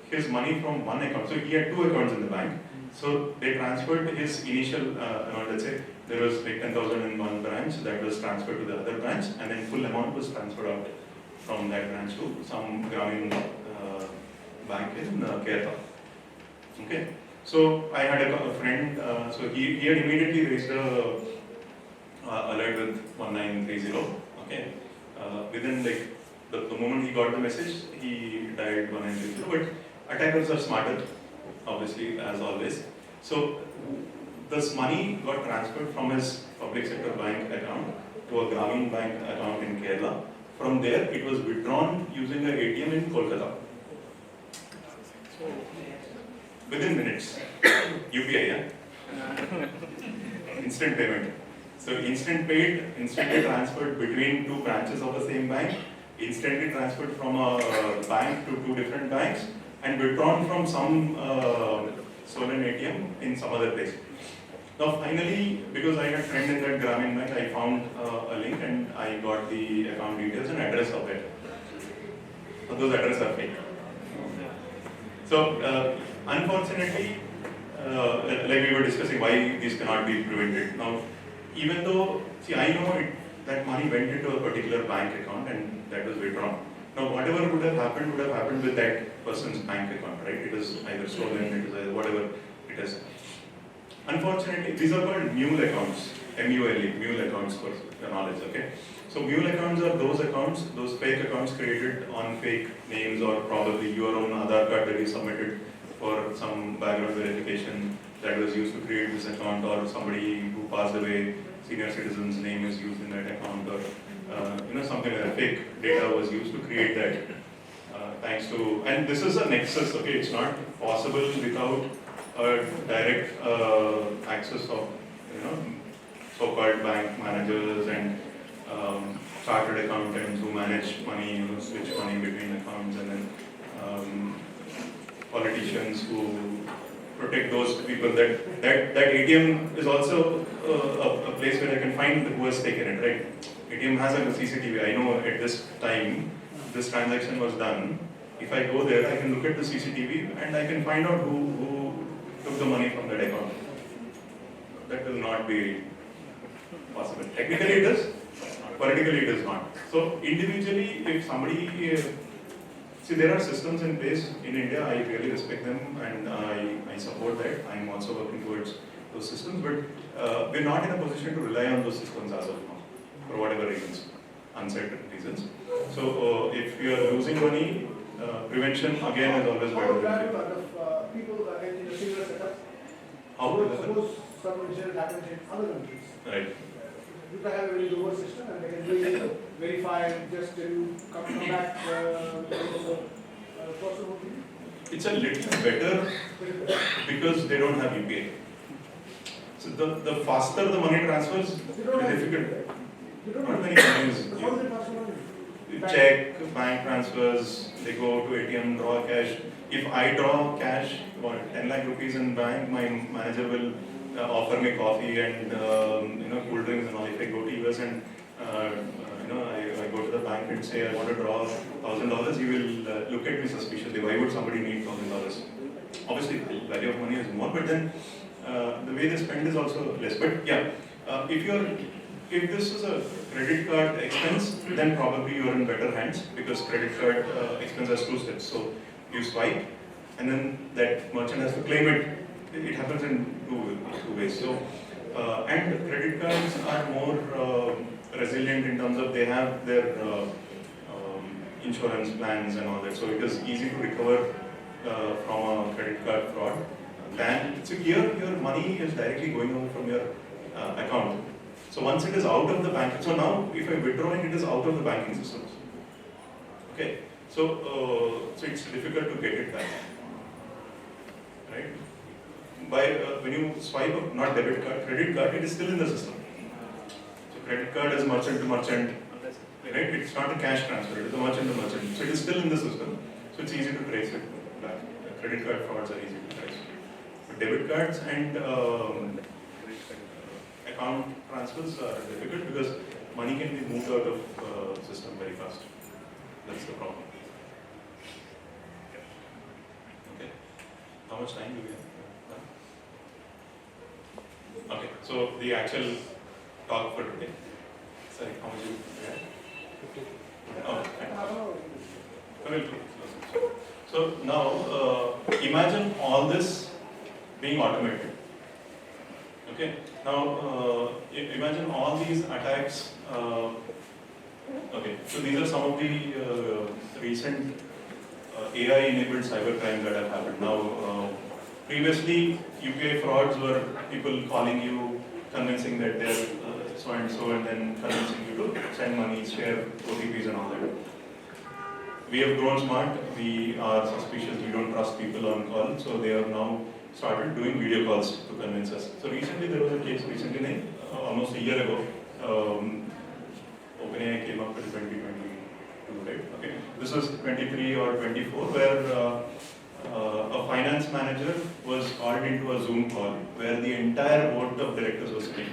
his money from one account, so he had two accounts in the bank, so they transferred his initial, let's say, there was like 10,000 in one branch, that was transferred to the other branch, and then full amount was transferred out from that branch to some Gramin bank in Kerala. Okay, so I had a friend, so he had immediately raised a alert with 1930. Okay, within like the moment he got the message, he dialed 1930. But attackers are smarter, obviously, as always. So this money got transferred from his public sector bank account to a Gramin bank account in Kerala. From there, it was withdrawn using an ATM in Kolkata. Within minutes. UPI, yeah? Instant payment. So instant paid, instantly transferred between two branches of the same bank, instantly transferred from a bank to two different banks, and withdrawn from some stolen ATM in some other place. Now finally, because I had a friend in that Gramin bank, I found a link and I got the account details and address of it. So those addresses are fake. So unfortunately, like we were discussing why these cannot be prevented. Now, even though, see, I know that money went into a particular bank account and that was withdrawn. Now, whatever would have happened with that person's bank account, right? It is either stolen, it is either whatever it is. Unfortunately, these are called mule accounts, M-U-L-E, mule accounts for your knowledge, okay? So mule accounts are those accounts, those fake accounts created on fake names or probably your own Aadhaar card that you submitted for some background verification that was used to create this account, or somebody who passed away, senior citizen's name is used in that account, or something like that. Fake data was used to create that. Thanks to, and this is a nexus, okay? It's not possible without a direct access of so-called bank managers and chartered accountants who manage money, switch money between accounts, and then politicians who protect those people. That ATM is also a place where I can find who has taken it, right? ATM has a CCTV. I know at this time this transaction was done. If I go there, I can look at the CCTV and I can find out who took the money from that account. That will not be possible. Technically it is, politically it is not. So individually, if somebody, see, there are systems in place in India, I really respect them and I support that. I'm also working towards those systems, but we're not in a position to rely on those systems as of now, for whatever reasons, uncertain reasons. So if you are losing money, prevention again is always How better would than that cure. kind of people in a similar setup? How would that- Suppose some incident happens in other countries. Right. You can have a very robust system and they can really verify just till you come back person would be. It's a little better because they don't have UPI. So the faster the money transfers, They the don't have- difficult. You don't Not know. many companies How is it possible? check, bank transfers, they go to ATM, draw cash. If I draw cash, what, 10 lakh rupees in bank, my manager will offer me coffee and cool drinks and all. If I go to US and I go to the bank and say I want to draw $1,000, he will look at me suspiciously. Why would somebody need $1,000? Obviously, the value of money is more, but then the way they spend is also less. But yeah, if this is a credit card expense, then probably you are in better hands because credit card expense has 2 steps. So you swipe, and then that merchant has to claim it. It happens in two ways. So and credit cards are more resilient in terms of they have their insurance plans and all that. So it is easy to recover from a credit card fraud. Then so here your money is directly going over from your account. So once it is out of the bank, so now if I withdraw it, it is out of the banking systems. Okay, so it's difficult to get it back, right? By when you swipe up, not debit card, credit card, it is still in the system. So credit card is merchant to merchant, right? It's not a cash transfer; it is a merchant to merchant. So it is still in the system. So it's easy to trace it back. Credit card frauds are easy to trace. But debit cards and account transfers are difficult because money can be moved out of system very fast. That's the problem. Okay. How much time do we have? Okay. So the actual talk for today. Sorry, how much you have? Oh, okay. So now imagine all this being automated. Okay. Now, imagine all these attacks. Okay, so these are some of the recent AI-enabled cybercrime that have happened. Now, previously, UPI frauds were people calling you, convincing that they're so and so, and then convincing you to send money, share OTPs, and all that. We have grown smart. We are suspicious. We don't trust people on call, so they have now started doing video calls to convince us. So recently there was a case almost a year ago. OpenAI came up with 2022, right? Okay. This was 23 or 24, where a finance manager was called into a Zoom call where the entire board of directors was sitting.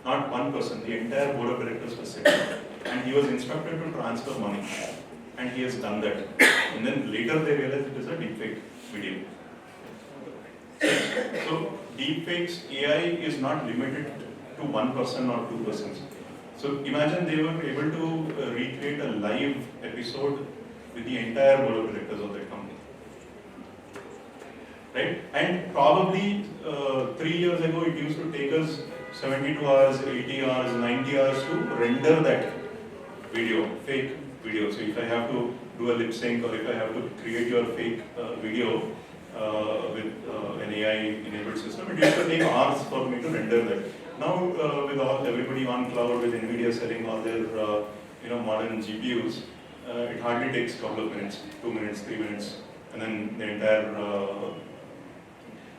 Not one person, the entire board of directors was sitting. And he was instructed to transfer money. And he has done that. And then later they realized it is a deepfake video. So deepfakes AI is not limited to one person or two persons. So imagine they were able to recreate a live episode with the entire board of directors of that company. Right? And probably 3 years ago it used to take us 72 hours, 80 hours, 90 hours to render that video, fake video. So if I have to do a lip sync or if I have to create your fake video with an AI-enabled system, it used to take hours for me to render that. Now with everybody on cloud, with NVIDIA selling all their modern GPUs, it hardly takes a couple of minutes, 2 minutes, 3 minutes, and then the entire.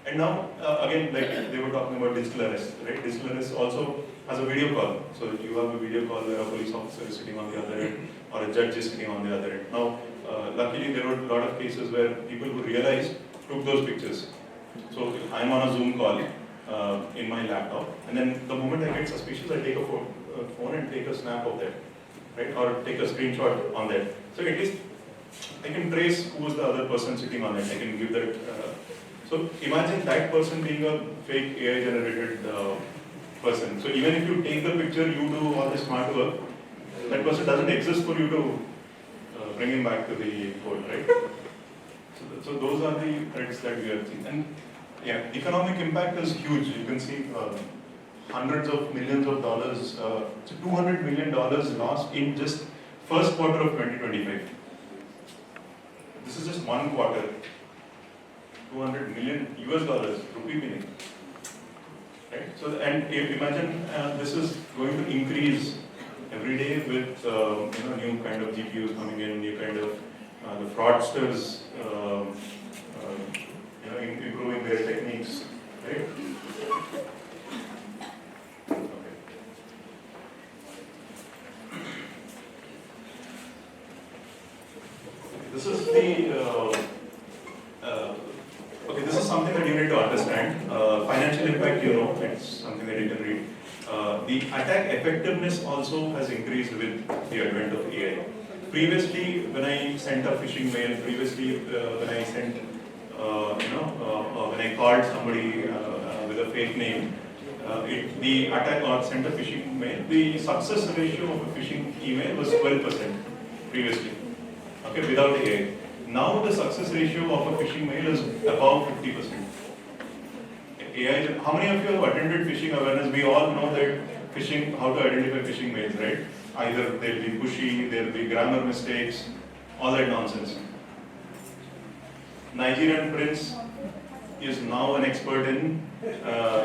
And now again, like they were talking about digital arrest, right? Digital arrest also has a video call. So you have a video call where a police officer is sitting on the other end or a judge is sitting on the other end. Now, luckily there were a lot of cases where people who realized took those pictures. So I'm on a Zoom call in my laptop, and then the moment I get suspicious, I take a phone and take a snap of that, right? Or take a screenshot on that. So at least I can trace who was the other person sitting on it. I can give that. So imagine that person being a fake AI generated person. So even if you take the picture, you do all the smart work, that person doesn't exist for you to bring him back to the fold, right? So those are the threats that we are seeing. And Yeah, economic impact is huge. You can see hundreds of millions of dollars, so $200 million lost in just first quarter of 2025. This is just one quarter. 200 million US dollars, rupee meaning. Right? So, and imagine this is going to increase every day with new kind of GPUs coming in, new kind of the fraudsters improving their techniques, right? Okay. This is the okay. This is something that you need to understand. Financial impact, it's something that you can read. The attack effectiveness also has increased with the advent of AI. Previously, when I sent a phishing mail, when I sent, when I called somebody with a fake name, the attack or sent a phishing mail, the success ratio of a phishing email was 12% previously, okay, without AI. Now the success ratio of a phishing mail is above 50%. AI, how many of you have attended phishing awareness? We all know that phishing, how to identify phishing mails, right? Either they'll be pushy, there'll be grammar mistakes, all that nonsense. Nigerian prince is now an expert in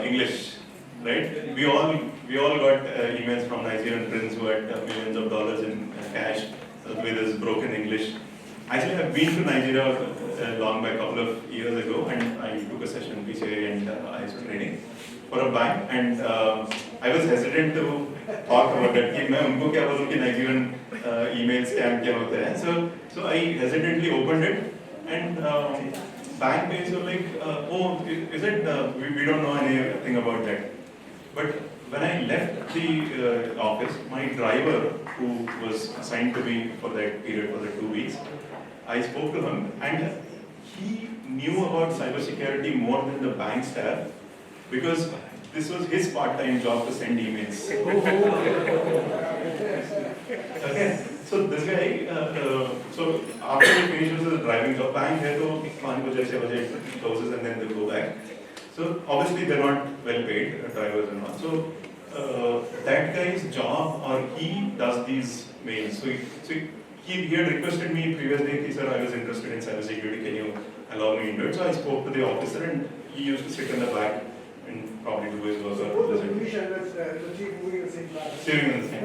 English, right? We all got emails from Nigerian prince who had millions of dollars in cash with his broken English. Actually, I've been to Nigeria long back, a couple of years ago, and I took a session PCI and ISO training for a bank, and I was hesitant to talk about that. कि मैं उनको क्या बोलूँ कि Nigerian email scam क्या होता है? So I hesitantly opened it, and bank guys were like, oh, is it? We don't know anything about that. But when I left the office, my driver, who was assigned to me for that period, for the 2 weeks, I spoke to him, and he knew about cybersecurity more than the bank staff, because this was his part-time job to send emails. Okay, so this guy, so after he finishes his driving job, bank hai to 5 baje, 6 baje closes, and then they go back. So obviously they're not well paid, drivers and all. So that guy's job, or he does these mails. So he had requested me previously, he said, I was interested in cybersecurity, can you allow me into it? So I spoke to the officer, and he used to sit in the back and probably do his work. Steering in the same.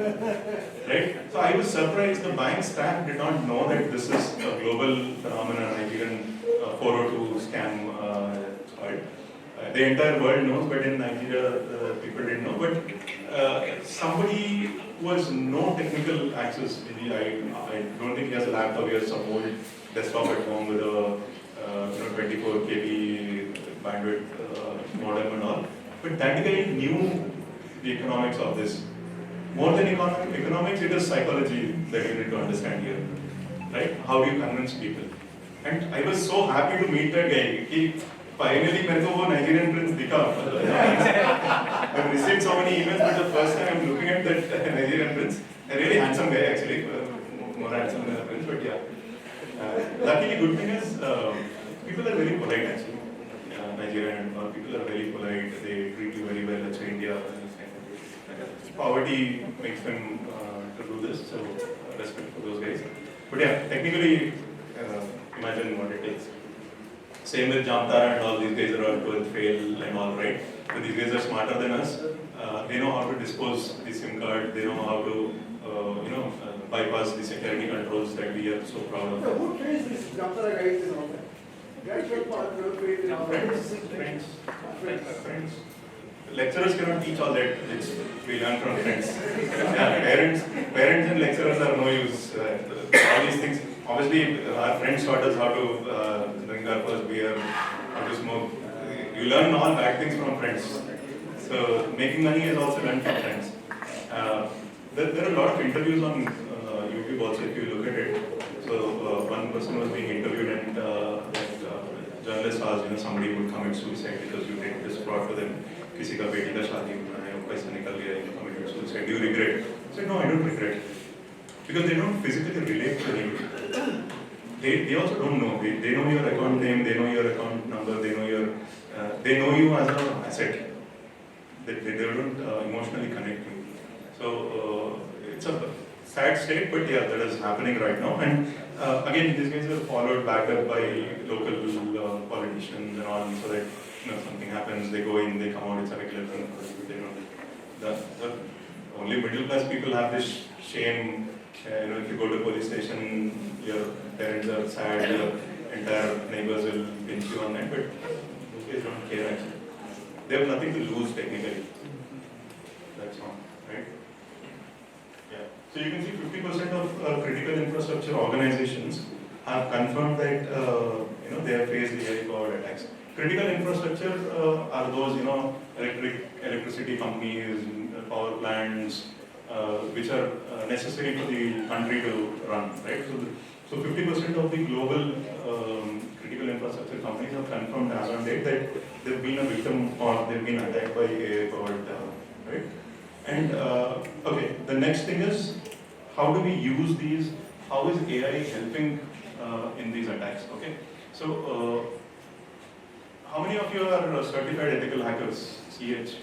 Right? So I was surprised the bank staff did not know that this is a global phenomenon, Nigerian 402 scam. The entire world knows, but in Nigeria, people didn't know. But somebody who has no technical access, maybe I don't think he has a laptop, he has some old desktop at home with a 24 KB bandwidth modem and all. But that guy knew the economics of this. More than economics, it is psychology that you need to understand here. Right? How do you convince people? And I was so happy to meet that guy. Finally, मेरे को वो Nigerian prince दिखा. I've received so many emails, but the first time I'm looking at that Nigerian prince, a really handsome guy actually, more handsome than a prince, but yeah. Luckily, good thing is people are very polite actually. Nigerian people are very polite. They treat you very well. It's India. Poverty makes them to do this, so respect for those guys. But yeah, technically, imagine what it takes. Same with Jamtara and all, these guys are all 12th fail and all, right? But these guys are smarter than us. They know how to dispose the SIM card. They know how to, bypass the security controls that we are so proud of. Who trains these Jamtara guys and all that? Friends. Lecturers cannot teach all that. We learn from friends. Yeah, parents and lecturers are no use. All these things. Obviously, our friends taught us how to drink our first beer, how to smoke. You learn all bad things from friends. So making money is also learned from friends. There are a lot of interviews on YouTube also if you look at it. So one person was being interviewed, and journalist asked, somebody would commit suicide because you did this fraud for them. किसी का बेटी का शादी होना है, पैसा निकल गया, you committed suicide. Do you regret? I said, no, I don't regret. Because they don't physically relate to him. They also don't know. They know your account name, they know your account number, they know your, they know you as an asset. They don't emotionally connect you. So it's a sad state, but yeah, that is happening right now. And again, these guys are followed, backed up by local politicians and all, so that something happens, they go in, they come out, it's a regular thing. The only middle class people have this shame. If you go to police station, your parents are sad, your entire neighbors will pinch you on that, but those guys don't care actually. They have nothing to lose technically. That's all, right? Yeah. So you can see 50% of critical infrastructure organizations have confirmed that they have faced AI-powered attacks. Critical infrastructure are those electricity companies, power plants, which are necessary for the country to run, right? So 50% of the global critical infrastructure companies have confirmed as on date that they've been a victim or they've been attacked by AI-powered, right? And okay, the next thing is, how do we use these? How is AI helping in these attacks? Okay, so how many of you are certified ethical hackers? CH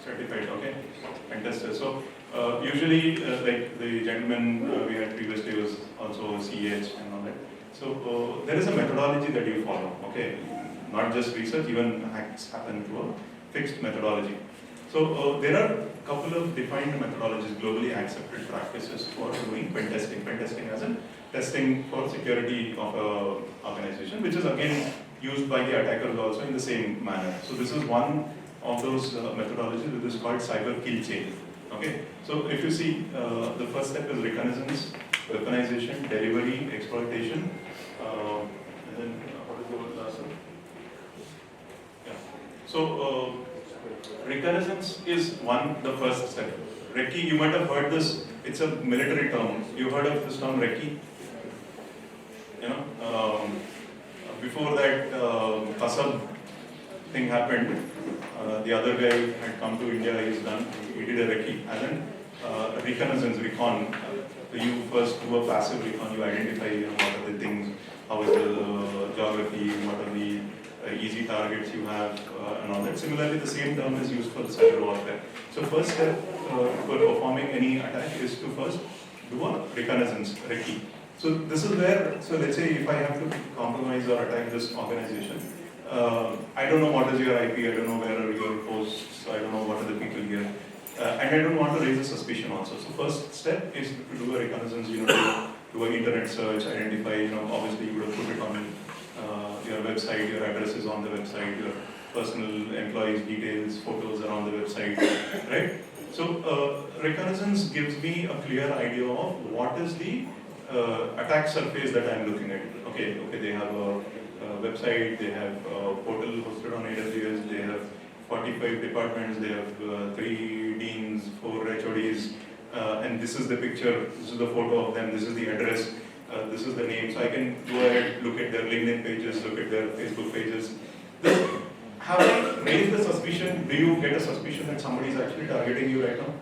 certified, okay, and testers. So usually, like the gentleman we had previously was also CH and all that. So there is a methodology that you follow, okay? Not just research, even hacks happen through a fixed methodology. So there are a couple of defined methodologies, globally accepted practices for doing pen testing. Pen testing as in testing for security of an organization, which is again used by the attackers also in the same manner. So this is one of those methodologies, which is called cyber kill chain. Okay, so if you see, the first step is reconnaissance, weaponization, delivery, exploitation, and then what is the last one? Yeah. So reconnaissance is the first step. Recce, you might have heard this. It's a military term. You heard of this term, recce? Before that Kasab thing happened, the other guy had come to India. He did a recce, as in reconnaissance, recon. So you first do a passive recon. You identify what are the things, how is the geography, what are the easy targets you have, and all that. Similarly, the same term is used for the cyber warfare. So first step for performing any attack is to first do a reconnaissance, recce. So this is where, so let's say if I have to compromise or attack this organization, I don't know what is your IP, I don't know where are your posts, I don't know what are the people here, and I don't want to raise a suspicion also. So first step is to do a reconnaissance, do an internet search, identify, obviously you would have put it on your website, your address is on the website, your personal employees' details, photos are on the website, right? So reconnaissance gives me a clear idea of what is the attack surface that I'm looking at. Okay, they have a website, they have a portal hosted on AWS, they have 45 departments, they have 3 deans, 4 HODs, and this is the picture, this is the photo of them, this is the address, this is the name. So I can go ahead, look at their LinkedIn pages, look at their Facebook pages. Have I raised the suspicion? Do you get a suspicion that somebody is actually targeting you right now?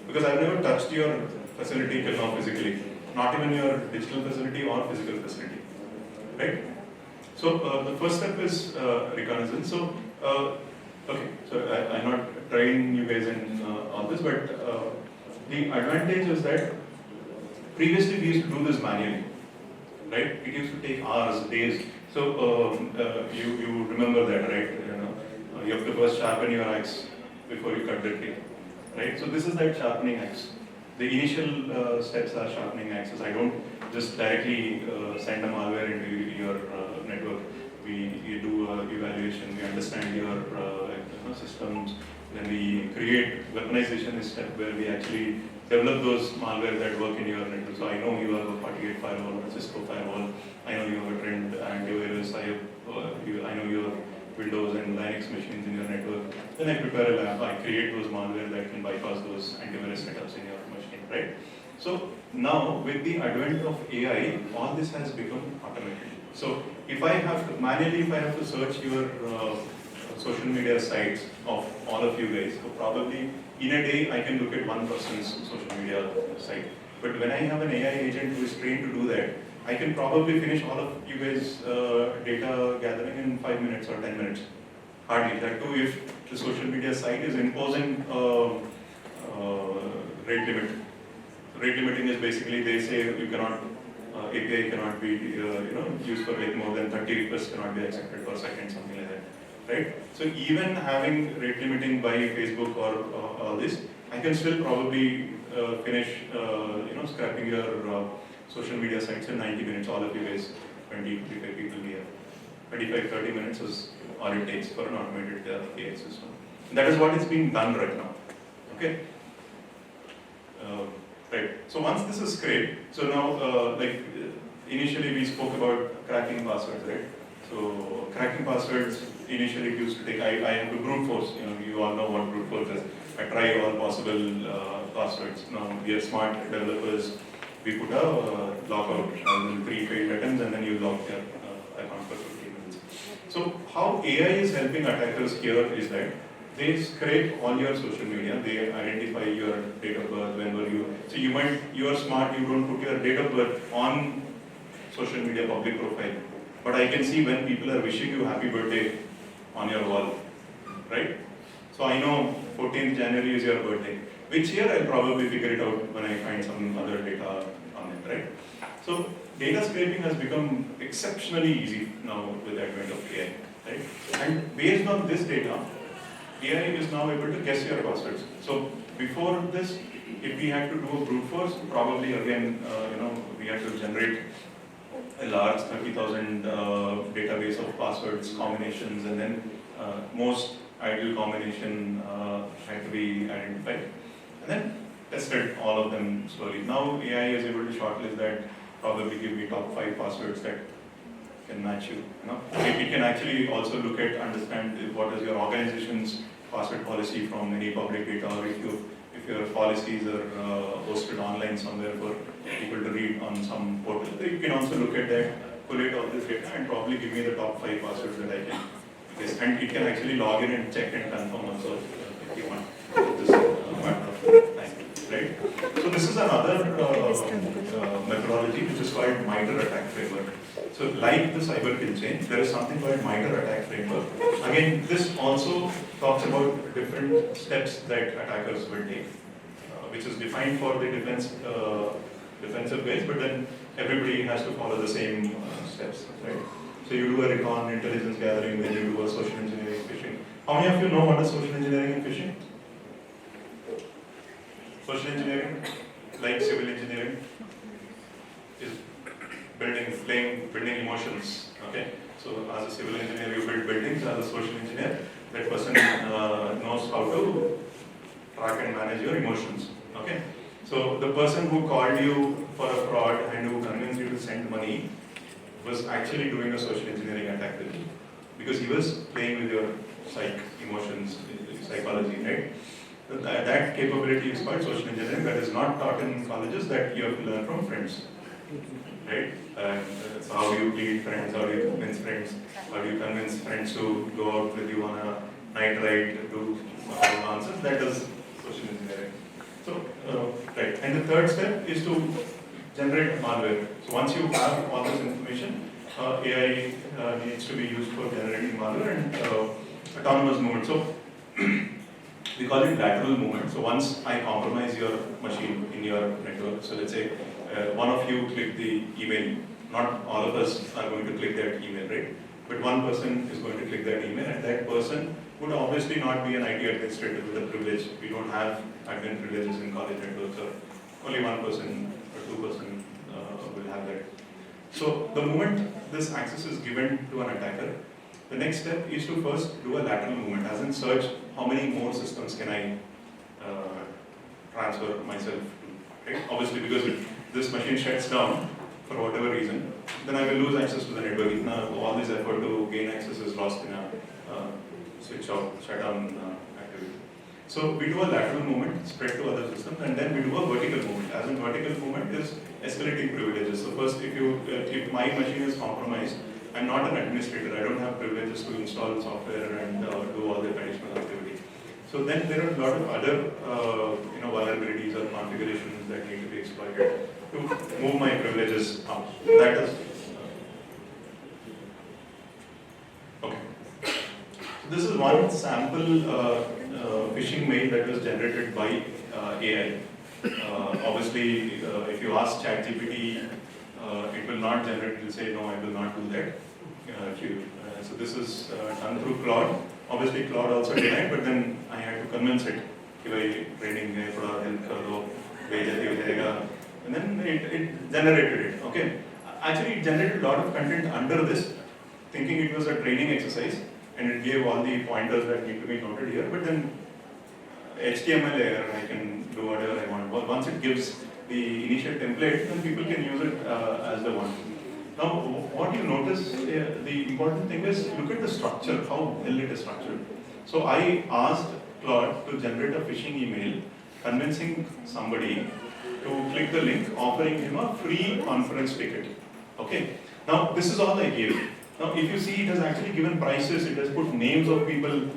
Because I've never touched your facility till now physically, not even your digital facility or physical facility, right? So the first step is reconnaissance. So okay, so I'm not trying you guys in all this, but the advantage is that previously we used to do this manually, right? It used to take hours, days. So you remember that, right? You have to first sharpen your axe before you cut the tree, right? So this is that sharpening axe. The initial steps are sharpening axes. I don't just directly send a malware into your network. We do evaluation, we understand your systems, then we create weaponization is step where we actually develop those malware that work in your network. So I know you have a FortiGate firewall, a Cisco firewall, I know you have a Trend antivirus, I know you have Windows and Linux machines in your network. Then I prepare a lab, I create those malware that can bypass those antivirus setups in your machine, right? So now with the advent of AI, all this has become automated. So if I have to, manually, if I have to search your social media sites of all of you guys, so probably in a day I can look at one person's social media site. But when I have an AI agent who is trained to do that, I can probably finish all of you guys' data gathering in 5 minutes or 10 minutes, Hardly. That too, if the social media site is imposing rate limit. Rate limiting is basically they say you cannot API cannot be used for like more than 30 requests cannot be accepted per second, something like that, right? So even having rate limiting by Facebook or all this, I can still probably finish scrapping your social media sites in 90 minutes. All of you guys, 20, 25 people here, 25, 30 minutes is all it takes for an automated AI system. And that is what is being done right now. Okay. Right. So once this is scraped, so now initially we spoke about cracking passwords, right? So cracking passwords initially used to take. I have to brute force. You all know what brute force is. I try all possible passwords. Now we are smart developers. We put a lockout, 3 failed attempts, and then you lock your account for 15 minutes. So how AI is helping attackers here is that they scrape all your social media, they identify your date of birth, when were you. So you are smart, you don't put your date of birth on social media public profile. But I can see when people are wishing you happy birthday on your wall, right? So I know 14th January is your birthday, which here I'll probably figure it out when I find some other data on it, right? So data scraping has become exceptionally easy now with the advent of AI, right? And based on this data, AI is now able to guess your passwords. So before this, if we had to do a brute force, probably again, we had to generate a large 30,000 database of passwords, combinations, and then most ideal combination had to be identified, and then tested all of them slowly. Now AI is able to shortlist that, probably give me top 5 passwords that can match you. It can actually also look at, understand what is your organization's password policy from any public data, or if your policies are hosted online somewhere for people to read on some portal. You can also look at that, collate all this data, and probably give me the top 5 passwords that I can guess. And it can actually log in and check and confirm also if you want this matter of time, right? So this is another methodology which is called MITRE attack framework. So like the cyber kill chain, there is something called MITRE attack framework. Again, this also talks about different steps that attackers will take, which is defined for the defensive guys, but then everybody has to follow the same steps, right? So you do a recon, intelligence gathering, then you do a social engineering phishing. How many of you know what is social engineering and phishing? Social engineering, like civil engineering, is building emotions. Okay, so as a civil engineer, you build buildings. As a social engineer, that person knows how to track and manage your emotions. Okay, so the person who called you for a fraud and who convinced you to send money was actually doing a social engineering attack with you, because he was playing with your emotions, psychology, right? That capability is called social engineering. That is not taught in colleges. That you have to learn from friends, right? So how do you lead friends? How do you convince friends? How do you convince friends to go out with you on a night ride, do answers? That is social engineering. So, right. And the third step is to generate malware. So once you have all this information, AI needs to be used for generating malware and autonomous movement. So we call it lateral movement. So once I compromise your machine in your network, so let's say one of you click the email, not all of us are going to click that email, right? But one person is going to click that email, and that person would obviously not be an IT administrator with a privilege. We don't have admin privileges in college networks, or only one person or 2 person will have that. So the moment this access is given to an attacker, the next step is to first do a lateral movement, as in search how many more systems can I transfer myself to, right? Obviously, because if this machine shuts down for whatever reason, then I will lose access to the network. Now, all this effort to gain access is lost in a switch off, shutdown activity. So we do a lateral movement, spread to other systems, and then we do a vertical movement. As in vertical movement is escalating privileges. So first, if my machine is compromised, I'm not an administrator. I don't have privileges to install software and do all the traditional activity. So then there are a lot of other vulnerabilities or configurations that need to be exploited to move my privileges up. That is okay. This is one sample phishing mail that was generated by AI. Obviously, if you ask ChatGPT, it will not generate. It will say, no, I will not do that. So this is done through Claude. Obviously, Claude also denied, but then I had to convince it. कि भाई training में थोड़ा help कर दो, भेज दिया जाएगा, and then it generated it. Okay. Actually, it generated a lot of content under this, thinking it was a training exercise, and it gave all the pointers that need to be noted here. But then HTML layer, I can do whatever I want. But once it gives the initial template, then people can use it as they want. Now, what you notice, the important thing is look at the structure, how well it is structured. So I asked Claude to generate a phishing email convincing somebody to click the link offering him a free conference ticket. Okay. Now, this is all I gave. Now, if you see, it has actually given prices, it has put names of people,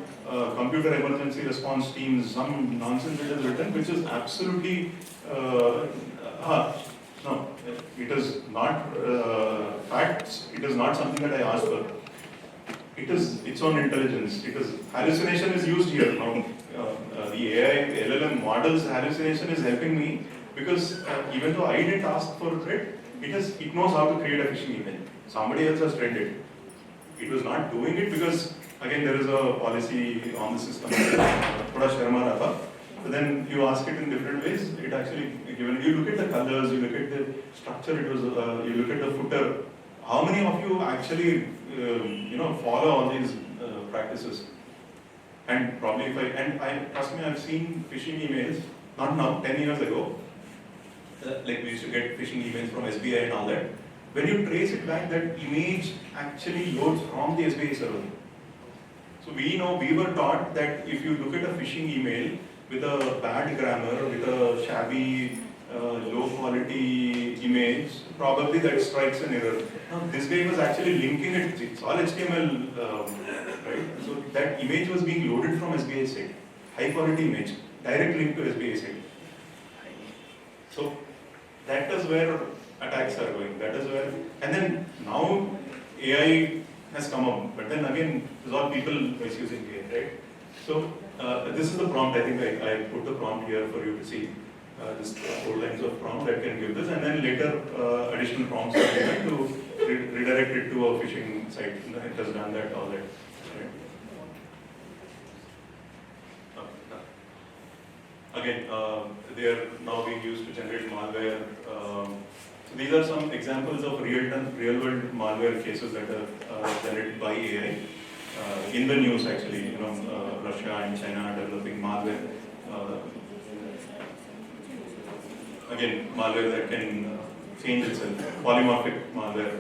computer emergency response teams, some nonsense it has written, which is absolutely, no, it is not facts, it is not something that I asked for. It is its own intelligence. It is, hallucination is used here now. The AI, LLM models hallucination is helping me because even though I didn't ask for it, it knows how to create a phishing email. Somebody else has trained it. It was not doing it because, again, there is a policy on the system. But then you ask it in different ways. It actually given. You look at the colors, you look at the structure. It was. You look at the footer. How many of you actually, follow all these practices? And probably trust me, I've seen phishing emails. Not now, 10 years ago. Like we used to get phishing emails from SBI and all that. When you trace it back, that image actually loads from the SBI server. So we know, we were taught that if you look at a phishing email with a bad grammar, with a shabby, low quality image, probably that strikes an error. Now this guy was actually linking it, it's all HTML, right? So that image was being loaded from SBI site, high quality image, direct link to SBI site. So that is where attacks are going. That is where, and then now AI has come up, but then again, there's all people misusing AI, right? So this is the prompt. I think I put the prompt here for you to see. This 4 lines of prompt that can give this, and then later additional prompts are given to redirect it to a phishing site. It has done that, all that. Right? Again, they are now being used to generate malware. So these are some examples of real-world malware cases that are generated by AI. In the news, actually, Russia and China are developing malware. Again, malware that can change itself, polymorphic malware.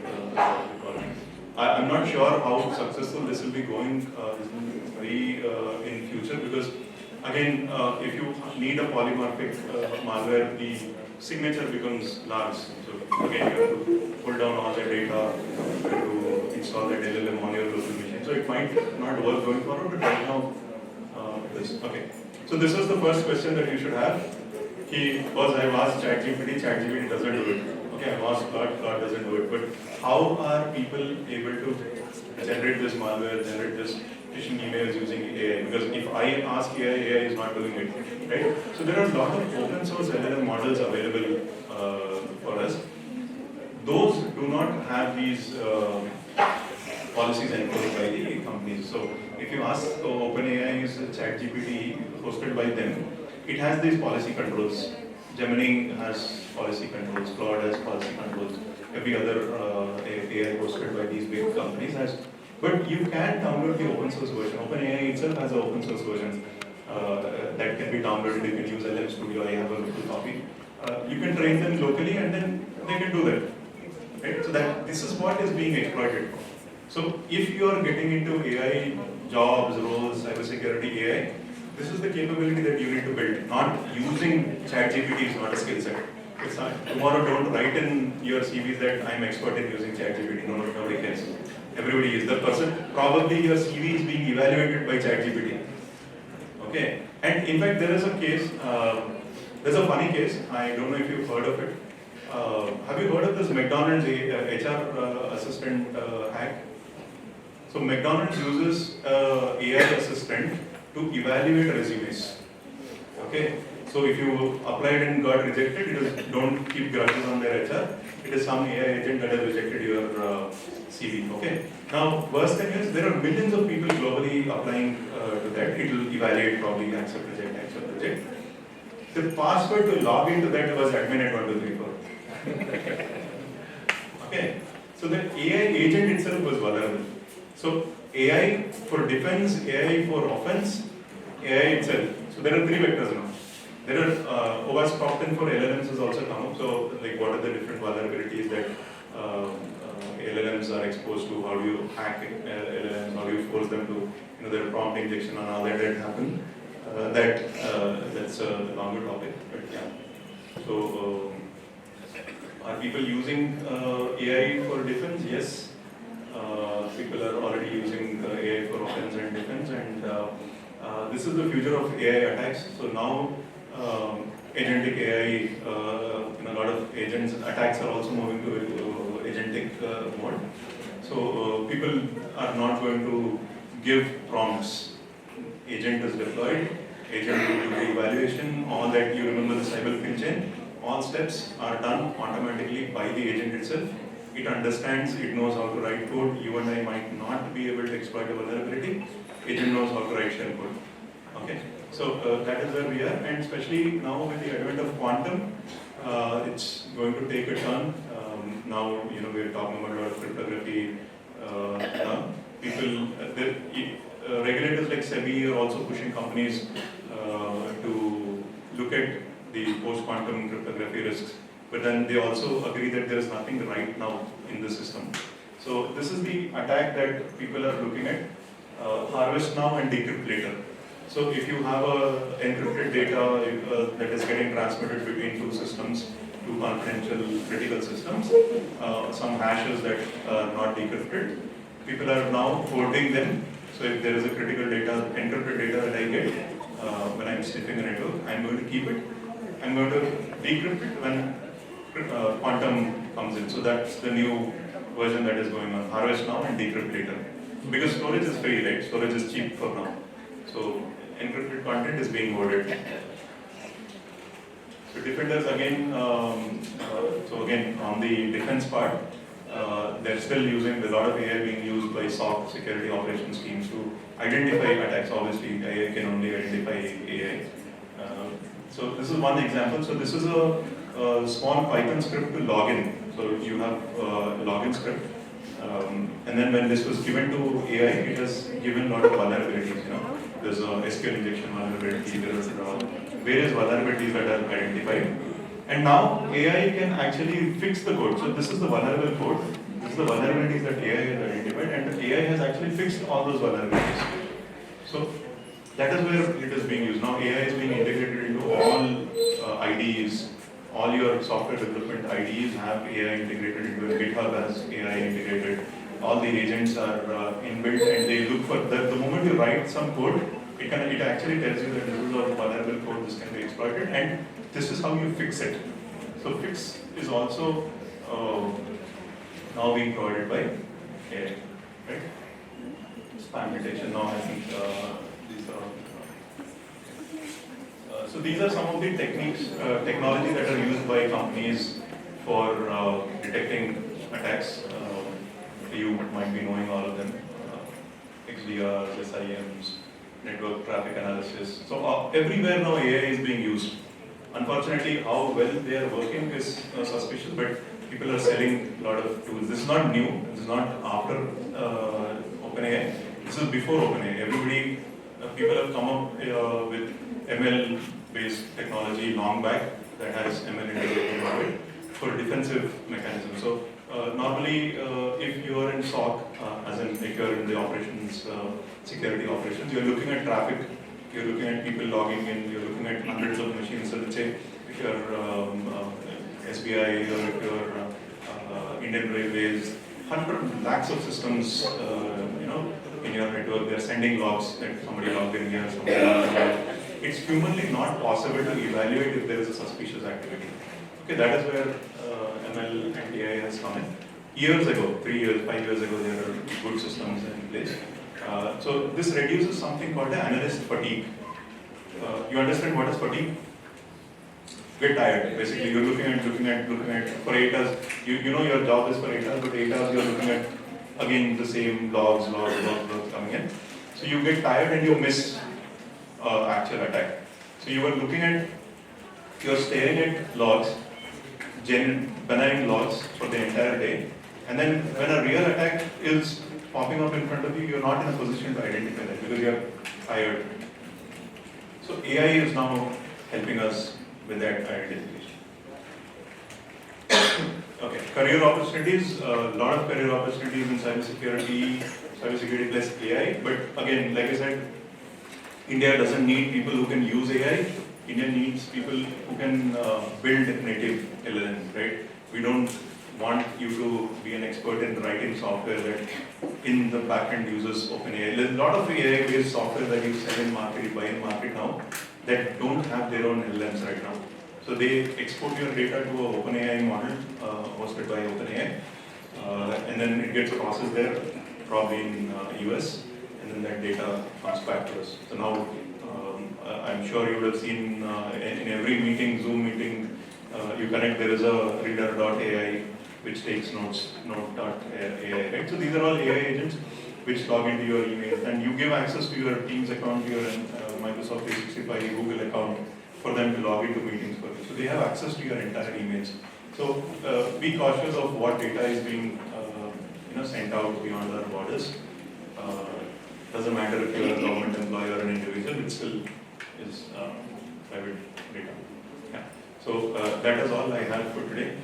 I'm not sure how successful this will be going in future, because again, if you need a polymorphic malware, the signature becomes large. So again, you have to pull down all the data to install that LLM on your local machine. So it might not work going forward, but right now, okay. So this is the first question that you should have. I've asked ChatGPT doesn't do it. Okay, I've asked Claude doesn't do it. But how are people able to generate this malware, generate this phishing emails using AI? Because if I ask AI is not doing it, right? So there are a lot of open source LLM models available for us. Those do not have these policies enforced by the companies. So if you ask OpenAI's ChatGPT hosted by them, it has these policy controls. Gemini has policy controls, Claude has policy controls, every other AI hosted by these big companies has. But you can download the open source version. OpenAI itself has an open source version that can be downloaded. You can use LM Studio, I have a local copy. You can train them locally and then they can do that. Right? So this is what is being exploited. So if you are getting into AI jobs, roles, cybersecurity AI, this is the capability that you need to build. Not using ChatGPT is not a skill set. It's not, tomorrow don't write in your CVs that I'm expert in using ChatGPT. No, nobody cares. Everybody is. The person, probably your CV is being evaluated by ChatGPT. Okay. And in fact, there is a case, there's a funny case. I don't know if you've heard of it. Have you heard of this McDonald's HR assistant hack? So McDonald's uses AI assistant to evaluate resumes. Okay, so if you applied and got rejected, it is don't keep grudges on their HR. It is some AI agent that has rejected your CV. Okay. Now, worst thing is there are millions of people globally applying to that. It will evaluate probably accept, reject. The password to log into that was admin@1234. Okay. So the AI agent itself was vulnerable. So AI for defense, AI for offense, AI itself. So there are three vectors now. There are OWASP top 10 for LLMs has also come up. So like what are the different vulnerabilities that LLMs are exposed to? How do you hack LLMs? How do you force them to, their prompt injection and all that happen? That's a longer topic, but yeah. So are people using AI for defense? Yes. People are already using AI for offense and defense, and this is the future of AI attacks. So now agentic AI, a lot of agents attacks are also moving to agentic mode. So people are not going to give prompts. Agent is deployed, agent will do the evaluation, all that you remember the cyber kill chain, all steps are done automatically by the agent itself. It understands, it knows how to write code. You and I might not be able to exploit a vulnerability. Agent knows how to write shell code. Okay, so that is where we are, and especially now with the advent of quantum, it's going to take a turn. Now, we're talking about a lot of cryptography. People, regulators like SEBI are also pushing companies to look at the post-quantum cryptography risks. But then they also agree that there is nothing right now in the system. So this is the attack that people are looking at. Harvest now and decrypt later. So if you have encrypted data that is getting transmitted between two systems, two confidential critical systems, some hashes that are not decrypted, people are now holding them. So if there is a critical data, encrypted data that I get when I'm sniffing a network, I'm going to keep it. I'm going to decrypt it when quantum comes in. So that's the new version that is going on. Harvest now and decrypt later. Because storage is free, right? Storage is cheap for now. So encrypted content is being hoarded. So defenders again, so again on the defense part, they're still using a lot of AI being used by SOC, security operations teams, to identify attacks. Obviously, AI can only identify AI. So this is one example. So this is a small Python script to log in. So you have a login script, and then when this was given to AI, it has given a lot of vulnerabilities. There's a SQL injection vulnerability. There are various vulnerabilities that are identified, and now AI can actually fix the code. So this is the vulnerable code. This is the vulnerabilities that AI has identified, and AI has actually fixed all those vulnerabilities. So that is where it is being used. Now AI is being integrated into all IDEs. All your software development IDEs have AI integrated into it. GitHub has AI integrated. All the agents are inbuilt, and they look for the moment you write some code, it actually tells you that this is a vulnerable code, this can be exploited, and this is how you fix it. So fix is also now being provided by AI, right? Spam detection now, I think these are. So these are some of the techniques, technology that are used by companies for detecting attacks. You might be knowing all of them. XDRs, SIMs, network traffic analysis. So everywhere now AI is being used. Unfortunately, how well they are working is suspicious, but people are selling a lot of tools. This is not new. This is not after OpenAI. This is before OpenAI. People have come up with ML-based technology long back that has ML integrated into it for defensive mechanisms. So normally, if you are in SOC, as in if you are in the operations, security operations, you are looking at traffic, you are looking at people logging in, you are looking at hundreds of machines. So let's say if you are SBI or if you are Indian Railways, 100 lakhs of systems, in your network, they are sending logs that somebody logged in here, somebody logged in here. It's humanly not possible to evaluate if there is a suspicious activity. Okay, that is where ML and AI has come in. years ago, 3 years, 5 years ago, there are good systems in place. So this reduces something called the analyst fatigue. You understand what is fatigue? Get tired. Basically, you're looking at for 8 hours. You know your job is for 8 hours, but 8 hours you're looking at again the same logs coming in. So you get tired and you miss actual attack. So you were looking at, you're staring at logs, benign logs for the entire day, and then when a real attack is popping up in front of you, you're not in a position to identify that because you're tired. So AI is now helping us with that identification. Okay, career opportunities, a lot of career opportunities in cybersecurity plus AI, but again, like I said, India doesn't need people who can use AI. India needs people who can build native LLMs, right? We don't want you to be an expert in writing software that in the backend uses OpenAI. There's a lot of AI-based software that you sell in market, you buy in market now, that don't have their own LLMs right now. So they export your data to an OpenAI model hosted by OpenAI, and then it gets processed there, probably in US, and then that data comes back to us. So now, I'm sure you would have seen in every meeting, Zoom meeting, you connect, there is a reader.ai which takes notes, note.ai, right? So these are all AI agents which log into your email, and you give access to your Teams account, your Microsoft 365, Google account for them to log into meetings for you. So they have access to your entire emails. So be cautious of what data is being sent out beyond our borders. Doesn't matter if you're a government employee or an individual, it still is private data. Yeah. So that is all I have for today.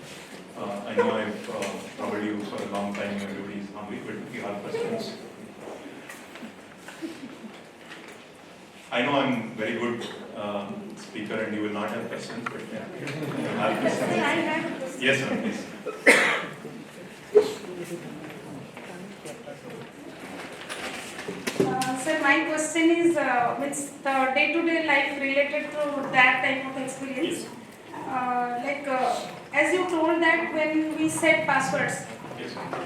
I know I've covered you for a long time, everybody's hungry, but if you have questions. I know I'm very good speaker and you will not have questions, but yeah, you have questions. Yes, sir, please. Sir, my question is, the day-to-day life related to that type of experience. As you told that when we set passwords,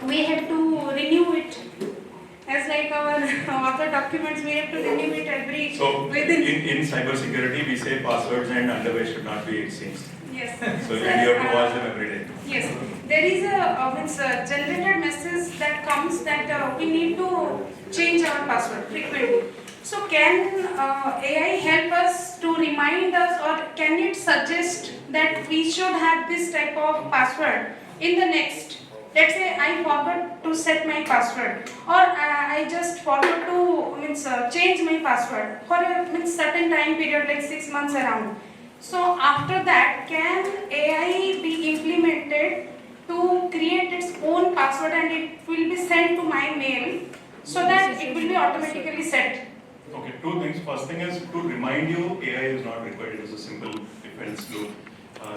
we have to renew it. As like our other documents, we have to renew it every. So in cybersecurity, we say passwords and underwear should not be exchanged. Yes. So you have to wash them every day. Yes. There is a generated message that comes that we need to change our password frequently. So can AI help us to remind us, or can it suggest that we should have this type of password in the next? Let's say I forgot to set my password, or I just forgot to change my password for a certain time period, like 6 months around. So after that, can AI be implemented to create its own password and it will be sent to my mail so that it will be automatically set? Okay, two things. First thing is to remind you, AI is not required. It is a simple if-else loop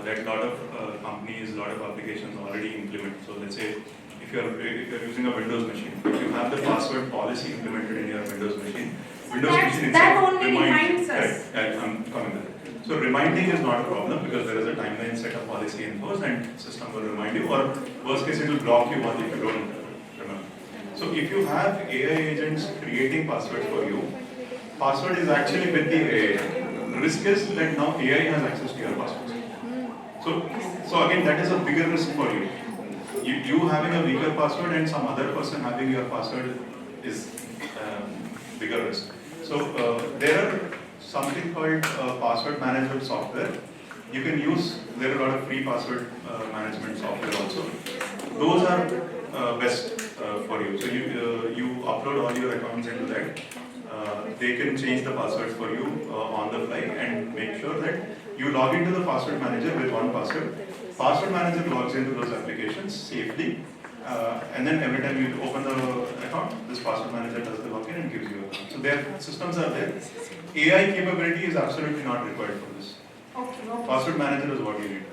that a lot of companies, a lot of applications already implement. So let's say if you're using a Windows machine, if you have the password policy implemented in your Windows machine, that only reminds us. Right, I'm coming to that. So reminding is not a problem because there is a timeline set of policy enforced and system will remind you, or worst case it will block you once if you don't remember. So if you have AI agents creating passwords for you, password is actually with the AI. Risk is that now AI has access to your passwords. So again, that is a bigger risk for you. You having a weaker password and some other person having your password is bigger risk. So there are something called password management software. You can use, there are a lot of free password management software also. Those are best for you. So you upload all your accounts into that. They can change the passwords for you on the fly and make sure that you log into the password manager with one password. Password manager logs into those applications safely, and then every time you open the account, this password manager does the login and gives you an account. So their systems are there. AI capability is absolutely not required for this. Okay. Password manager is what you need.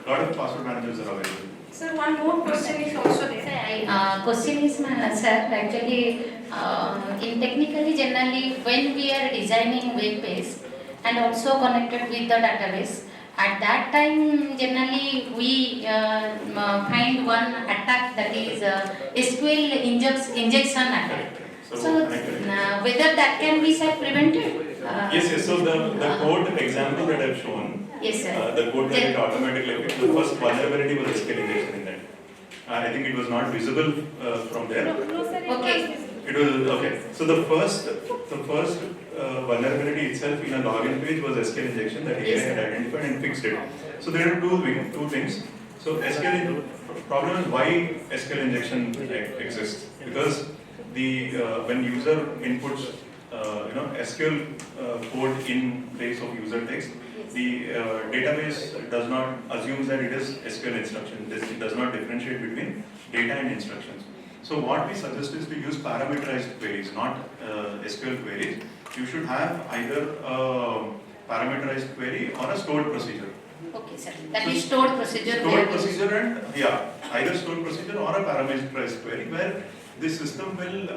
A lot of password managers are available. Sir, one more question is also there. Question is, sir, actually, in technically, generally, when we are designing web page and also connected with the database, At that time, generally we find one attack, that is SQL injection attack. So whether that can be prevented? Yes. So the code example that I've shown, Yes, sir. the code that it automatically, the first vulnerability was SQL injection in that. I think it was not visible from there. No, sir, Okay. It was okay. So the first vulnerability itself in a login page was SQL injection that AI had identified and fixed it. So there are two things. So problem is why SQL injection exists, because the when user inputs SQL code in place of user text, the database does not assumes that it is SQL instruction. It does not differentiate between data and instructions. So what we suggest is to use parameterized queries, not SQL queries. You should have either a parameterized query or a stored procedure. Okay, sir. That is stored procedure. Stored procedure and either stored procedure or a parameterized query where the system will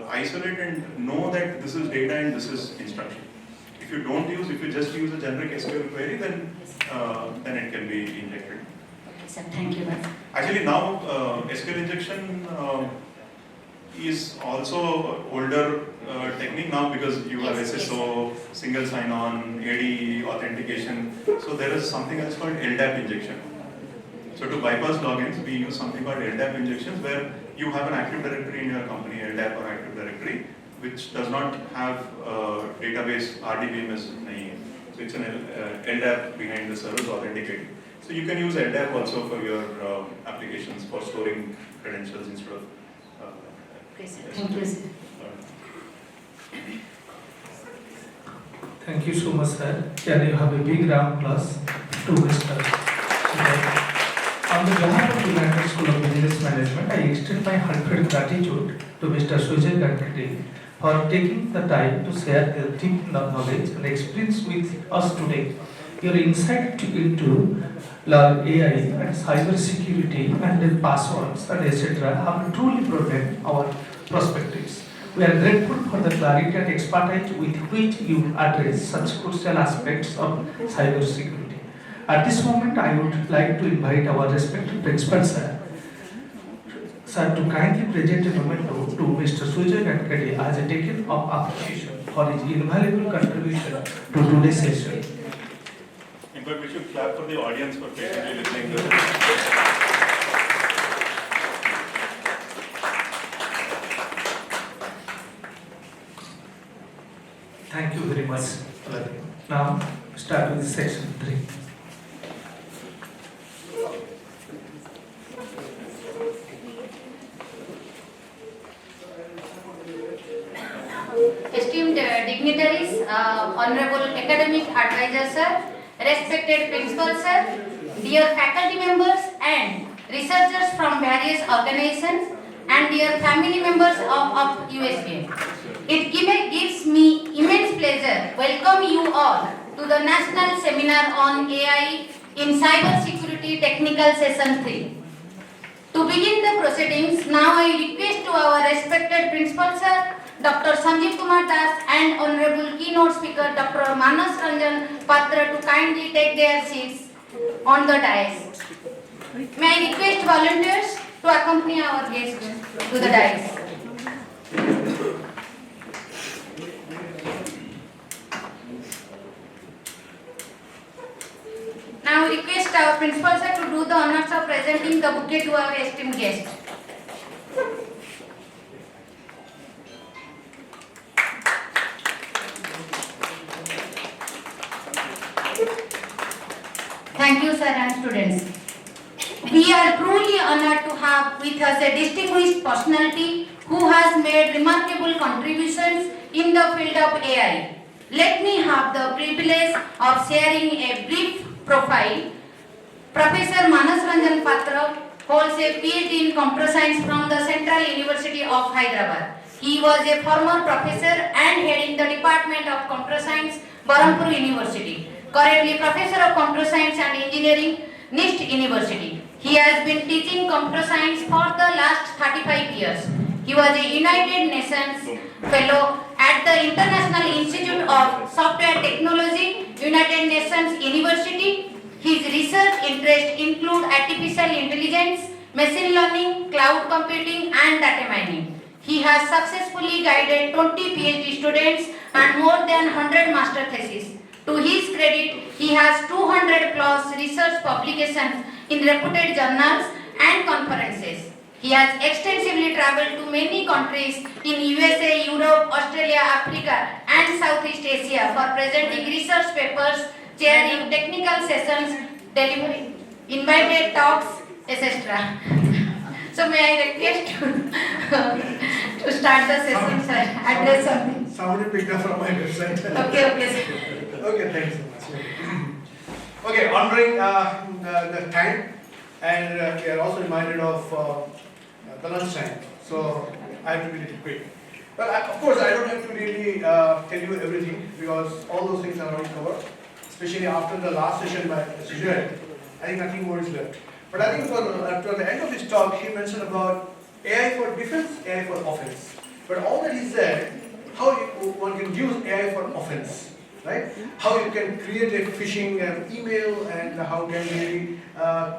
isolate and know that this is data and this is instruction. If you just use a generic SQL query, then it can be injected. Okay, sir. Thank you, ma'am. Actually, now SQL injection is also older technique now, because you have SSO, single sign-on, AD authentication. So there is something else called LDAP injection. So to bypass logins, we use something called LDAP injections, where you have an active directory in your company, LDAP or active directory, which does not have database RDBMS. So it's an LDAP behind the servers authenticating. So you can use LDAP also for your applications for storing credentials instead of. Okay, sir. Thank you, sir. Thank you so much, sir. Can you have a big round plus to Mr. On the behalf of the United School of Business Management, I extend my heartfelt gratitude to Mr. Sujay Ganguly for taking the time to share their deep knowledge and experience with us today. Your insight into AI and cyber security and their passwords and etc. have truly broadened our perspectives. We are grateful for the clarity and expertise with which you address such crucial aspects of cyber security. At this moment, I would like to invite our respected principal sir to kindly present a memento to Mr. Sujay Ganguly as a token of appreciation for his invaluable contribution to today's session. In fact, we should clap for the audience for patiently listening to it. Thank you very much. Now, start with section 3. Esteemed dignitaries, honorable academic advisor sir, respected principal sir, dear faculty members and researchers from various organizations, and dear family members of USBM. It gives me immense pleasure welcome you all to the National Seminar on AI in Cyber Security Technical Session 3. To begin the proceedings, now I request to our respected principal sir, Dr. Sanjeev Kumar Das and Honorable Keynote Speaker Dr. Manas Ranjan Patra to kindly take their seats on the dais. May I request volunteers to accompany our guests to the dais. Now request our principal sir to do the honors of presenting the bouquet to our esteemed guests. Thank you, sir and students. We are truly honored to have with us a distinguished personality who has made remarkable contributions in the field of AI. Let me have the privilege of sharing a brief profile. Professor Manas Ranjan Patra holds a PhD in Computer Science from the Central University of Hyderabad. He was a former professor and heading the Department of Computer Science, Berhampur University. Currently Professor of Computer Science and Engineering, NIST University. He has been teaching computer science for the last 35 years. He was a United Nations Fellow at the International Institute of Software Technology, United Nations University, His research interests include artificial intelligence, machine learning, cloud computing, and data mining. He has successfully guided 20 PhD students and more than 100 master theses. To his credit, he has 200 plus research publications in reputed journals and conferences. He has extensively traveled to many countries in USA, Europe, Australia, Africa, and Southeast Asia for presenting research papers, chairing technical sessions, delivering invited talks, etc. So may I request to start the session, sir? Address something. Somebody picked up from my website. Okay, sir. Okay, thanks so much. Okay, honoring the time, and we are also reminded of the lunch time, so I have to be a little quick. Well, of course, I don't have to really tell you everything because all those things are already covered, especially after the last session by Sujay. I think nothing more is left. But I think toward the end of his talk, he mentioned about AI for defense, AI for offense. But all that he said, how one can use AI for offense, right? How you can create a phishing email and how can you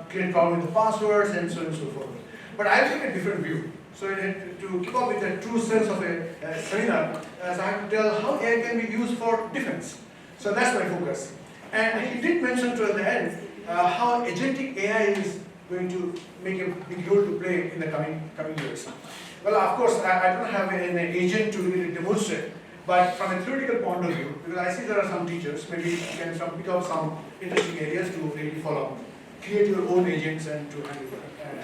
create problem with the passwords and so on and so forth. But I'll take a different view. So to keep up with the true sense of a seminar, I have to tell how AI can be used for defense. So that's my focus. And he did mention toward the end how agentic AI is going to make a big role to play in the coming years. Well, of course, I don't have an agent to really demonstrate, but from a theoretical point of view, because I see there are some teachers, maybe you can pick up some interesting areas to really follow. Create your own agents and to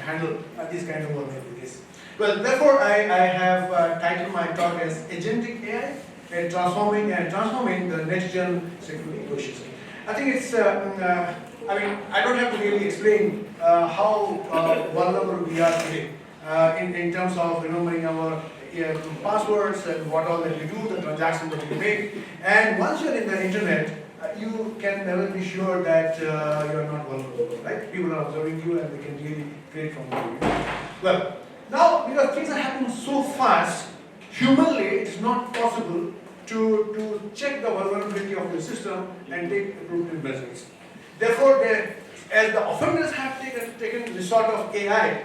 handle these kind of vulnerabilities. Well, therefore, I have titled my talk as Agentic AI, transforming the next-gen security ecosystem. I think it's, I don't have to really explain how vulnerable we are today in terms of remembering our passwords and what all that you do, the transactions that you make. And once you're in the internet, you can never be sure that you are not vulnerable, right? People are observing you and they can really create from you. Well, now because things are happening so fast, humanly it is not possible to check the vulnerability of the system and take appropriate measures. Therefore, as the offenders have taken the sort of AI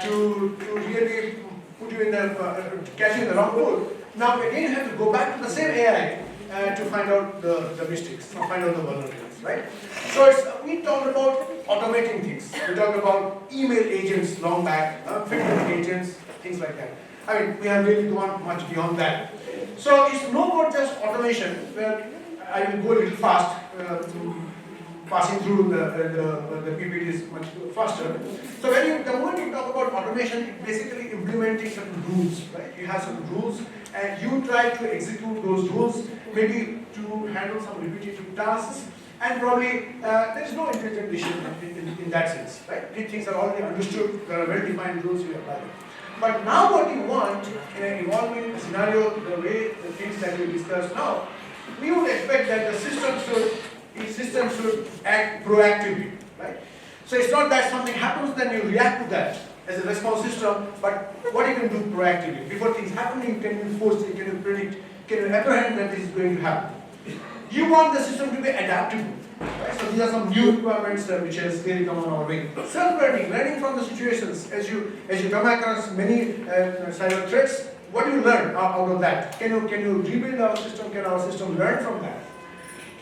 to really put you in the catch you in the wrong hole, now again you have to go back to the same AI to find out the mistakes, to find out the vulnerabilities, right? So we talked about automating things. We talked about email agents long back, fingerprint agents, things like that. I mean, we have really gone much beyond that. So it's no more just automation, where I will go a little fast, passing through the PPTs much faster. So the moment you talk about automation, it's basically implementing certain rules, right? You have some rules and you try to execute those rules, maybe to handle some repetitive tasks, and probably there is no intelligent decision in that sense, right? These things are already understood, there are well-defined rules you apply. But now what you want in an evolving scenario, the way the things that we discussed now, we would expect that the system should act proactively, right? So it's not that something happens, then you react to that as a response system, but what you can do proactively. Before things happen, you can foresee, can you predict, can you apprehend that this is going to happen. You want the system to be adaptable, right? So these are some new requirements which has really come on our way. Self-learning, learning from the situations. As you come across many cyber threats, what do you learn out of that? Can you rebuild our system? Can our system learn from that?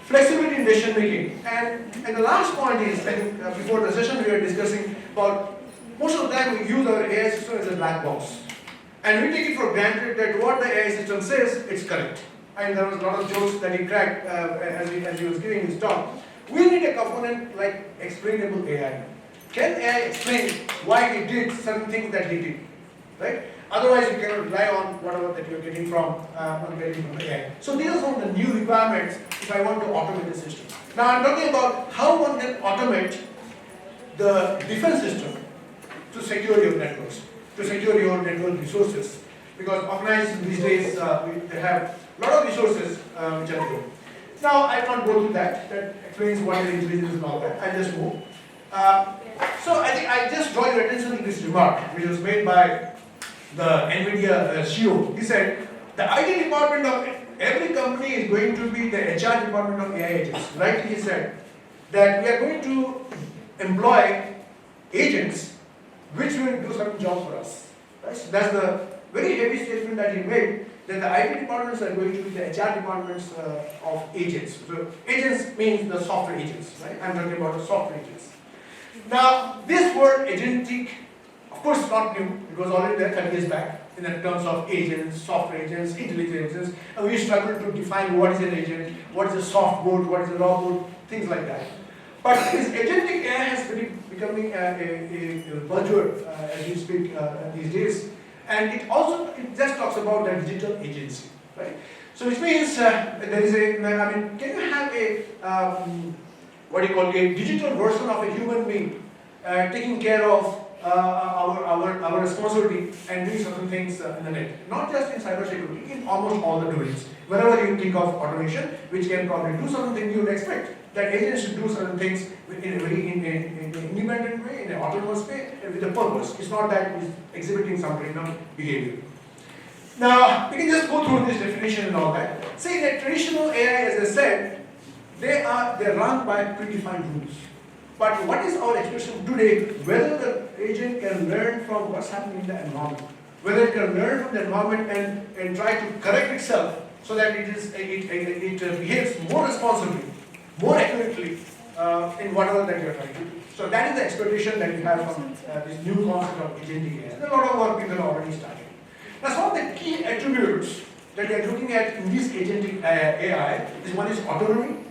Flexibility in decision making. And the last point is, I think before the session we were discussing about most of the time we use our AI system as a black box. And we take it for granted that what the AI system says, it's correct. And there was a lot of jokes that he cracked as he was giving his talk. We need a component like explainable AI. Can AI explain why he did certain things that he did, right? Otherwise, you cannot rely on whatever that you're getting from AI. So these are some of the new requirements if I want to automate the system. Now I'm talking about how one can automate the defense system to secure your networks, to secure your network resources. Because organized these days, they have a lot of resources which are there. Now I will not go through that. That explains what is intelligence and all that. I'll just move. So I think I just draw your attention to this remark, which was made by the NVIDIA CEO. He said, the IT department of every company is going to be the HR department of AI agents. Rightly he said. that we are going to employ agents which will do certain jobs for us. Right? So that's the very heavy statement that he made, that the IT departments are going to be the HR departments of agents. So agents means the software agents, right? I'm talking about the software agents. Now, this word agentic, of course, is not new. It was already there 30 years back in the terms of agents, software agents, intelligent agents, and we struggle to define what is an agent, what is a soft boot, what is a raw boot, things like that. But this agentic AI has really becoming a buzzword as we speak these days, and it just talks about the digital agency, right? So which means there is can you have a what do you call a digital version of a human being taking care of our responsibility and doing certain things in the net, not just in cybersecurity, in almost all the domains. Whenever you think of automation, which can probably do something you would expect that agents should do certain things in a very independent way, in an autonomous way, with a purpose. It's not that it's exhibiting some random behavior. Now, we can just go through this definition and all that. See, in a traditional AI, as I said, they're run by predefined rules. But what is our expression today? Whether the agent can learn from what's happening in the environment, whether it can learn from the environment and try to correct itself so that it behaves more responsibly, more accurately in whatever that you're trying to do. So that is the expectation that you have from this new concept of agentic AI. There's a lot of work people have already started. Now, some of the key attributes that we are looking at in this agentic AI is one is autonomy.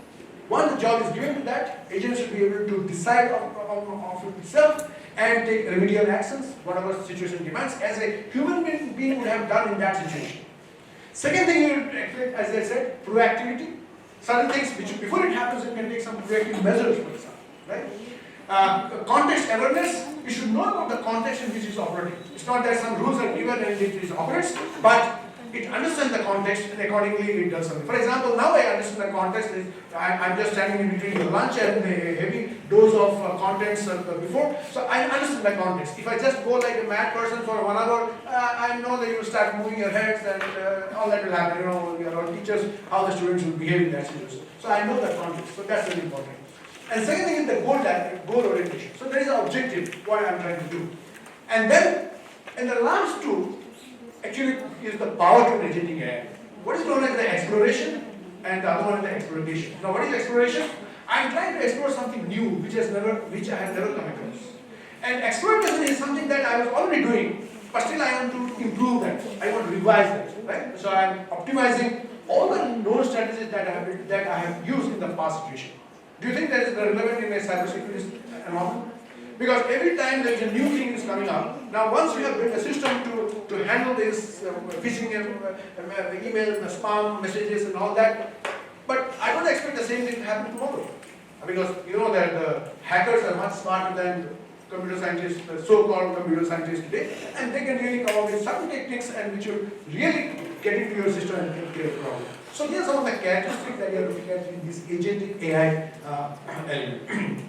Once the job is given to that, agent should be able to decide of itself and take remedial actions, whatever the situation demands, as a human being would have done in that situation. Second thing you expect, as I said, proactivity. Certain things which before it happens, you can take some proactive measures, for example, right? Context awareness, you should know about the context in which it's operating. It's not that some rules are given and it operates, but it understands the context and accordingly it does something. For example, now I understand the context. I'm just standing in between your lunch and a heavy dose of contents before, so I understand the context. If I just go like a mad person for 1 hour, I know that you will start moving your heads and all that will happen. You know, we are all teachers, how the students will behave in that situation. So I know the context, so that's really important. And second thing is the goal orientation. So there is an objective, what I'm trying to do. And then, in the last two, actually is the power to agentic AI. What is known as the exploration and the other one is the exploitation. Now what is exploration? I'm trying to explore something new which I have never come across. And exploitation is something that I was already doing, but still I want to improve that. I want to revise that, right? So I'm optimizing all the known strategies that I have used in the past situation. Do you think that is relevant in a cybersecurity environment? Because every time there is a new thing is coming up, now once you have built a system to handle this phishing email, spam messages and all that, but I don't expect the same thing to happen tomorrow. Because you know that the hackers are much smarter than computer scientists, so-called computer scientists today, and they can really come up with certain techniques and which will really get into your system and take care of the problem. So these are some of the characteristics that you are looking at in this agentic AI element.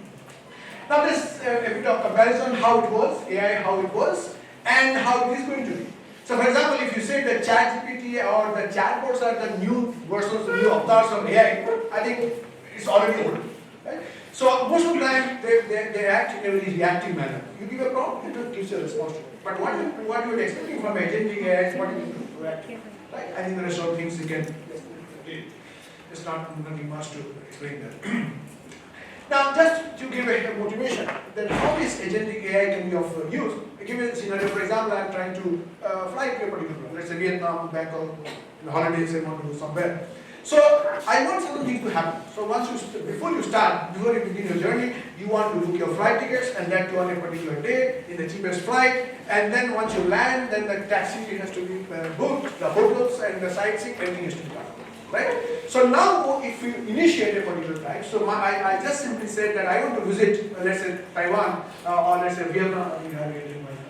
Now this a bit of comparison how it was, AI how it was, and how it is going to be. So for example, if you say that ChatGPT or the chatbots are the new versions, the new avatars of AI, I think it's already old. Right? So most of the time they act in a very reactive manner. You give a prompt, it gives you a response to it. But what you are expecting from agentic AI is what you do proactive. Right? I think there are some things you can. It's not nothing much to explain that. Now, just to give a motivation that how this agentic AI can be of use, give me a scenario. For example, I'm trying to fly to a particular place, let's say Vietnam, Bangkok, holidays, I want to go somewhere. So I want certain things to happen. So before you begin your journey, you want to book your flight tickets and that to on a particular day in the cheapest flight. And then once you land, then the taxi has to be booked, the hotels and the sightseeing, everything has to be done. Right? So now if you initiate a particular flight, so I just simply said that I want to visit, let's say Taiwan, or let's say Vietnam,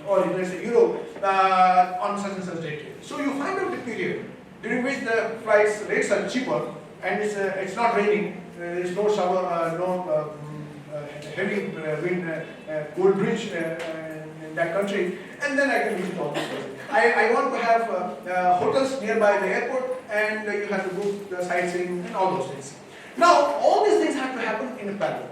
or let's say Europe, on such and such date. So you find out the period during which the flights rates are cheaper and it's not raining, there is no shower, no heavy wind, cold breeze in that country, and then I can visit all these places. I want to have hotels nearby the airport, and you have to book the sightseeing and all those things. Now, all these things have to happen in a parallel.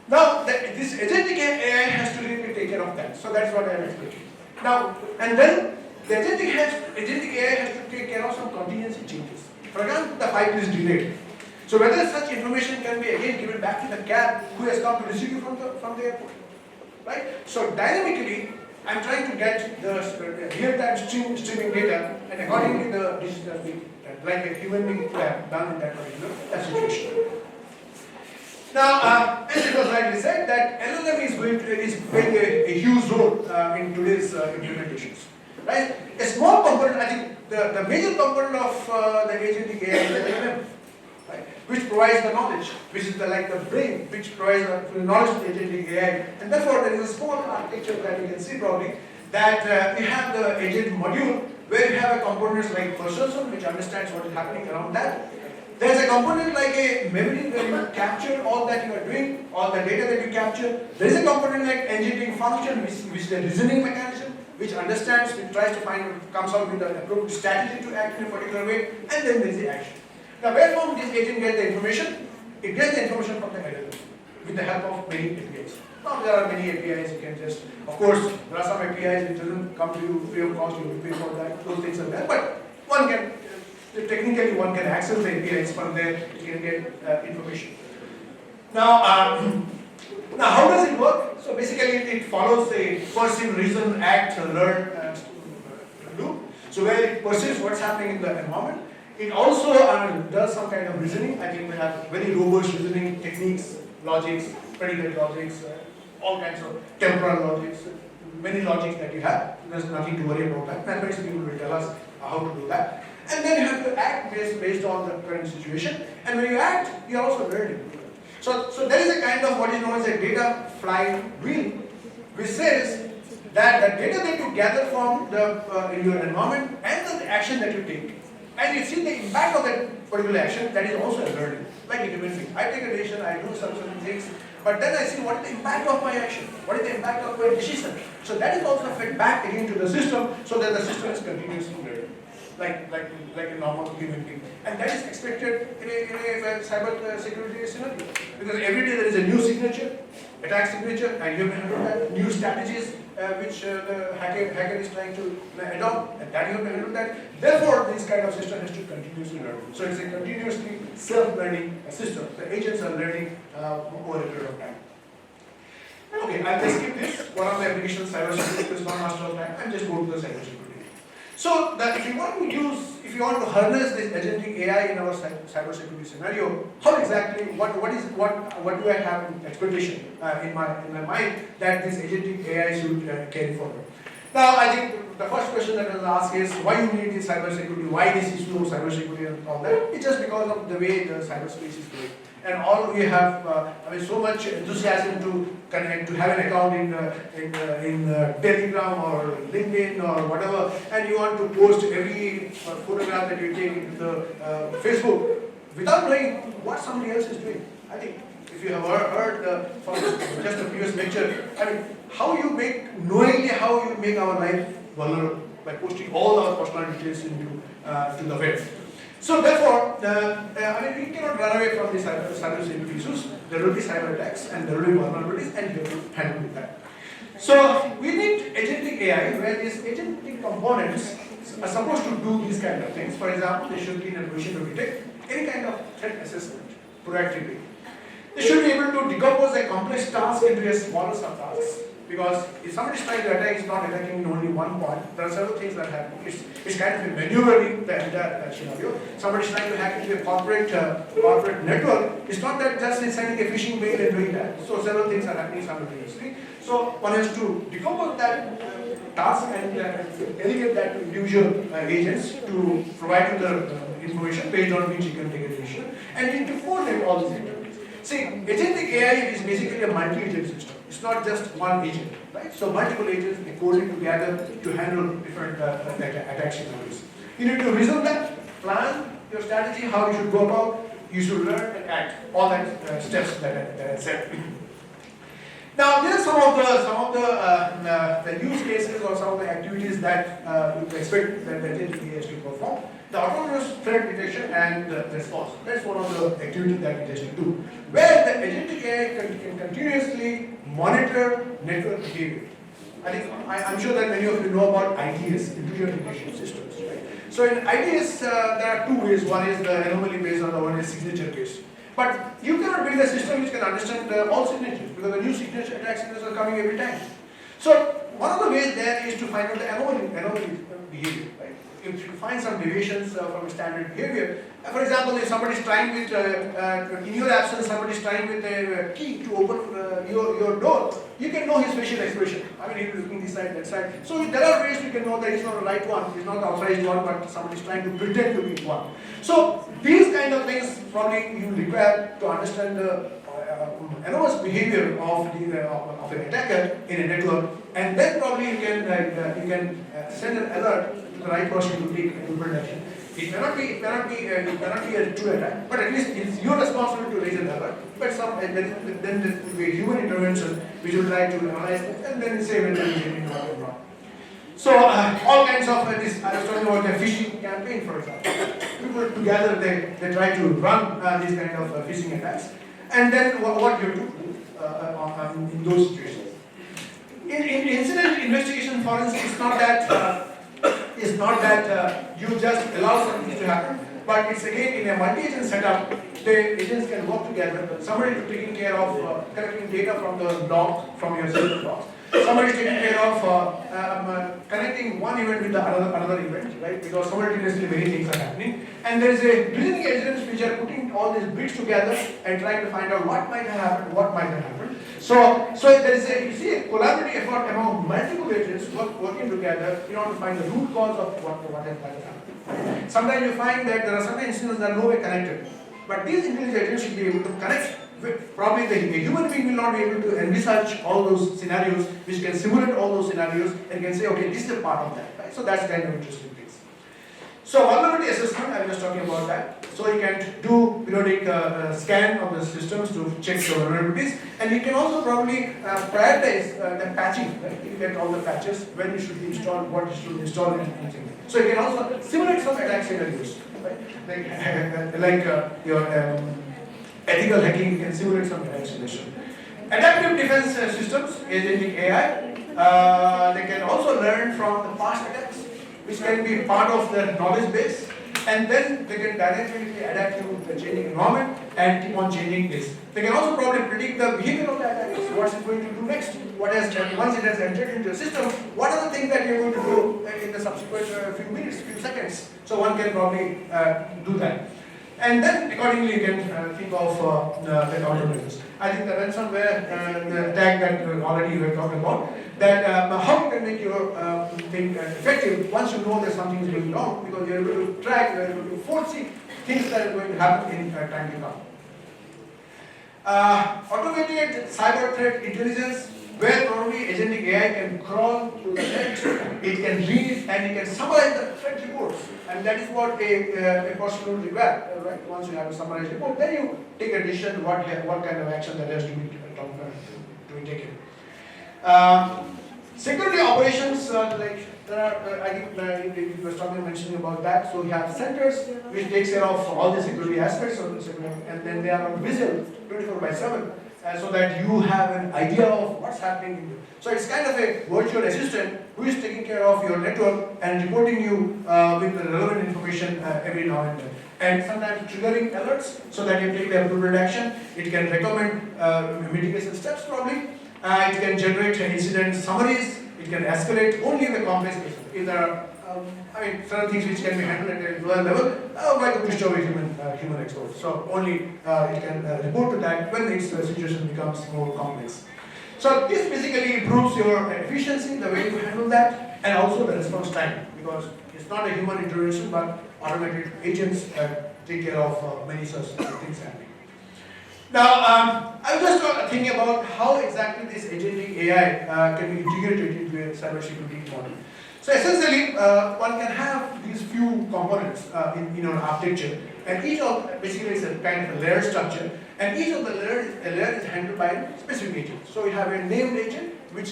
Now, this agentic AI has to really take care of that. So that's what I am explaining. Now, and then the agentic AI has to take care of some contingency changes. For example, the flight is delayed. So whether such information can be again given back to the cab who has come to receive you from the airport, right? So dynamically, I'm trying to get the real-time streaming data, and accordingly the decision has been like a human being could have done in that particular situation. Now, as it was rightly said, that LLM is playing a huge role in today's implementations. Right? A small component, I think the major component of the agentic AI is LLM, right? Which provides the knowledge, which is like the brain, which provides the knowledge to the agentic AI. And therefore, there is a small architecture that you can see probably that we have the agent module where you have a components like person, which understands what is happening around that. There's a component like a memory where you capture all that you are doing, all the data that you capture. There is a component like engineering function, which is a reasoning mechanism, which understands, which tries to find, comes out with the appropriate strategy to act in a particular way, and then there is the action. Now, where from this agent gets the information? It gets the information from the LLM with the help of many APIs. Now, there are many APIs you can just, of course, there are some APIs which doesn't come to you free of cost, you will pay for that, those things are there, but one can. Technically, one can access the APIs from there, you can get information. Now, now, how does it work? So basically, it follows the perceive, reason, act, learn loop. So where it perceives what's happening in the environment. It also does some kind of reasoning. I think we have very robust reasoning techniques, logics, predicate logics, all kinds of temporal logics, many logics that you have. There's nothing to worry about that. Mathematics people will tell us how to do that. And then you have to act based on the current situation. And when you act, you are also learning. So there is a kind of what is known as a data flywheel, which says that the data that you gather from in your environment and the action that you take, and you see the impact of that particular action, that is also a learning, like a human being. I take a decision, I do some certain things, but then I see what is the impact of my action, what is the impact of my decision. So that is also fed back again to the system, so that the system is continuously learning. Like a normal human being. And that is expected in a cyber security scenario. Because every day there is a new signature, attack signature, and you have to handle that. New strategies which the hacker is trying to adopt, and that you have to handle that. Therefore, this kind of system has to continuously learn. So it's a continuously self-learning system. The agents are learning over a period of time. Okay, I'll just skip this. One of the applications, cyber security, is not master of time, and just go to the cyber security. So if you want to harness this agentic AI in our cybersecurity scenario, how exactly, what do I have in expectation in my mind that this agentic AI should carry forward? Now, I think the first question that I will ask is why you need this cybersecurity, why this issue of cybersecurity and all that? It's just because of the way the cyberspace is going. And all we have, so much enthusiasm to connect, to have an account in Telegram or LinkedIn or whatever, and you want to post every photograph that you take into the Facebook without knowing what somebody else is doing. I think if you have heard from just the previous lecture, how you make our life vulnerable by posting all our personal details into to the web. So therefore, we cannot run away from the cyber security issues. There will be cyber attacks and there will be vulnerabilities, and you have to handle with that. So we need agentic AI, where these agentic components are supposed to do these kind of things. For example, they should be in a position to detect any kind of threat assessment proactively. They should be able to decompose a complex task into a smaller subtasks. Because if somebody is trying to attack, it's not attacking in only one point. There are several things that happen. It's kind of a maneuvering the entire scenario. Somebody is trying to hack into a corporate network. It's not that just sending a phishing mail and doing that. So several things are happening simultaneously. So one has to decompose that task and delegate that to individual agents to provide you the information based on which you can take a decision, and you need to coordinate all these activities. See, agentic AI is basically a multi-agent system. It's not just one agent, right? So multiple agents, they coordinate together to handle different attack scenarios. You need to reason that, plan your strategy, how you should go about, you should learn and act. All that steps that I said. Now, there are some of the use cases or some of the activities that you expect that the agentic AI to perform. the autonomous threat detection and response. That's one of the activities that we just do, where the agentic AI can continuously monitor network behavior. I'm sure that many of you know about ITS, Intelligent Information Systems, right? So in ITS, there are two ways. One is the anomaly based, and the one is signature based. But you cannot build a system which can understand all signatures, because the new signature attack signatures are coming every time. So one of the ways there is to find out the anomaly behavior, right? If you find some deviations from standard behavior, for example, if somebody is trying with, in your absence, somebody is trying with a key to open your door, you can know his facial expression. I mean, he's looking this side, that side. So there are ways you can know that he's not the right one, he's not the authorized one, but somebody is trying to pretend to be one. So these kind of things probably you require to understand the anomalous behavior of an attacker in a network, and then probably you can send an alert to the right person to take protection. It may not be a true attack, but at least it's your responsibility to raise an alert. But then there will be a human intervention which will try to analyze it and then say whether it is genuine or not. So all kinds of this. I was talking about the phishing campaign, for example. People together they try to run these kind of phishing attacks, and then what you do in those situations. In incident investigation forensics, it's not that you just allow something to happen, but it's again in a multi-agent setup. The agents can work together. Somebody is taking care of collecting data from the log, from your system logs. Somebody is taking care of connecting one event with the another event, right? Because simultaneously many things are happening. And there is a brilliant agents which are putting all these bits together and trying to find out what might have happened, what might have happened. So there is a collaborative effort among multiple agents working together in order to find the root cause of what has happened. Sometimes you find that there are some instances that are no way connected. But these intelligent agents should be able to connect with, probably a human being will not be able to envisage all those scenarios, which can simulate all those scenarios and can say, okay, this is a part of that, right? So that's kind of interesting things. So vulnerability assessment, I was just talking about that. So you can do periodic scan of the systems to check the vulnerabilities, and you can also probably prioritize the patching, right? You get all the patches, when you should install, what you should install, and anything. So you can also simulate some attack scenarios, right? Like your ethical hacking, you can simulate some attack scenarios. Adaptive defense systems, agentic AI, they can also learn from the past attacks, which can be part of their knowledge base, and then they can dynamically adapt to the changing environment and keep on changing this. They can also probably predict the behavior of the attackers, what's it going to do next, once it has entered into the system, what are the things that you're going to do in the subsequent few minutes, few seconds. So one can probably do that. And then accordingly you can think of the countermeasures. I think the ransomware, the attack that already we were talking about, that how you can make your thing effective once you know that something is going wrong, because you're able to track, you're able to foresee things that are going to happen in time to come. Automated cyber threat intelligence, where probably agentic AI can crawl to the net, it can read and it can summarize the threat reports, and that is what a person will require, right? Once you have a summarized report, then you take a decision what kind of action that has to be taken. Security operations, like there are, I think you were mentioning about that. So you have centers which takes care of all the security aspects of the security, and then they are on visual 24/7. So that you have an idea of what's happening. So it's kind of a virtual assistant who is taking care of your network and reporting you with the relevant information every now and then. And sometimes triggering alerts so that you take the appropriate action. It can recommend mitigation steps probably. It can generate incident summaries. It can escalate only in the complex cases. If there are certain things which can be handled at a lower level, why don't we show a human expert? So only it can report to that when its situation becomes more complex. So this basically improves your efficiency, the way you handle that, and also the response time, because it's not a human intervention, but automated agents take care of many such things happening. Now, I was just thinking about how exactly this agentic AI can be integrated into a cybersecurity model. So essentially, one can have these few components in our architecture, and each of basically is a kind of a layer structure, and each of the layer is handled by a specific agent. So you have a named agent, which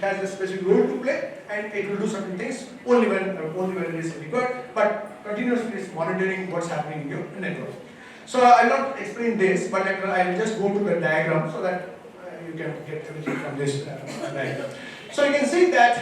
has a specific role to play, and it will do certain things only when it is required, but continuously is monitoring what's happening in your network. So I will not explain this, but I will just go to the diagram so that you can get everything from this diagram. So you can see that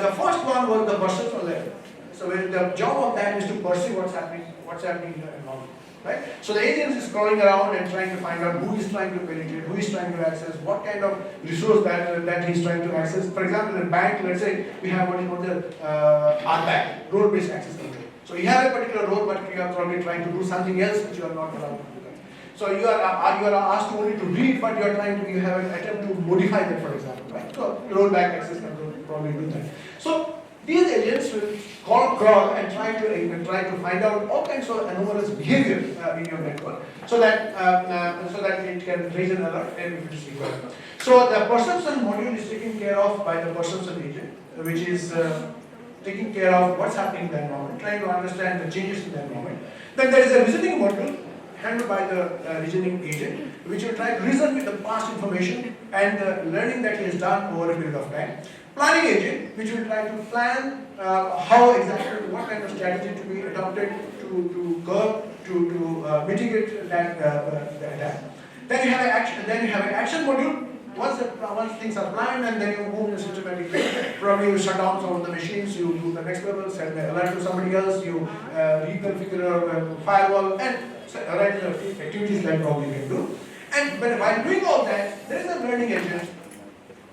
the first one was the perceptual level. So the job of that is to perceive what's happening in the environment. Right? So the agent is crawling around and trying to find out who is trying to penetrate, who is trying to access, what kind of resource that he's trying to access. For example, in a bank, let's say we have what is called the RBAC, role-based access control. So you have a particular role, but you are probably trying to do something else which you are not allowed to do. So you are asked only to read, but you have an attempt to modify that, for example, right? So rollback access control will probably do that. So these agents will crawl and try to find out all kinds of anomalous behavior in your network, so that it can raise an alert and if it is required. So the perception module is taken care of by the perception agent, which is taking care of what's happening in the environment, trying to understand the changes in the environment. Then there is a reasoning module handled by the reasoning agent, which will try to reason with the past information and the learning that he has done over a period of time. Planning agent, which will try to plan how exactly, what kind of strategy to be adopted to curb, to mitigate that attack. Then you have an action module. Once things are planned, and then you move in a systematic way. Probably you shut down some of the machines, you do the next level, send the alert to somebody else, you reconfigure your firewall, and write the activities like probably you can do. And while doing all that, there is a learning agent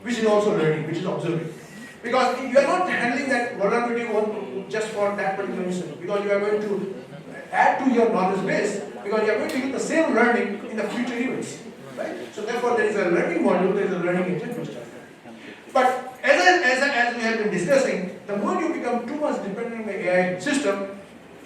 which is also learning, which is observing. Because you are not handling that vulnerability just for that particular instance, because you are going to add to your knowledge base, because you are going to use the same learning in the future events. Right? So therefore there is a learning module, there is a learning agent which does that. But as we have been discussing, the moment you become too much dependent on the AI system,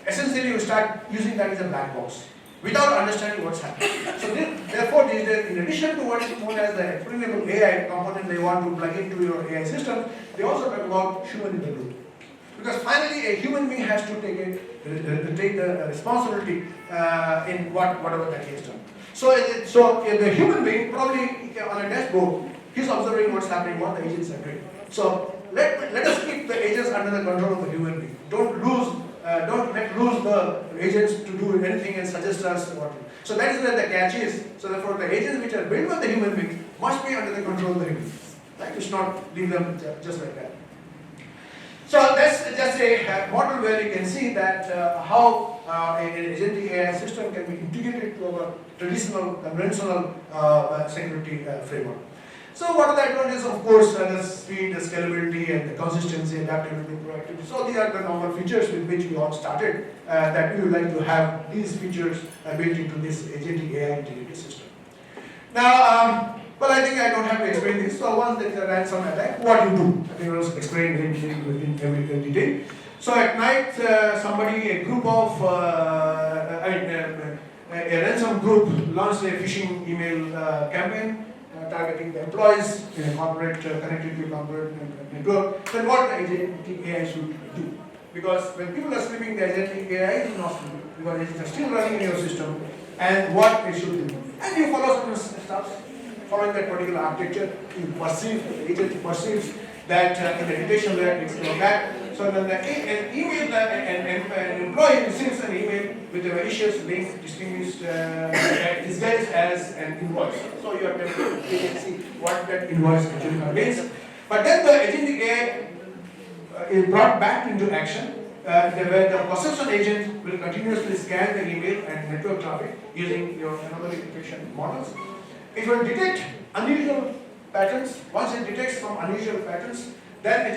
essentially you start using that as a black box without understanding what's happening. So therefore these days, in addition to what is known as the explainable AI component they want to plug into your AI system, they also talk about human in the loop. Because finally a human being has to take the responsibility in whatever that he has done. So the human being probably on a dashboard, he's observing what's happening, what the agents are doing. So let us keep the agents under the control of the human being. Don't let loose the agents to do anything and suggest us what to do. So that is where the catch is. So therefore the agents which are built by the human being must be under the control of the human being. Right? You should not leave them just like that. So that's just a model where you can see that how an agentic AI system can be integrated to our traditional, conventional security framework. So what are the advantages? Of course, the speed, the scalability, and the consistency, adaptability, proactivity. So these are the normal features with which we all started, that we would like to have these features built into this agentic AI integrated system. Now, well, I think I don't have to explain this. So once there is a ransom attack, what you do? I think I was explained in every detail. So at night, a group of, a ransom group launched a phishing email campaign targeting the employees in a corporate, connected to a corporate network. Then what the agentic AI should do? Because when people are sleeping, the agentic AI is not sleeping, because it is still running in your system, and what it should do. And you follow some steps. Following that particular architecture, you perceive, the agent perceives that in the detection layer it's going back. So then an employee receives an email with a malicious link disguised as an invoice. So you can see what that invoice actually contains. But then the agentic AI is brought back into action, where the perception agent will continuously scan the email and network traffic using your anomaly detection models. It will detect unusual patterns. Once it detects some unusual patterns, then it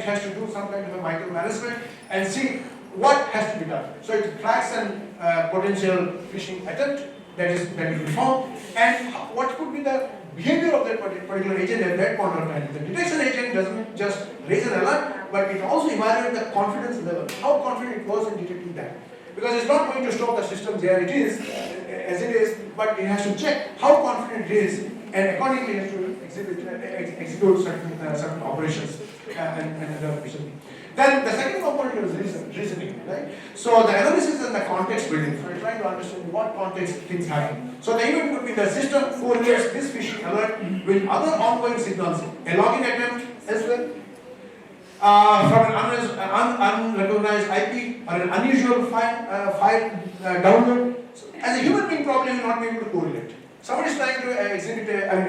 has to do some kind of a micromanagement and see what has to be done. So it tracks an potential phishing attempt that is performed, and what could be the behavior of that particular agent at that point of time. The detection agent doesn't just raise an alert, but it also evaluates the confidence level, how confident it was in detecting that. Because it's not going to stop the system there it is, as it is, but it has to check how confident it is, and accordingly it has to execute certain operations and other operations. Then the second component is reasoning, right? So the analysis and the context building. So you're trying to understand in what context things happen. So the event could be the system correlates this phishing alert with other ongoing signals, a login attempt as well, from an unrecognized IP or an unusual file download. So as a human being, probably will not be able to correlate. Somebody is trying to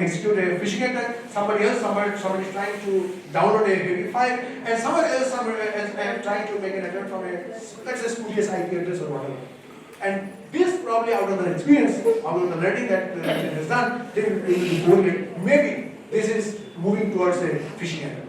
execute a phishing attack. Somebody is trying to download a heavy file, and somebody else is trying to make an attempt from a, let's say, spurious IP address or whatever. And this probably, out of the experience, out of the learning that the agent has done, they will be able to correlate. Maybe this is moving towards a phishing attack.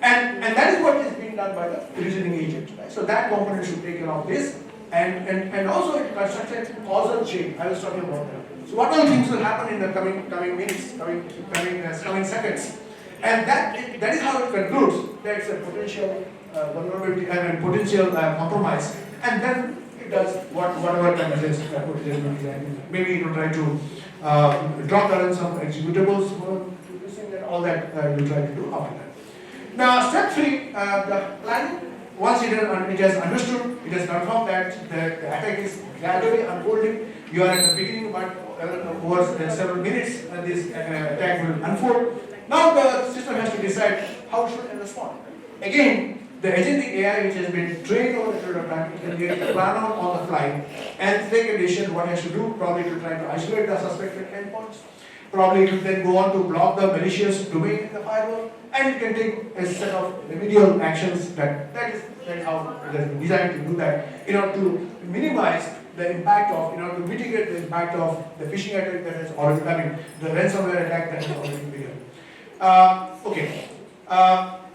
And that is what is being done by the reasoning agent. Right? So that component should take care of this, and also it constructs a causal chain. I was talking about that. So what all things will happen in the coming minutes, coming seconds, and that is how it concludes that it's a potential vulnerability and potential compromise, and then it does whatever kind of things that would maybe it will try to drop down some executables, all that you try to do after that. Now, step 3, the planning. Once it has understood, it has confirmed that the attack is gradually unfolding. You are at the beginning, but over several minutes, this attack will unfold. Now, the system has to decide how should it respond. Again, the agentic AI, which has been trained over a period of time, can get plan out on the fly and take a decision what it has to do. Probably to try to isolate the suspected endpoints. Probably it will then go on to block the malicious domain in the firewall, and it can take a set of remedial actions that is how it has been designed to do that in order to minimize the impact of, in order to mitigate the impact of the phishing attack that has already, the ransomware attack that has already begun. Okay.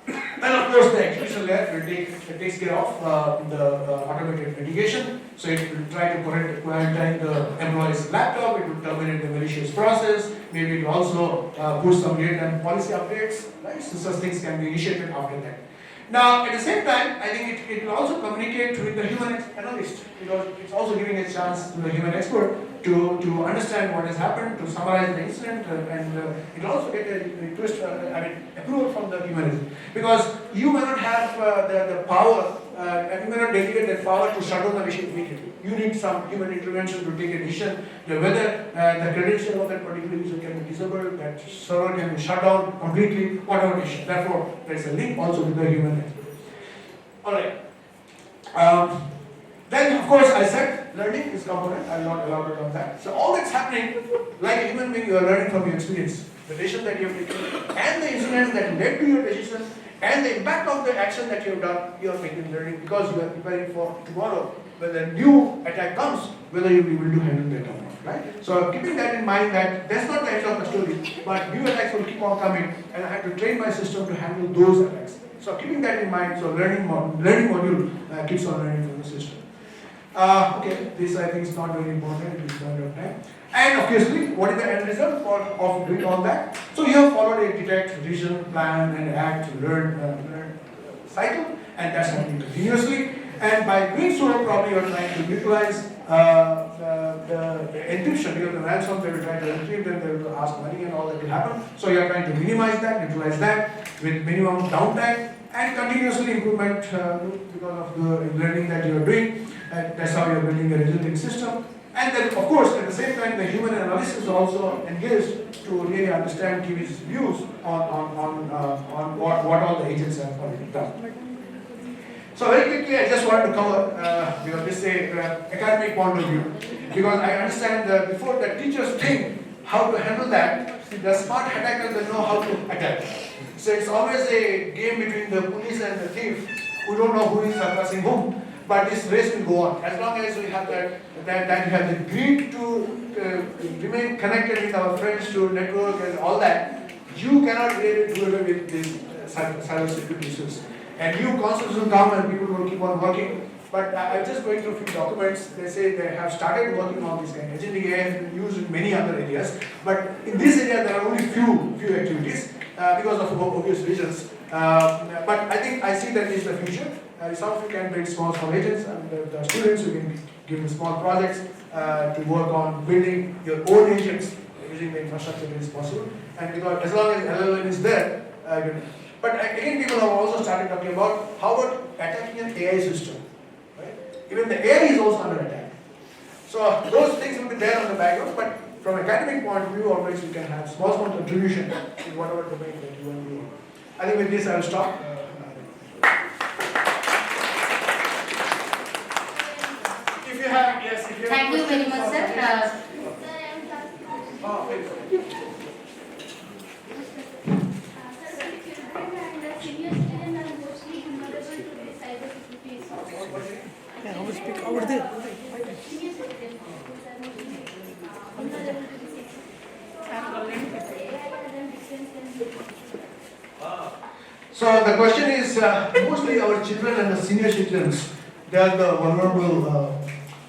Then of course the execution layer will takes care of the automated mitigation. So it will try to quarantine the employee's laptop, it will terminate the malicious process, maybe it will also push some real-time policy updates, right? So such things can be initiated after that. Now, at the same time, I think it will also communicate with the human analyst, because it's also giving a chance to the human expert to understand what has happened, to summarize the incident, and it will also get a request, approval from the human, because you may not have the power, and you may not delegate that power to shut down the machine immediately. You need some human intervention to take a decision whether the credential of that particular user can be disabled, that server can be shut down completely, whatever decision. Therefore, there is a link also with the human expert. Alright. Then, of course, I said learning is component. I will not elaborate on that. So, all that's happening, like a human being, you are learning from your experience, the decision that you have taken, and the incidents that led to your decision, and the impact of the action that you have done, you are making learning because you are preparing for tomorrow when the new attack comes, whether you will be able to handle that or not, right? So, keeping that in mind, that that's not the end of the story, but new attacks will keep on coming, and I have to train my system to handle those attacks. So, keeping that in mind, so learning module keeps on learning from the system. Okay, this I think is not very important, it is not of time. And obviously, what is the end result of doing all that? So you have followed a detect, reason, plan, and act, learn cycle, and that's happening continuously. And by doing so, probably you are trying to utilize the encryption, because the ransom they will try to encrypt and they will ask money and all that will happen. So you are trying to minimize that, utilize that with minimum downtime and continuously improvement because of the learning that you are doing. That's how you are building a resilient system. And then, of course, at the same time, the human analysis is also engaged to really understand, give his views on what all the agents have already done. So very quickly, I just want to cover, because this is a academic point of view, because I understand that before the teachers think how to handle that, the smart attackers they know how to attack. So it's always a game between the police and the thief who don't know who is surpassing whom. But this race will go on. As long as we have that we have the greed to remain connected with our friends, to network and all that, you cannot really do away with these cyber security issues. And new concepts will come and people will keep on working. But I'm just going through a few documents. They say they have started working on this kind of agentic AI has been used in many other areas. But in this area, there are only few activities because of obvious reasons. But I think I see that is the future. Some of you can build small agents, and the students you can give them small projects to work on building your own agents using the infrastructure that is possible. And because as long as LLM is there, But again, people have also started talking about how about attacking an AI system, right? Even the AI is also under attack. So those things will be there on the background, but from academic point of view, always we can have small contribution in whatever domain that you want to do. I think with this I will stop. If you have, yes, if you have Thank you very much, sir. Please. Yeah, I will speak over there. So the question is, mostly our children and the senior citizens, they are the vulnerable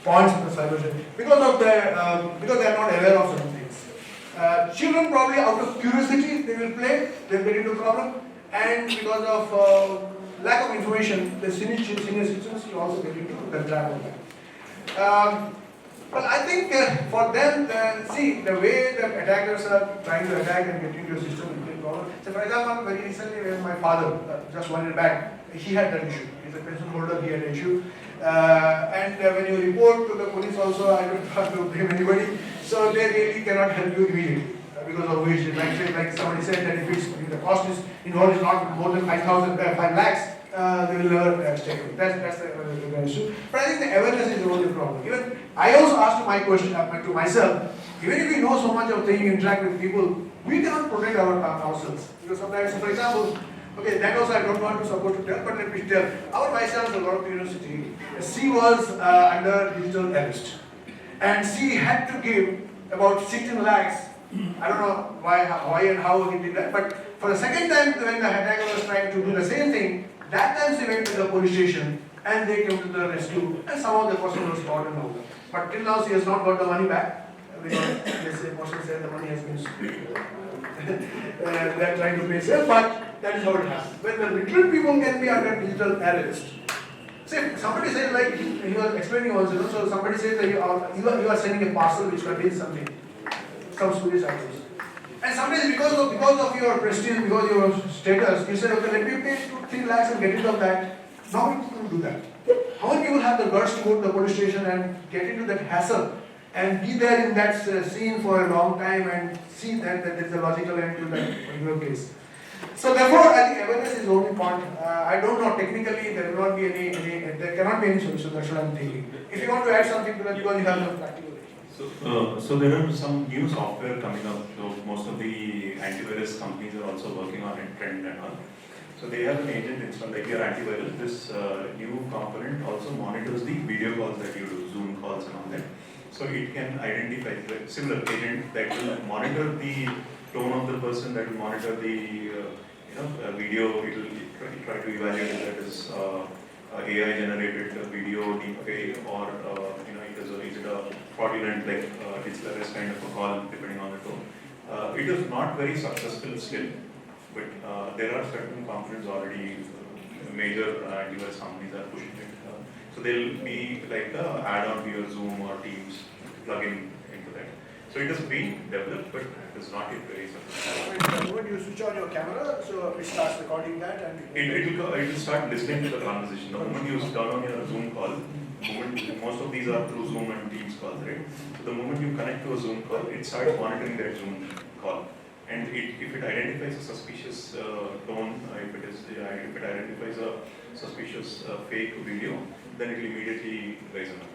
points in the cybersecurity because they are not aware of certain things. Children probably out of curiosity they will play, they will get into problem, and because of lack of information, the senior citizens will also get into the trap of that. Well, I think for them, see the way the attackers are trying to attack and get into your system will be a problem. So, for example, very recently, when my father, just 1 year back, he had that issue. He's a pension holder, he had an issue. And when you report to the police, also, I don't have to blame anybody. So, they really cannot help you immediately because of which, like somebody said, that if the cost is involved is not more than 5 lakhs. They will never take it. That's the issue. But I think the awareness is the only problem. Even I also asked my question to myself, even if we know so much of things, interact with people, we cannot protect ourselves. Because sometimes, for example, okay, that also I don't want to support to tell, but let me tell. Our vice chancellor of Gaurav University, she was under digital arrest. And she had to give about 16 lakhs. I don't know why and how he did that, but for the second time when the attacker was trying to do the same thing, that time she went to the police station and they came to the rescue and somehow the person was caught and all that. But till now she has not got the money back because the person said the money has been they are trying to pay sale, but that is how it happens. When the literal people can be under digital arrest, say somebody says like you are explaining also, so somebody says that you are sending a parcel which contains something, some spurious items. And sometimes because of your prestige, because of your status, you say, okay, let me pay 2-3 lakhs and get rid of that. How many people do that? How many people have the guts to go to the police station and get into that hassle and be there in that scene for a long time and see that there is a logical end to that particular case? So therefore, I think awareness is the only point. I don't know, technically there will not be there cannot be any solution, that's what I'm thinking. If you want to add something to that because you have no practical. So there are some new software coming up. So most of the antivirus companies are also working on it, Trend and all. So they have an agent installed, like your antivirus. This new component also monitors the video calls that you do, Zoom calls and all that. So it can identify the similar agent that will monitor the tone of the person, that will monitor the video. It will try to evaluate if that is AI generated video, deepfake, or is it a fraudulent like digital arrest kind of a call, depending on the tone. It is not very successful still, but there are certain components already. Major antivirus companies are pushing it. So they'll be like the add-on to your Zoom or Teams plugin into that. So it is being developed, but it is not yet very successful. When you switch on your camera, so it starts recording that and it will start listening to the conversation. The moment you turn on your Zoom call, most of these are through Zoom and Teams calls, right? So the moment you connect to a Zoom call, it starts monitoring that Zoom call. And if it identifies a suspicious tone, if it identifies a suspicious fake video, then it will immediately raise an alert.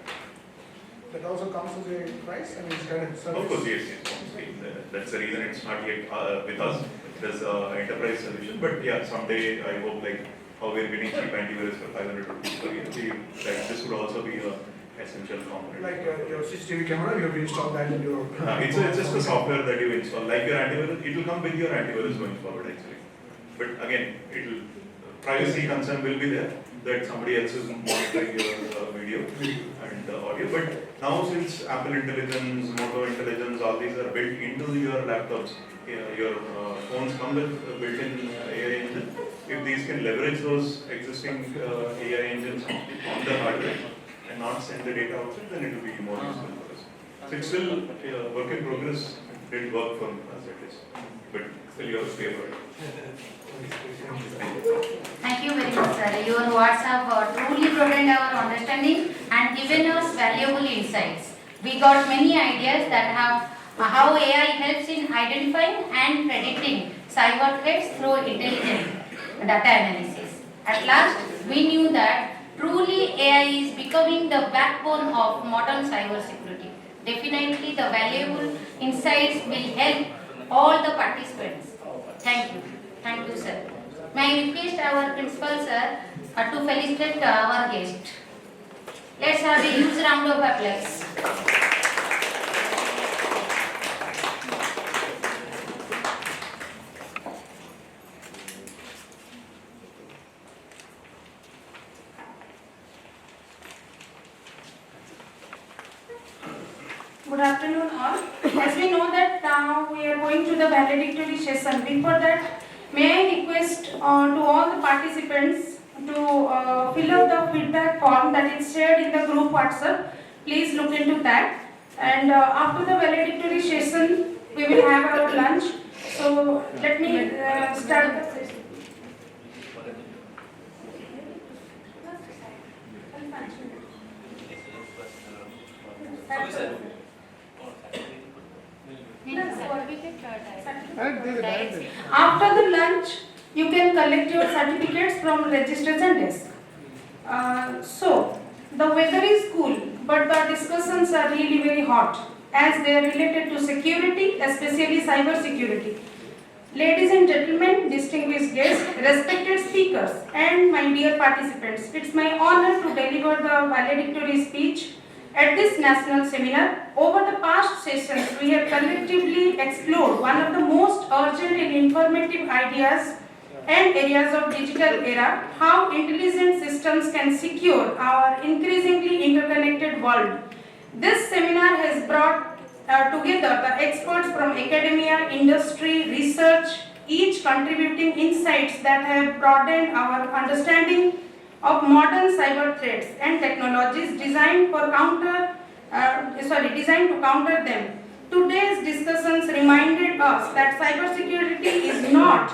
That also comes with a price and it's kind of service. Of course, yes. That's the reason it's not yet with us. There's an enterprise solution, but yeah, someday I hope like how we're getting cheap antivirus for 500 rupees per year. This would also be an essential component. Like your CCTV camera, you have to install that in your. It's just the software that you install. Like your antivirus, it will come with your antivirus going forward actually. But again, privacy concern will be there that somebody else is monitoring your video and audio. But now since Apple Intelligence, Moto Intelligence, all these are built into your laptops, your phones come with built-in AI engine. If these can leverage those existing AI engines on the hardware and not send the data outside, then it will be more useful for us. So it's still work in progress. didn't work for us at least. But still you have to stay for it. Thank you very much, sir. Your words have truly broadened our understanding and given us valuable insights. We got many ideas that have how AI helps in identifying and predicting cyber threats through intelligent data analysis. At last, we knew that truly AI is becoming the backbone of modern cyber security. Definitely, the valuable insights will help all the participants. Thank you. Thank you, sir. May I request our principal, sir, to felicitate our guest. Let's have a huge round of applause. Good afternoon all. As we know that now we are going to the valedictory session. Before that, may I request to all the participants to fill up the feedback form that is shared in the group WhatsApp. Please look into that. And after the valedictory session, we will have our lunch. So let me start the session. After the lunch, you can collect your certificates from registration desk. So, the weather is cool, but the discussions are really very hot as they are related to security, especially cyber security. Ladies and gentlemen, distinguished guests, respected speakers, and my dear participants, it's my honor to deliver the valedictory speech at this national seminar. Over the past sessions, we have collectively explored one of the most urgent and informative ideas and areas of digital era, how intelligent systems can secure our increasingly interconnected world. This seminar has brought together the experts from academia, industry, research, each contributing insights that have broadened our understanding of modern cyber threats and technologies designed to counter them. Today's discussions reminded us that cybersecurity is not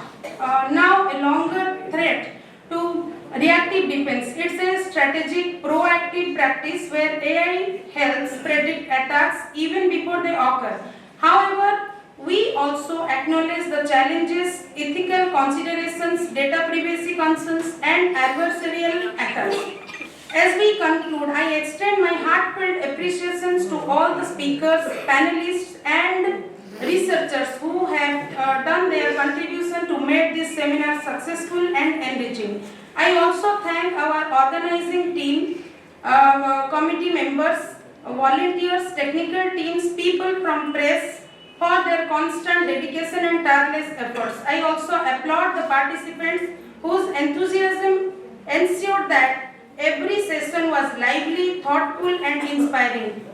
now a longer threat to reactive defense. It's a strategic, proactive practice where AI helps predict attacks even before they occur. However, we also acknowledge the challenges, ethical considerations, data privacy concerns, and adversarial attacks. As we conclude, I extend my heartfelt appreciations to all the speakers, panelists, and researchers who have done their contribution to make this seminar successful and enriching. I also thank our organizing team, committee members, volunteers, technical teams, people from press, for their constant dedication and tireless efforts. I also applaud the participants whose enthusiasm ensured that every session was lively, thoughtful, and inspiring.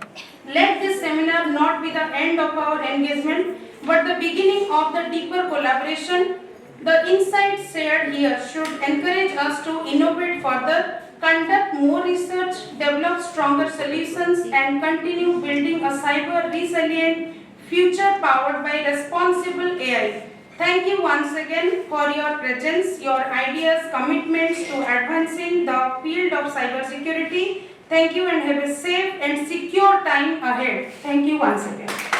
Let this seminar not be the end of our engagement, but the beginning of the deeper collaboration. The insights shared here should encourage us to innovate further, conduct more research, develop stronger solutions, and continue building a cyber resilient future powered by responsible AI. Thank you once again for your presence, your ideas, commitments to advancing the field of cybersecurity. Thank you and have a safe and secure time ahead. Thank you once again.